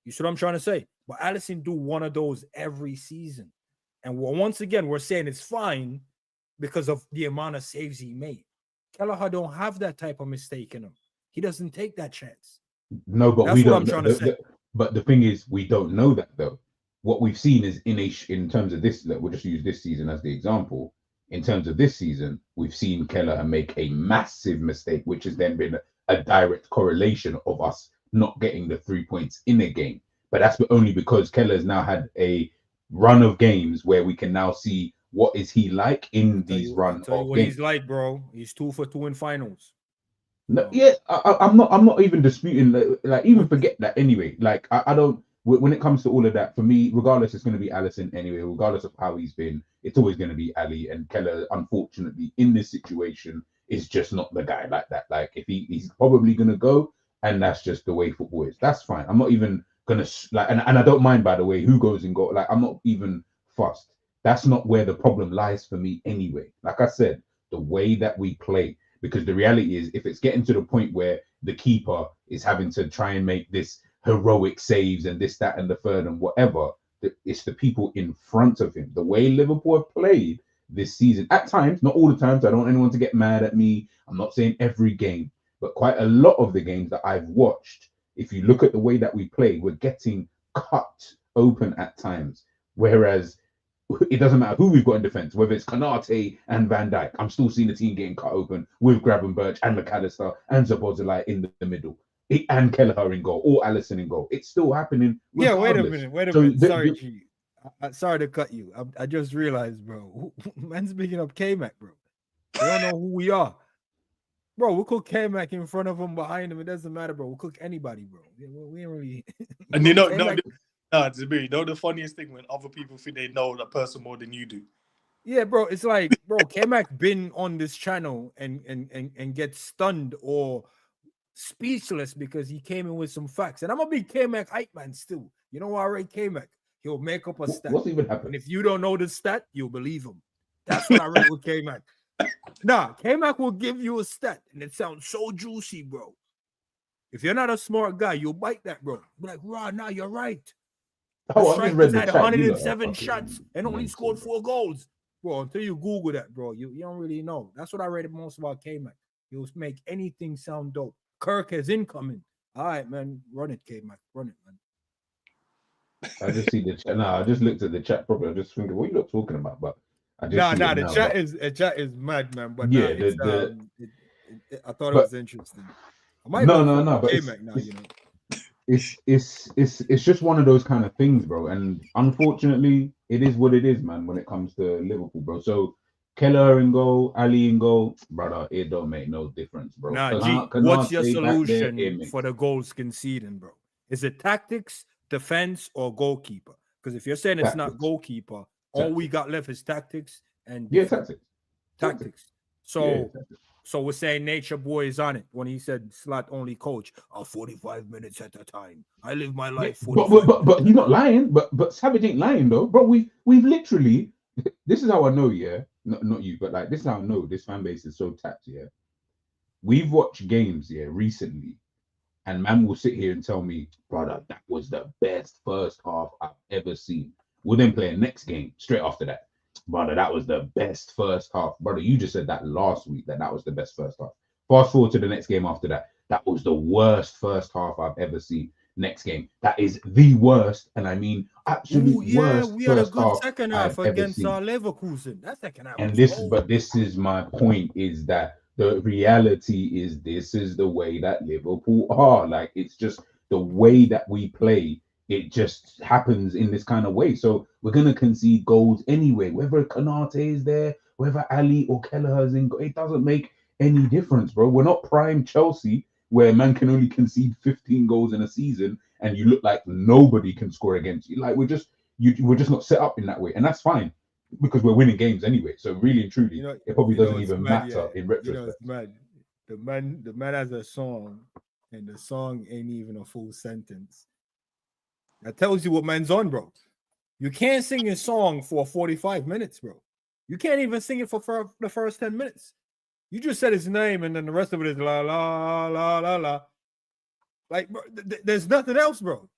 [SPEAKER 4] You see what I'm trying to say? But Alisson do one of those every season. And once again, we're saying it's fine because of the amount of saves he made. Kelleher don't have that type of mistake in him. He doesn't take that chance.
[SPEAKER 5] No, but
[SPEAKER 4] that's what I'm trying to say.
[SPEAKER 5] But the thing is, we don't know that though. What we've seen is in terms of this, we'll just use this season as the example. In terms of this season, we've seen Kelleher make a massive mistake, which has then been a direct correlation of us not getting the 3 points in a game. But that's only because Kelleher's now had a run of games where we can now see what is he like in these run of games.
[SPEAKER 4] What he's like, bro. He's 2 for 2 in finals.
[SPEAKER 5] No, yeah, I'm not even disputing. Like even forget that anyway. Like I don't. When it comes to all of that, for me, regardless, it's going to be Alisson anyway. Regardless of how he's been, it's always going to be Ali. And Kelleher, unfortunately, in this situation, is just not the guy like that. Like if he's probably going to go, and that's just the way football is. That's fine. I'm not even gonna like, and I don't mind, by the way, who goes and go. Like I'm not even fussed. That's not where the problem lies for me anyway. Like I said, the way that we play. Because the reality is, if it's getting to the point where the keeper is having to try and make this heroic saves and this, that, and the third and whatever, it's the people in front of him. The way Liverpool have played this season, at times, not all the times, I don't want anyone to get mad at me. I'm not saying every game, but quite a lot of the games that I've watched, if you look at the way that we play, we're getting cut open at times. Whereas it doesn't matter who we've got in defense, whether it's Konate and Van Dijk. I'm still seeing the team getting cut open with Gravenberch and McAllister and Szoboszlai in the middle, and Kelleher in goal, or Alisson in goal. It's still happening. Regardless.
[SPEAKER 4] Yeah, wait a minute. Sorry, G. Sorry to cut you. I just realized, bro. Man's picking up K-Mac, bro. They don't know who we are. Bro, we'll cook K-Mac in front of him, behind him. It doesn't matter, bro. We'll cook anybody, bro. We ain't really...
[SPEAKER 1] And you know, Nah, you know the funniest thing when other people think they know that person more than you do.
[SPEAKER 4] Yeah, bro. It's like, bro, K-Mac been on this channel and get stunned or speechless because he came in with some facts. And I'm a big K-Mac hype man still. You know why I rate K-Mac? He'll make up a stat.
[SPEAKER 5] What's even happened?
[SPEAKER 4] And if you don't know the stat, you'll believe him. That's what I rate with K-Mac. Nah, K-Mac will give you a stat and it sounds so juicy, bro. If you're not a smart guy, you'll bite that, bro. Be like, "Raw, nah, you're right.
[SPEAKER 5] Oh, I just read the
[SPEAKER 4] had
[SPEAKER 5] chat.
[SPEAKER 4] 107 shots and only scored 4 goals." Bro, until you Google that, bro, you don't really know. That's what I rated most about K-Mac. He'll make anything sound dope. Kirk is incoming. All right, man. Run it, K-Mac. Run it, man.
[SPEAKER 5] I just see the chat. Nah, I just looked at the chat properly. I just thinking, what are you not talking about? But I just see it
[SPEAKER 4] the
[SPEAKER 5] now,
[SPEAKER 4] chat is mad, man. But
[SPEAKER 5] yeah,
[SPEAKER 4] I thought it was interesting. I might
[SPEAKER 5] no, but
[SPEAKER 4] K-Mac now, you know.
[SPEAKER 5] It's just one of those kind of things, bro. And unfortunately, it is what it is, man, when it comes to Liverpool, bro. So Keller in goal, Ali in goal, brother, it don't make no difference, bro.
[SPEAKER 4] Nah, G, what's your solution for the goals conceding, bro? Is it tactics, defense, or goalkeeper? Because if you're saying it's not goalkeeper, all we got left is tactics and defense. Tactics. So so we're saying Nature Boy is on it when he said slot only coach 45 minutes at a time. I live my life.
[SPEAKER 5] But he's not lying. But Savage ain't lying though, bro. We've literally. This is how I know, yeah. Not you, but like this is how I know this fan base is so tapped, yeah. We've watched games, yeah, recently, and man will sit here and tell me, brother, that was the best first half I've ever seen. We'll then play a next game straight after that. Brother, that was the best first half. Brother, you just said that last week, that was the best first half. Fast forward to the next game after that. That was the worst first half I've ever seen. Next game, that is the worst, and I mean absolute worst.
[SPEAKER 4] We had a good second half against Leverkusen. That second half.
[SPEAKER 5] And this is my point: is that the reality is this is the way that Liverpool are. Like it's just the way that we play. It just happens in this kind of way. So we're gonna concede goals anyway, whether Kanate is there, whether Ali or Kelleher's in. It doesn't make any difference, bro. We're not prime Chelsea where man can only concede 15 goals in a season and you look like nobody can score against you. Like we're just not set up in that way, and that's fine because we're winning games anyway. So really and truly, it probably doesn't even matter in retrospect.
[SPEAKER 4] It's mad. The man has a song, and the song ain't even a full sentence. That tells you what man's on, bro. You can't sing a song for 45 minutes, bro. You can't even sing it for the first 10 minutes. You just said his name, and then the rest of it is la la la la la. Like, bro, there's nothing else, bro.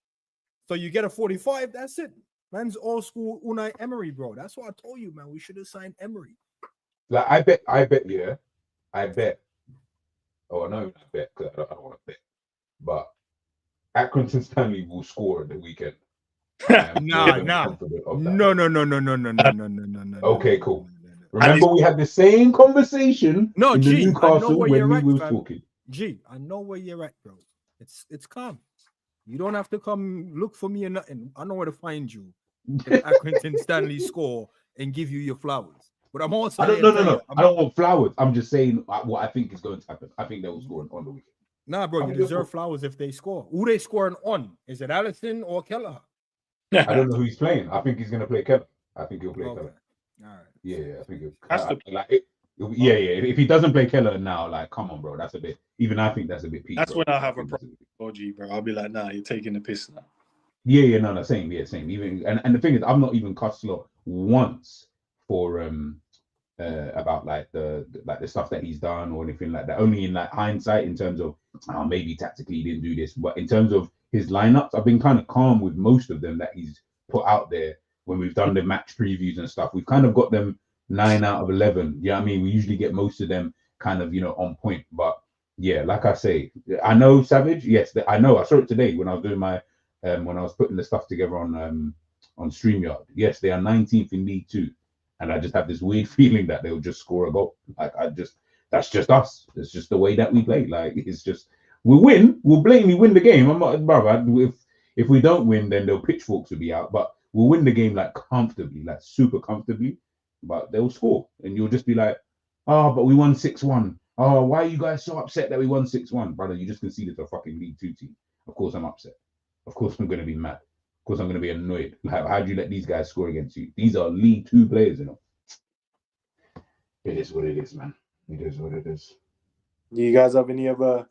[SPEAKER 4] So you get a 45. That's it. Man's old school Unai Emery, bro. That's what I told you, man. We should have signed Emery.
[SPEAKER 5] Like I bet. Oh no, I bet because I don't want to bet. But Accrington Stanley will score at the weekend.
[SPEAKER 4] No.
[SPEAKER 5] Okay, cool. Remember, we had the same conversation in the Newcastle when we was talking.
[SPEAKER 4] G, I know where you're at, bro. It's calm. You don't have to come look for me or nothing. I know where to find you. Accrington Stanley score and give you your flowers. But I'm also
[SPEAKER 5] I don't want flowers. I'm just saying what I think is going to happen. I think they will score on the weekend.
[SPEAKER 4] Nah, bro, you deserve flowers if they score. Who they scoring on? Is it Allison or Keller?
[SPEAKER 5] I don't know who he's playing. I think he's going to play Keller. I think he'll play Keller.
[SPEAKER 4] All right.
[SPEAKER 5] Yeah, I think if he doesn't play Keller now, like, come on, bro, that's a bit. Even I think that's a bit peak.
[SPEAKER 1] That's when I have a problem with G, bro. I'll be like, nah, you're taking the piss now.
[SPEAKER 5] Yeah, no, same. Even and the thing is, I've not even cussed Slot once for about like the stuff that he's done or anything like that. Only in like hindsight, in terms of maybe tactically he didn't do this, but in terms of his lineups, I've been kind of calm with most of them that he's put out there. When we've done the match previews and stuff, we've kind of got them 9 out of 11. Yeah, I mean, we usually get most of them kind of, on point. But yeah, like I say, I know Savage. Yes, I know. I saw it today when I was doing my when I was putting the stuff together on StreamYard. Yes, they are 19th in League 2, and I just have this weird feeling that they'll just score a goal. Like that's just us. It's just the way that we play. Like it's just we'll win. We'll blatantly win the game. I'm not, brother. If we don't win, then the pitchforks will be out. But we'll win the game like comfortably, like super comfortably. But they'll score, and you'll just be like, but we won 6-1. Oh, why are you guys so upset that we won 6-1, brother? You just conceded to a fucking League 2 team. Of course I'm upset. Of course I'm going to be mad. course I'm going to be annoyed. Like, how do you let these guys score against you? These are League Two players, you know. It is what it is, man. It is what it is.
[SPEAKER 1] Do you guys have any other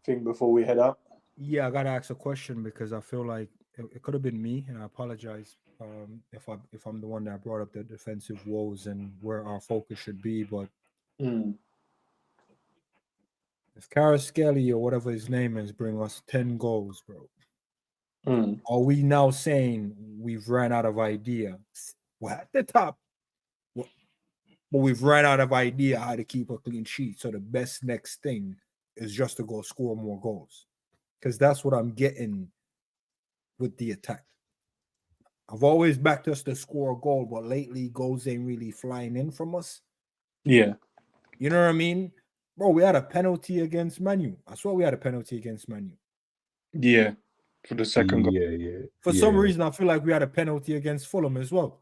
[SPEAKER 1] thing before we head out?
[SPEAKER 4] Yeah, I gotta ask a question because I feel like it could have been me, and I apologize if I'm the one that brought up the defensive woes and where our focus should be. But if Kvaratskhelia or whatever his name is bring us 10 goals, bro, are we now saying we've ran out of idea? We're at the top, but we've ran out of idea how to keep a clean sheet. So the best next thing is just to go score more goals. Because that's what I'm getting with the attack. I've always backed us to score a goal, but lately goals ain't really flying in from us.
[SPEAKER 1] Yeah.
[SPEAKER 4] You know what I mean? Bro, we had a penalty against Manu. I swear we had a penalty against Manu.
[SPEAKER 1] Yeah. For the second goal.
[SPEAKER 5] Yeah.
[SPEAKER 4] For some reason, I feel like we had a penalty against Fulham as well.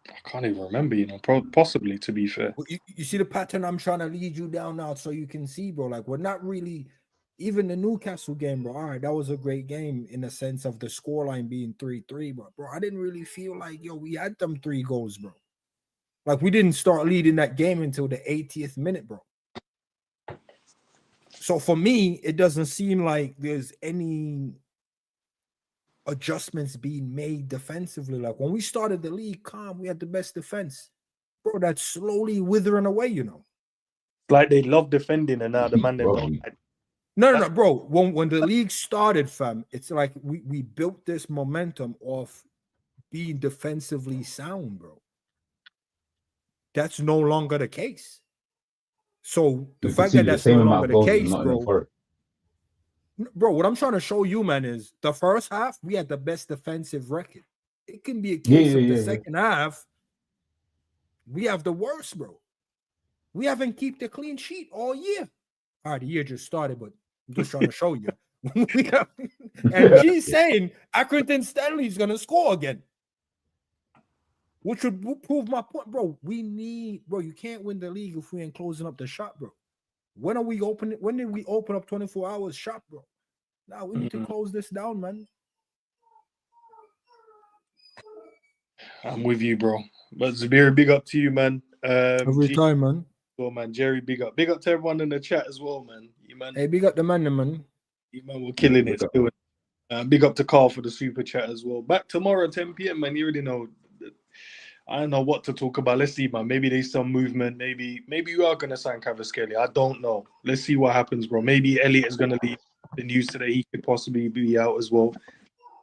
[SPEAKER 1] I can't even remember, you know, possibly, to be fair.
[SPEAKER 4] You see the pattern I'm trying to lead you down now so you can see, bro. Like, we're not really... Even the Newcastle game, bro, all right, that was a great game in the sense of the scoreline being 3-3, but, bro, I didn't really feel like, we had them 3 goals, bro. Like, we didn't start leading that game until the 80th minute, bro. So, for me, it doesn't seem like there's any adjustments being made defensively. Like, when we started the league, we had the best defense. Bro, that's slowly withering away, you know.
[SPEAKER 1] It's like they love defending and now the man...
[SPEAKER 4] No, bro. When the league started, fam, it's like we built this momentum off being defensively sound, bro. That's no longer the case. So the fact that that's no longer the case, bro, what I'm trying to show you, man, is the first half, we had the best defensive record. It can be a case of the second half, we have the worst, bro. We haven't kept the clean sheet all year. All right, the year just started, but I'm just trying to show you. And G's saying Accrington Stanley's going to score again, which would prove my point, bro. You can't win the league if we ain't closing up the shop, bro. When did we open up 24 hours shop, bro? Now we need to close this down, man.
[SPEAKER 1] I'm with you, bro. But Zabir, big up to you, man.
[SPEAKER 4] Every time, man.
[SPEAKER 1] Well, man, Jerry, big up. Big up to everyone in the chat as well, man. You, man.
[SPEAKER 4] Hey, big up the man, man.
[SPEAKER 1] You, man, we're killing it. Big up to Carl for the super chat as well. Back tomorrow, 10 p.m., man. You already know. I don't know what to talk about. Let's see, man. Maybe there's some movement. Maybe you are going to sign Kvaratskhelia. I don't know. Let's see what happens, bro. Maybe Elliot is going to leave. The news today, he could possibly be out as well.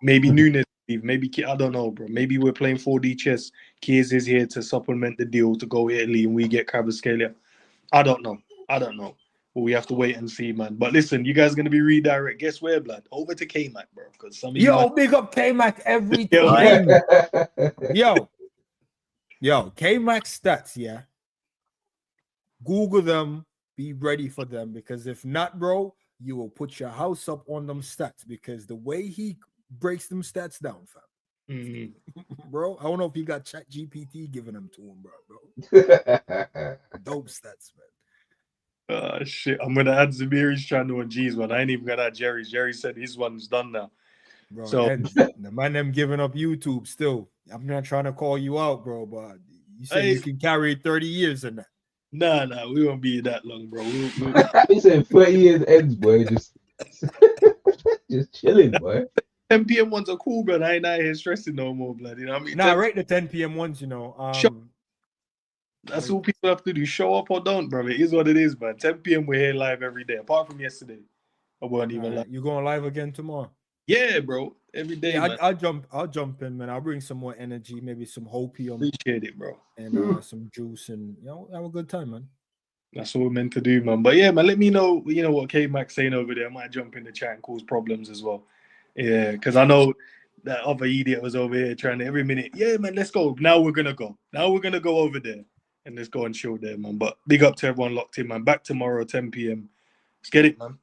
[SPEAKER 1] Maybe Nunes leave. Maybe, I don't know, bro. Maybe we're playing 4D chess. Kiers is here to supplement the deal to go Italy and we get Kvaratskhelia. I don't know. But we have to wait and see, man. But listen, you guys are going to be redirect. Guess where, blood? Over to K-Mac, bro. Because some of you
[SPEAKER 4] big up K-Mac every time. Yo, K-Mac stats, yeah. Google them. Be ready for them. Because if not, bro, you will put your house up on them stats. Because the way he breaks them stats down, fam. Bro, I don't know if he got ChatGPT giving them to him, bro. Dope stats, man.
[SPEAKER 1] Shit. I'm gonna add Zabiri's channel on G's one. I ain't even gonna add Jerry's. Jerry said his one's done now.
[SPEAKER 4] Bro, so the man them giving up YouTube still. I'm not trying to call you out, bro, but you said you can carry 30 years in that.
[SPEAKER 1] Nah, we won't be that long, bro.
[SPEAKER 5] He said 30 years ends, boy. Just chilling, boy.
[SPEAKER 1] 10 p.m. ones are cool, but I ain't out here stressing no more, blood. You know what I mean?
[SPEAKER 4] Nah, right, the 10 p.m. ones, you know.
[SPEAKER 1] That's all people have to do. Show up or don't, bro. It is what it is, man. 10 p.m. we're here live every day. Apart from yesterday. I wasn't even live.
[SPEAKER 4] You going live again tomorrow?
[SPEAKER 1] Yeah, bro. Every day.
[SPEAKER 4] Yeah, I'll jump in, man. I'll bring some more energy, maybe some hopium.
[SPEAKER 1] Appreciate it, bro.
[SPEAKER 4] And some juice and have a good time, man.
[SPEAKER 1] That's what we're meant to do, man. But yeah, man, let me know, what K-Mac's saying over there. I might jump in the chat and cause problems as well. Yeah, because I know that other idiot was over here trying to every minute. Yeah, man, let's go. Now we're gonna go. Now we're gonna go over there and let's go and chill there, man. But big up to everyone locked in, man. Back tomorrow, 10 p.m. Let's get it, man.